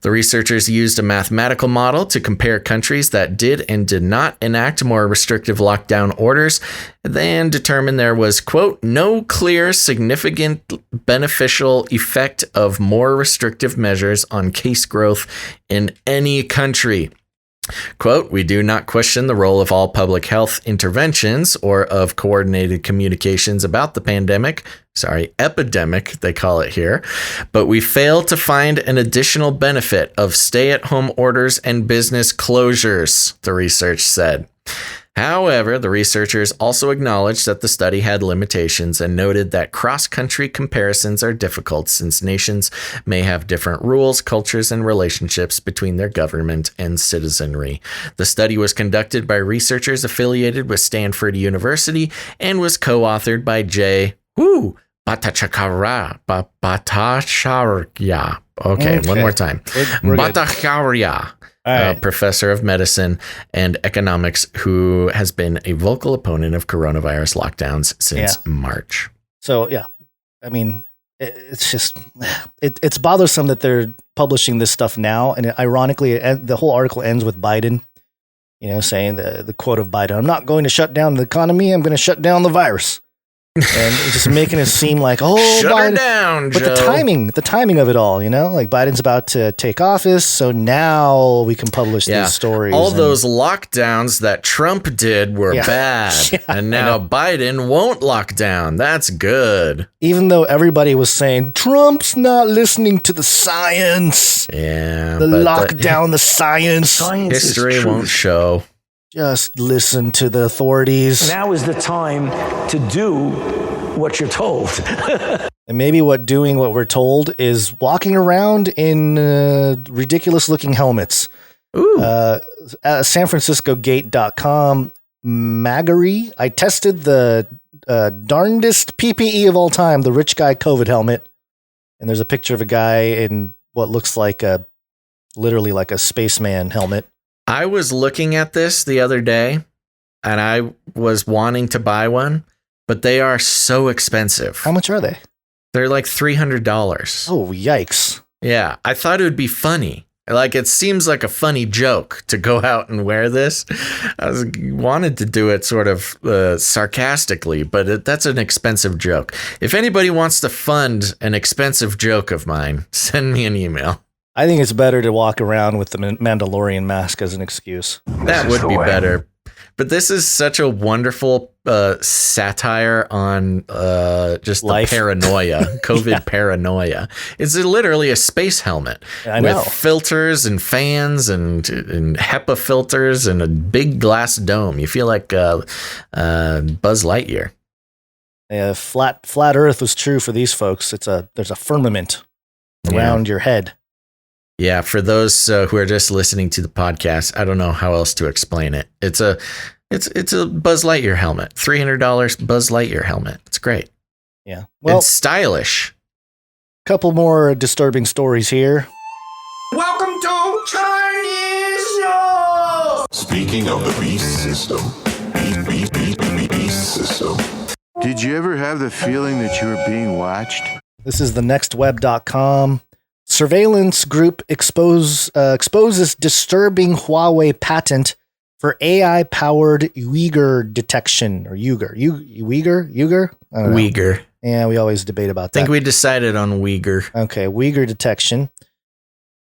The researchers used a mathematical model to compare countries that did and did not enact more restrictive lockdown orders, then determined there was, quote, no clear significant beneficial effect of more restrictive measures on case growth in any country. Quote, we do not question the role of all public health interventions or of coordinated communications about the epidemic, they call it here, but we fail to find an additional benefit of stay-at-home orders and business closures, the research said. However, the researchers also acknowledged that the study had limitations and noted that cross-country comparisons are difficult since nations may have different rules, cultures, and relationships between their government and citizenry. The study was conducted by researchers affiliated with Stanford University and was co-authored by Jay Bhattacharya. Okay, one more time. Bhattacharya. Right. Professor of medicine and economics who has been a vocal opponent of coronavirus lockdowns since March. So, I mean, it's just, it's bothersome that they're publishing this stuff now. And ironically, the whole article ends with Biden, saying the quote of Biden, I'm not going to shut down the economy. I'm going to shut down the virus. And it's just making it seem like, shut Biden. Her down, but Joe. the timing of it all, like Biden's about to take office, so now we can publish these stories. All those lockdowns that Trump did were bad, and now Biden won't lock down. That's good. Even though everybody was saying Trump's not listening to the science. Yeah, the lockdown, the science. History won't show. Just listen to the authorities. Now is the time to do what you're told. And maybe what we're told is walking around in ridiculous looking helmets. Ooh. SanFranciscoGate.com, Magari. I tested the darndest PPE of all time, the rich guy COVID helmet. And there's a picture of a guy in what looks like literally like a spaceman helmet. I was looking at this the other day and I was wanting to buy one, but they are so expensive. How much are they? They're like $300. Oh, yikes. Yeah, I thought it would be funny. Like, it seems like a funny joke to go out and wear this. I wanted to do it sort of sarcastically, but that's an expensive joke. If anybody wants to fund an expensive joke of mine, send me an email. I think it's better to walk around with the Mandalorian mask as an excuse. That would be better. But this is such a wonderful satire on just Life. the paranoia, COVID paranoia. It's literally a space helmet with filters and fans and HEPA filters and a big glass dome. You feel like Buzz Lightyear. Flat Earth was true for these folks. There's a firmament around your head. Yeah, for those who are just listening to the podcast, I don't know how else to explain it. It's a Buzz Lightyear helmet, $300 Buzz Lightyear helmet. It's great. Yeah, well, it's stylish. Couple more disturbing stories here. Welcome to Chinese Show. Speaking of the beast system, beast system. Did you ever have the feeling that you were being watched? This is the nextweb.com. Surveillance group exposes disturbing Huawei patent for AI-powered Uyghur detection, or Uyghur. I don't know. Uyghur. Yeah, we always debate about that. I think we decided on Uyghur. Okay, Uyghur detection.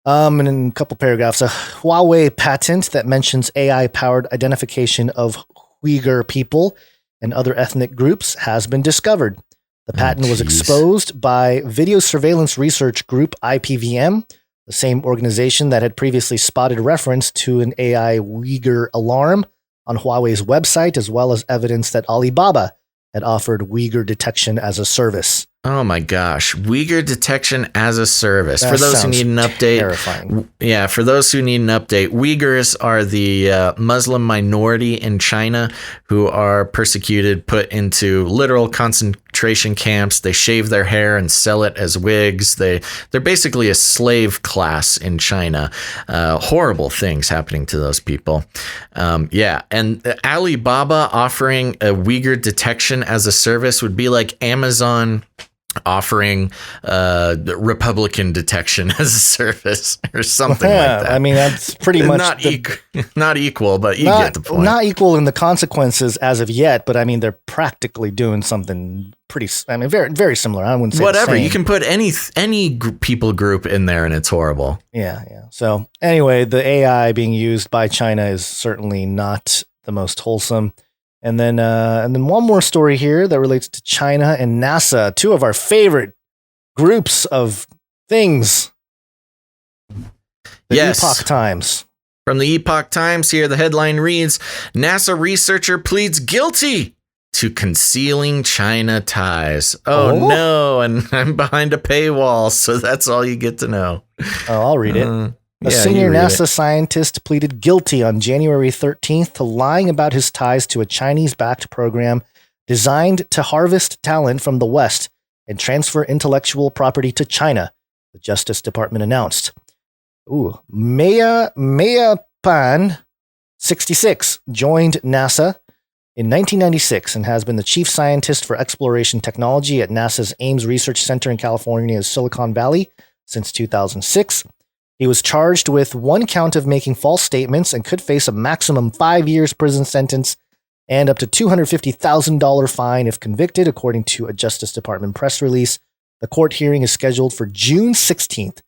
And in a couple paragraphs, a Huawei patent that mentions AI-powered identification of Uyghur people and other ethnic groups has been discovered. The patent was exposed by video surveillance research group IPVM, the same organization that had previously spotted reference to an AI Uyghur alarm on Huawei's website, as well as evidence that Alibaba had offered Uyghur detection as a service. Oh my gosh. Uyghur detection as a service. That For those who sounds need an update. terrifying. Yeah, for those who need an update, Uyghurs are the Muslim minority in China who are persecuted, put into literal concentration camps. They shave their hair and sell it as wigs. They're basically a slave class in China. Horrible things happening to those people. Yeah, and Alibaba offering a Uyghur detection as a service would be like Amazon offering Republican detection as a service or something like that. I mean, that's pretty much not equal, but you get the point. Not equal in the consequences as of yet, but I mean, they're practically doing something very, very similar. I wouldn't say whatever. the same. You can put any people group in there, and it's horrible. Yeah. So anyway, the AI being used by China is certainly not the most wholesome. And then one more story here that relates to China and NASA, two of our favorite groups of things. The Epoch Times. From the Epoch Times here, the headline reads, NASA researcher pleads guilty to concealing China ties. Oh no, and I'm behind a paywall, so that's all you get to know. Oh, I'll read it. A senior NASA scientist pleaded guilty on January 13th to lying about his ties to a Chinese-backed program designed to harvest talent from the West and transfer intellectual property to China, the Justice Department announced. Maya Pan, 66, joined NASA in 1996 and has been the chief scientist for exploration technology at NASA's Ames Research Center in California's Silicon Valley since 2006. He was charged with one count of making false statements and could face a maximum 5 years prison sentence and up to $250,000 fine if convicted, according to a Justice Department press release. The court hearing is scheduled for June 16th.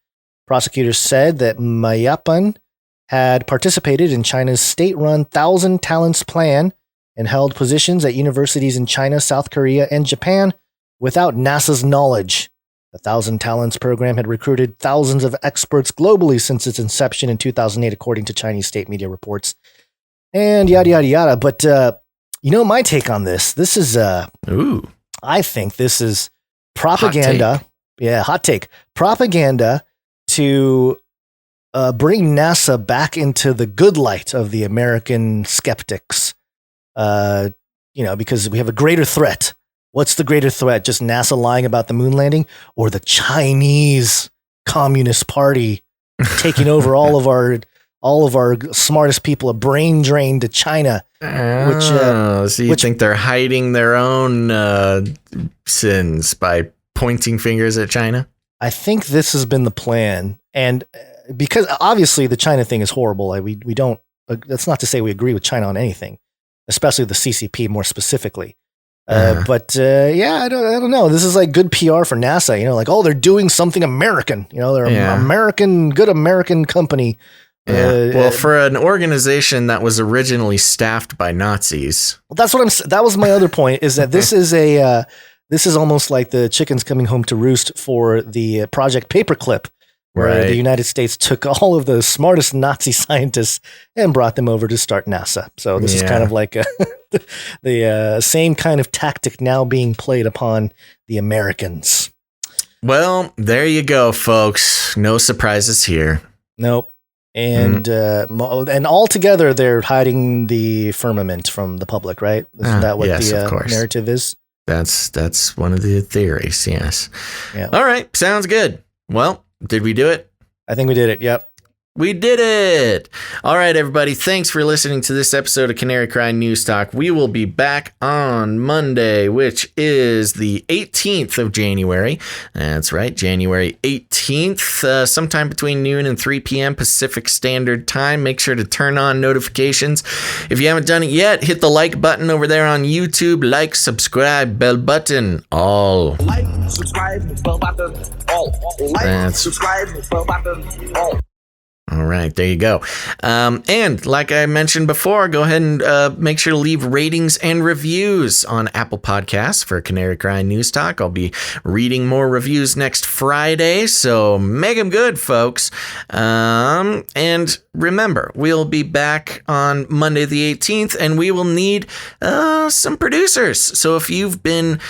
Prosecutors said that Mayapan had participated in China's state-run 1,000 Talents Plan and held positions at universities in China, South Korea, and Japan without NASA's knowledge. The 1,000 Talents program had recruited thousands of experts globally since its inception in 2008, according to Chinese state media reports. And yada, yada, yada. But, my take on this. This is, I think this is propaganda. Hot take. Yeah, hot take. Propaganda to bring NASA back into the good light of the American skeptics. Because we have a greater threat. What's the greater threat? Just NASA lying about the moon landing, or the Chinese Communist Party taking over all of our smartest people, a brain drain to China? So you think they're hiding their own sins by pointing fingers at China? I think this has been the plan, and because obviously the China thing is horrible. We don't. That's not to say we agree with China on anything, especially the CCP more specifically. I don't know. This is like good PR for NASA, they're doing something American, they're an good American company Yeah. Well, for an organization that was originally staffed by Nazis. Well, that's what that was my other point, is that this is this is almost like the chickens coming home to roost for the Project Paperclip, where the United States took all of the smartest Nazi scientists and brought them over to start NASA. So this is kind of like the same kind of tactic now being played upon the Americans. Well, there you go, folks. No surprises here. Nope. And and altogether, they're hiding the firmament from the public, right? Isn't that what the narrative is? That's one of the theories, yes. Yeah. All right, sounds good. Well, did we do it? I think we did it, yep. We did it. All right, everybody. Thanks for listening to this episode of Canary Cry News Talk. We will be back on Monday, which is the 18th of January. That's right, January 18th, sometime between noon and 3 p.m. Pacific Standard Time. Make sure to turn on notifications. If you haven't done it yet, hit the like button over there on YouTube. Like, subscribe, bell button, all. Like, subscribe, bell button, all. Like, subscribe, bell button, all. All right, there you go. And like I mentioned before, go ahead and make sure to leave ratings and reviews on Apple Podcasts for Canary Cry News Talk. I'll be reading more reviews next Friday, so make them good, folks. And remember, we'll be back on Monday the 18th, and we will need some producers. So if you've been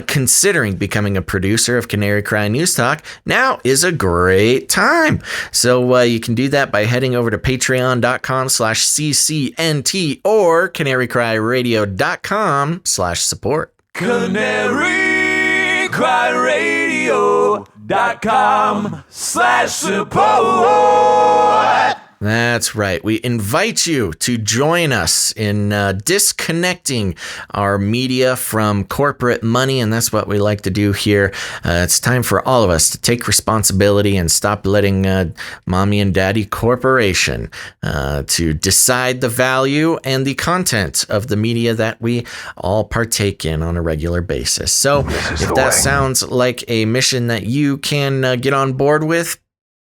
considering becoming a producer of Canary Cry News Talk, now is a great time. So you can do that by heading over to patreon.com/ccnt or canarycryradio.com/support. canarycryradio.com/support. That's right. We invite you to join us in disconnecting our media from corporate money, and that's what we like to do here. It's time for all of us to take responsibility and stop letting Mommy and Daddy Corporation to decide the value and the content of the media that we all partake in on a regular basis. So if that sounds like a mission that you can get on board with,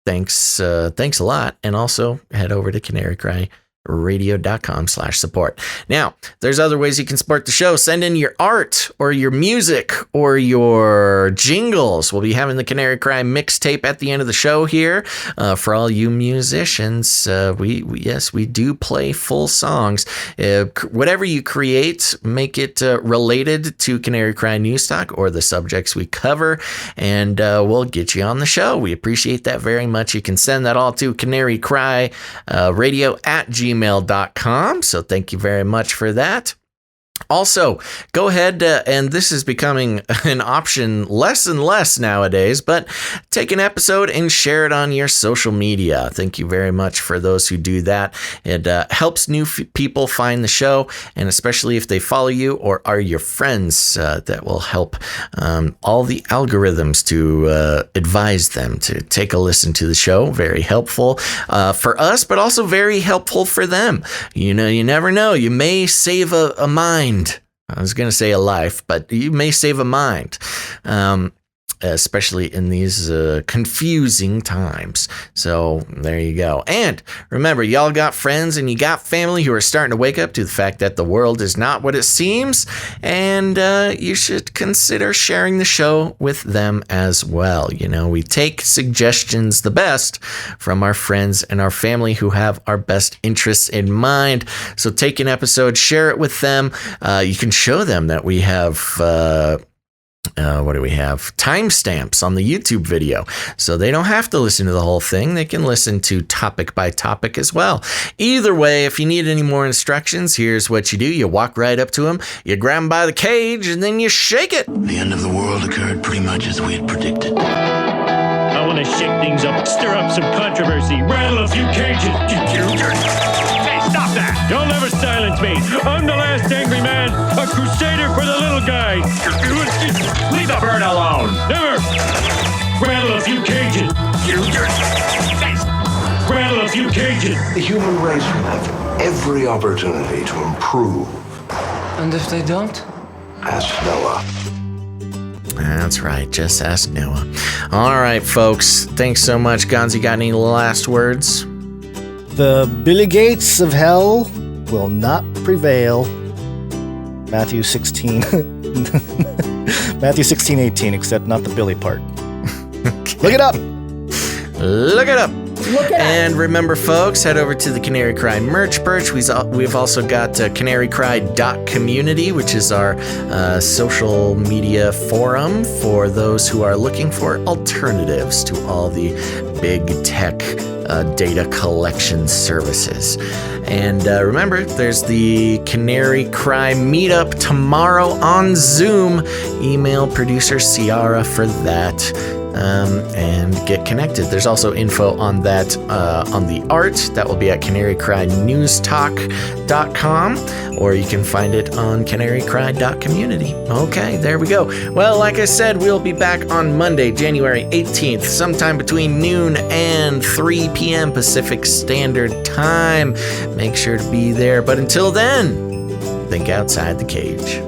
thanks a lot. And also head over to canarycryradio.com/support. Now, there's other ways you can support the show. Send in your art or your music or your jingles. We'll be having the Canary Cry mixtape at the end of the show here. For all you musicians, we do play full songs. Whatever you create, make it related to Canary Cry News Talk or the subjects we cover, and we'll get you on the show. We appreciate that very much. You can send that all to canarycryradio@gmail.com. So thank you very much for that. Also, go ahead, and this is becoming an option less and less nowadays, but take an episode and share it on your social media. Thank you very much for those who do that. It helps new people find the show, and especially if they follow you or are your friends, that will help all the algorithms to advise them to take a listen to the show. Very helpful for us, but also very helpful for them. You know, you never know. You may save a mind. I was going to say a life, but you may save a mind, especially in these confusing times. So there you go. And remember, y'all got friends and you got family who are starting to wake up to the fact that the world is not what it seems. And you should consider sharing the show with them as well. You know, we take suggestions the best from our friends and our family who have our best interests in mind. So take an episode, share it with them. You can show them that we have what do we have? Timestamps on the YouTube video. So they don't have to listen to the whole thing. They can listen to topic by topic as well. Either way, if you need any more instructions, here's what you do. You walk right up to them, you grab them by the cage, and then you shake it. The end of the world occurred pretty much as we had predicted. I want to shake things up, stir up some controversy, rattle a few cages. Hey, stop that! You'll never silence me. I'm the last angry man, a crusader for the little guy. Leave the bird alone. Never. Rattle a few cages. Rattle a few cages. The human race will have every opportunity to improve. And if they don't? Ask Noah. That's right. Just ask Noah. All right, folks. Thanks so much. Gonzi, got any last words? The Billy Gates of hell will not prevail. Matthew 16. Matthew 16:18, except not the Billy part. Look it up. Look it up. And remember, folks, head over to the Canary Cry merch purge. We've also got canarycry.community, which is our social media forum for those who are looking for alternatives to all the big tech data collection services. And remember, there's the Canary Cry meetup tomorrow on Zoom. Email producer Ciara for that. And get connected. There's also info on that on the art that will be at canarycrynewstalk.com, or you can find it on canarycry.community. Okay, there we go. Well, like I said, we'll be back on Monday, January 18th, sometime between noon and 3 p.m. Pacific Standard Time. Make sure to be there. But until then, think outside the cage.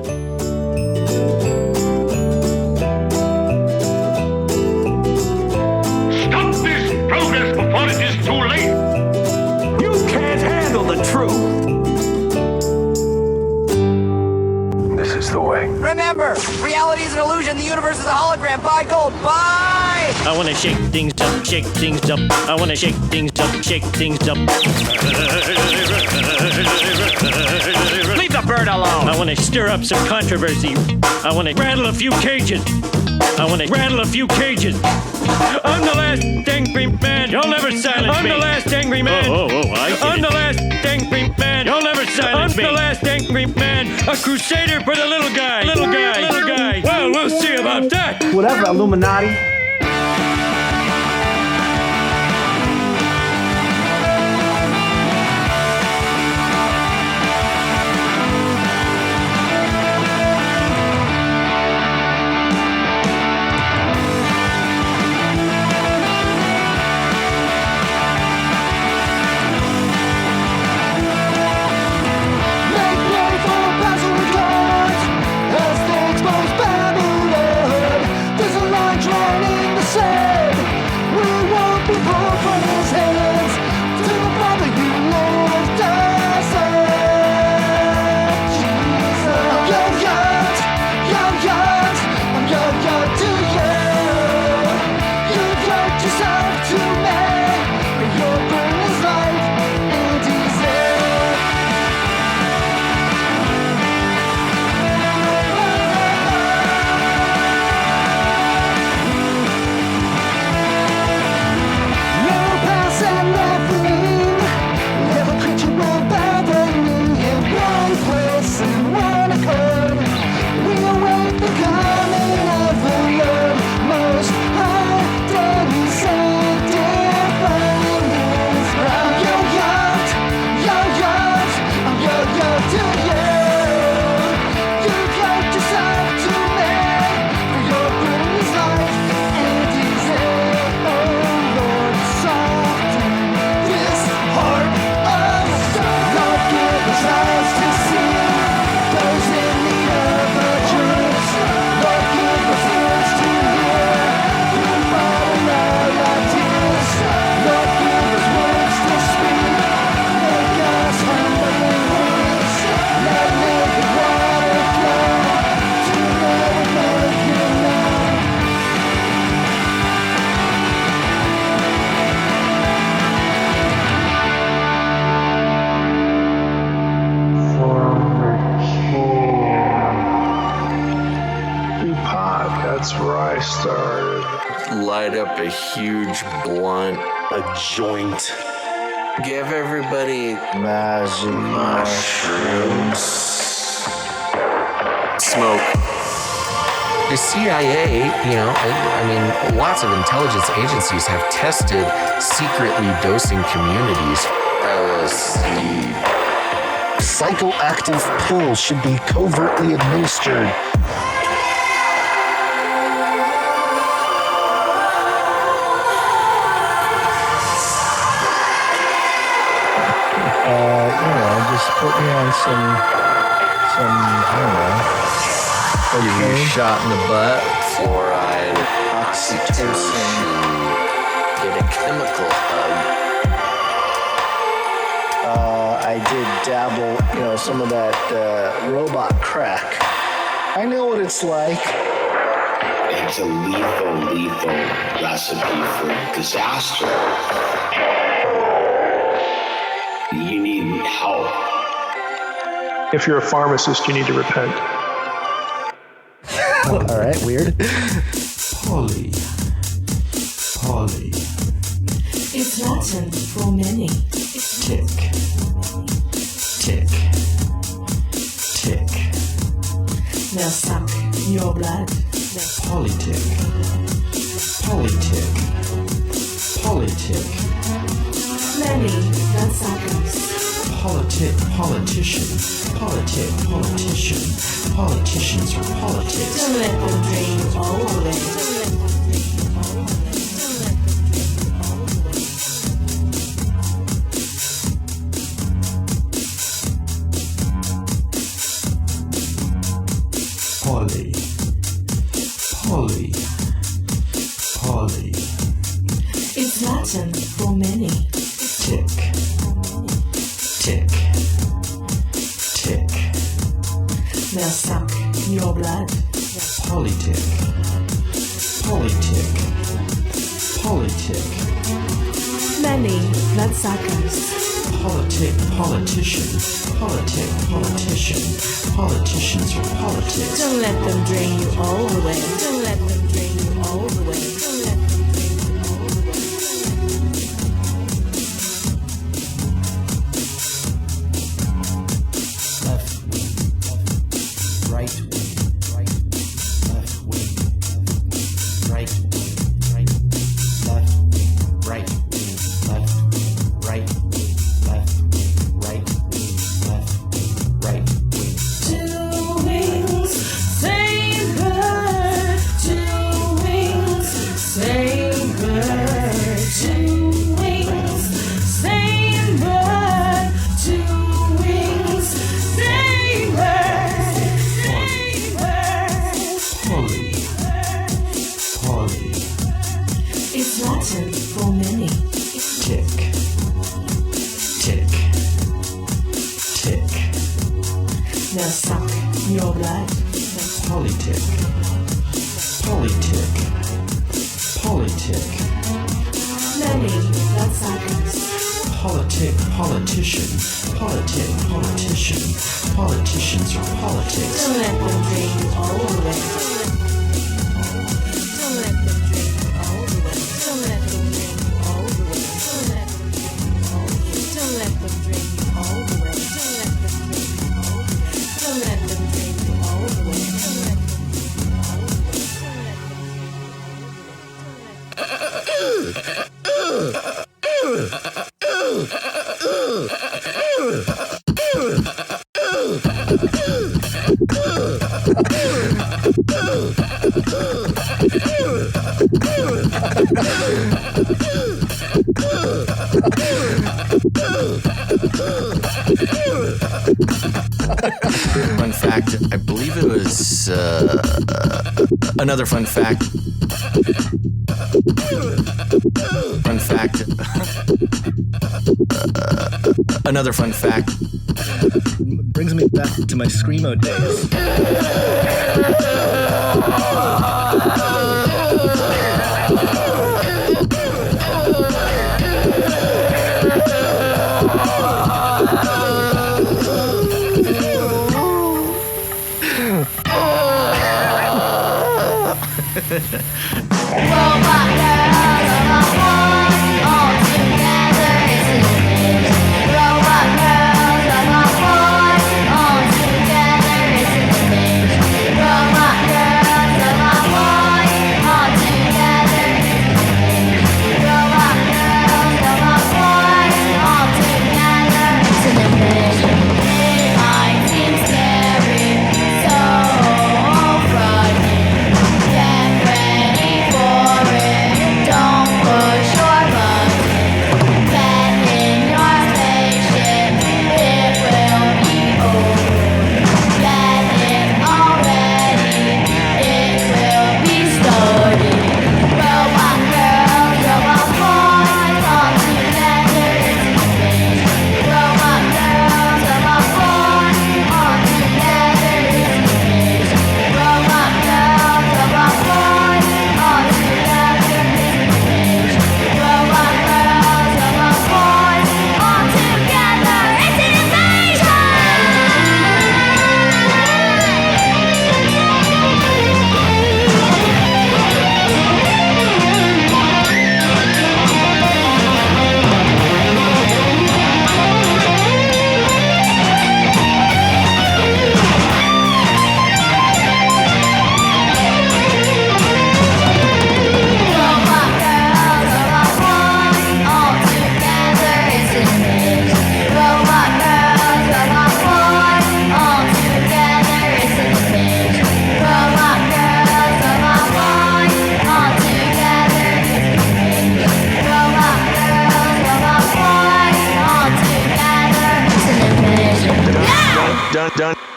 Remember, reality is an illusion. The universe is a hologram. Buy gold. Buy! I want to shake things up, shake things up. I want to shake things up, shake things up. Leave the bird alone. I want to stir up some controversy. I want to rattle a few cages. I'm the last angry man. You'll never silence me. I'm the last angry man. I'm the last angry man. You'll never silence me. I'm the last angry man. A crusader for the little guy. Little guy. Well, we'll see about that. Whatever, Illuminati. That's where I started. Light up a huge blunt, a joint. Give everybody magic mushrooms. Smoke. The CIA, I mean, lots of intelligence agencies have tested secretly dosing communities. LSD. Psychoactive pills should be covertly administered. Just put me on some, I don't know. Give you a shot in the butt. Fluoride, oxytocin. Get a chemical hug. I did dabble, some of that robot crack. I know what it's like. It's a lethal recipe for disaster. You need help. If you're a pharmacist, you need to repent. All right, weird. Poly. It's Latin for many. Tick. They'll suck your blood. Politic. Many bloodsuckers. Politician. Politicians are politics. Don't let them drain you all away. Poly. It's Latin for many. Tick. They'll suck your blood. Politic. Many bloodsuckers. Politician. Politicians are politics. Don't let them drain you all away. Don't let them drain you all away. Don't let them drain you all away. Left wing, right wing, left wing, right wing, left wing, right wing, left wing, right wing, left wing, right wing, left wing, right wing. Two wings, same bird. Two wings, same bird. Two wings, same bird. Two wings, same bird. Same bird. Poly. It's Latin for many. Tick. They'll suck your blood. Politic. Many bloodsuckers. Politician. Politicians are politics. Don't let them drain you all away. Don't let them drain you all away. Don't let them drain you all away. Don't let them drain you all away. Don't let them drain you all away. Fun fact, I believe it was another fun fact. Another fun fact. Brings me back to my Screamo days. Robot girls on my phone, all together it's an image. Robot girls on my phone, all together it's an image. Robot girls on my phone, all together it's an image. Robot girls on my phone, all together it's an image. It might seem scary, so frightening. Get ready for it.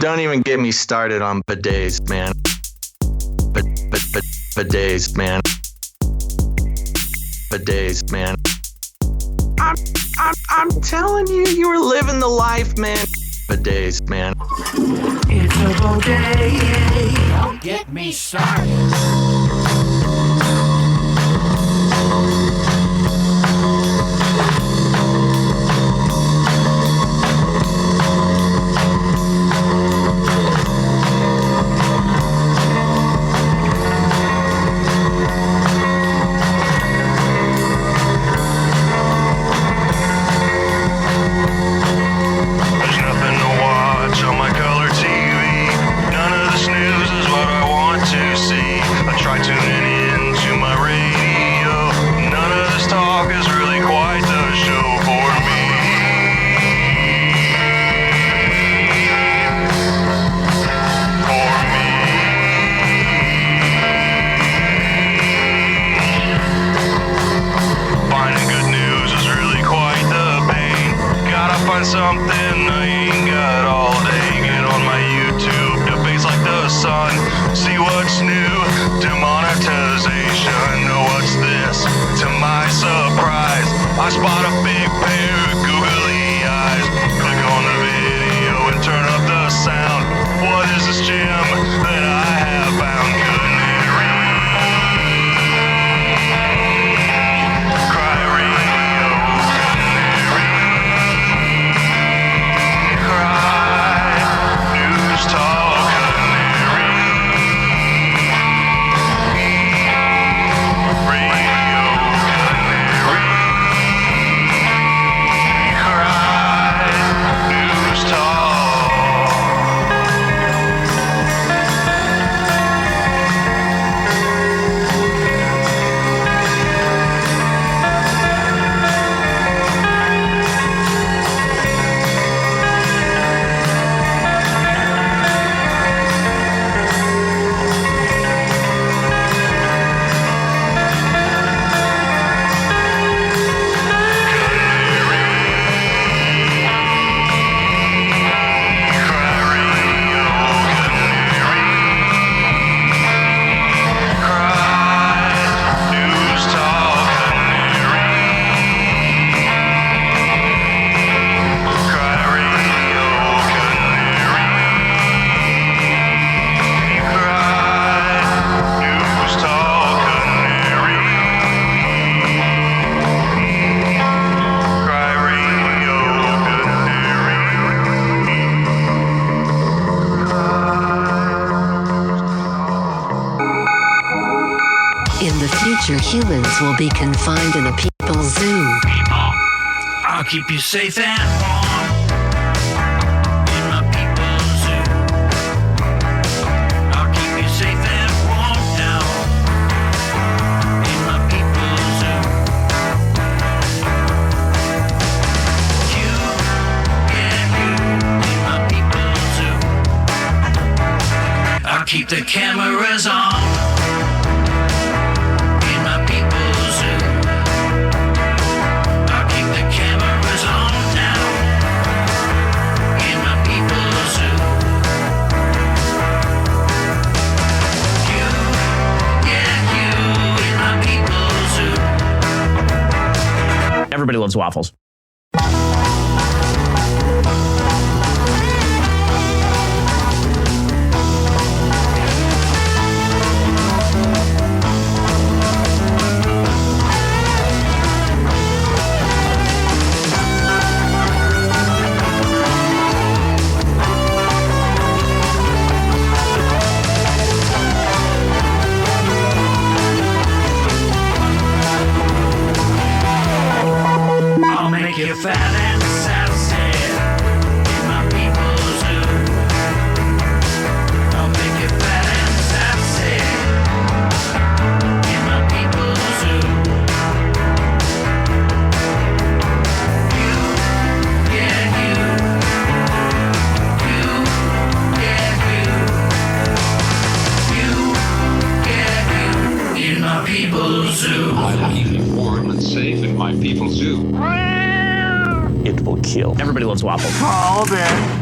Don't even get me started on bidets, man. Bidets, man. Bidets, man. I'm telling you, you were living the life, man. Bidets, man. It's a bidet. Don't get me started. Something I ain't got all day. Get on my YouTube, debates like the sun. See what's new, demonetization. Know what's this? To my surprise, I spot a big pair of googly eyes. Click on the video and turn up the sound. What is this gem that I have found? Couldn't it read? Cry radio, couldn't it read? News talk, couldn't it read? Radio, couldn't it read? Cry, news talk. In the future, humans will be confined in a people's zoo. I'll keep you safe and warm in my people's zoo. I'll keep you safe and warm now in my people's zoo. You, yeah, you in my people's zoo. I'll keep the cameras on. Everybody loves waffles. You're fat and sassy in my people's zoo. I'll make you fat and sassy in my people's zoo. You, yeah, you, yeah, you, in my people's zoo. I'll keep you warm and safe in my people's zoo. It will kill. Everybody loves waffles. All day.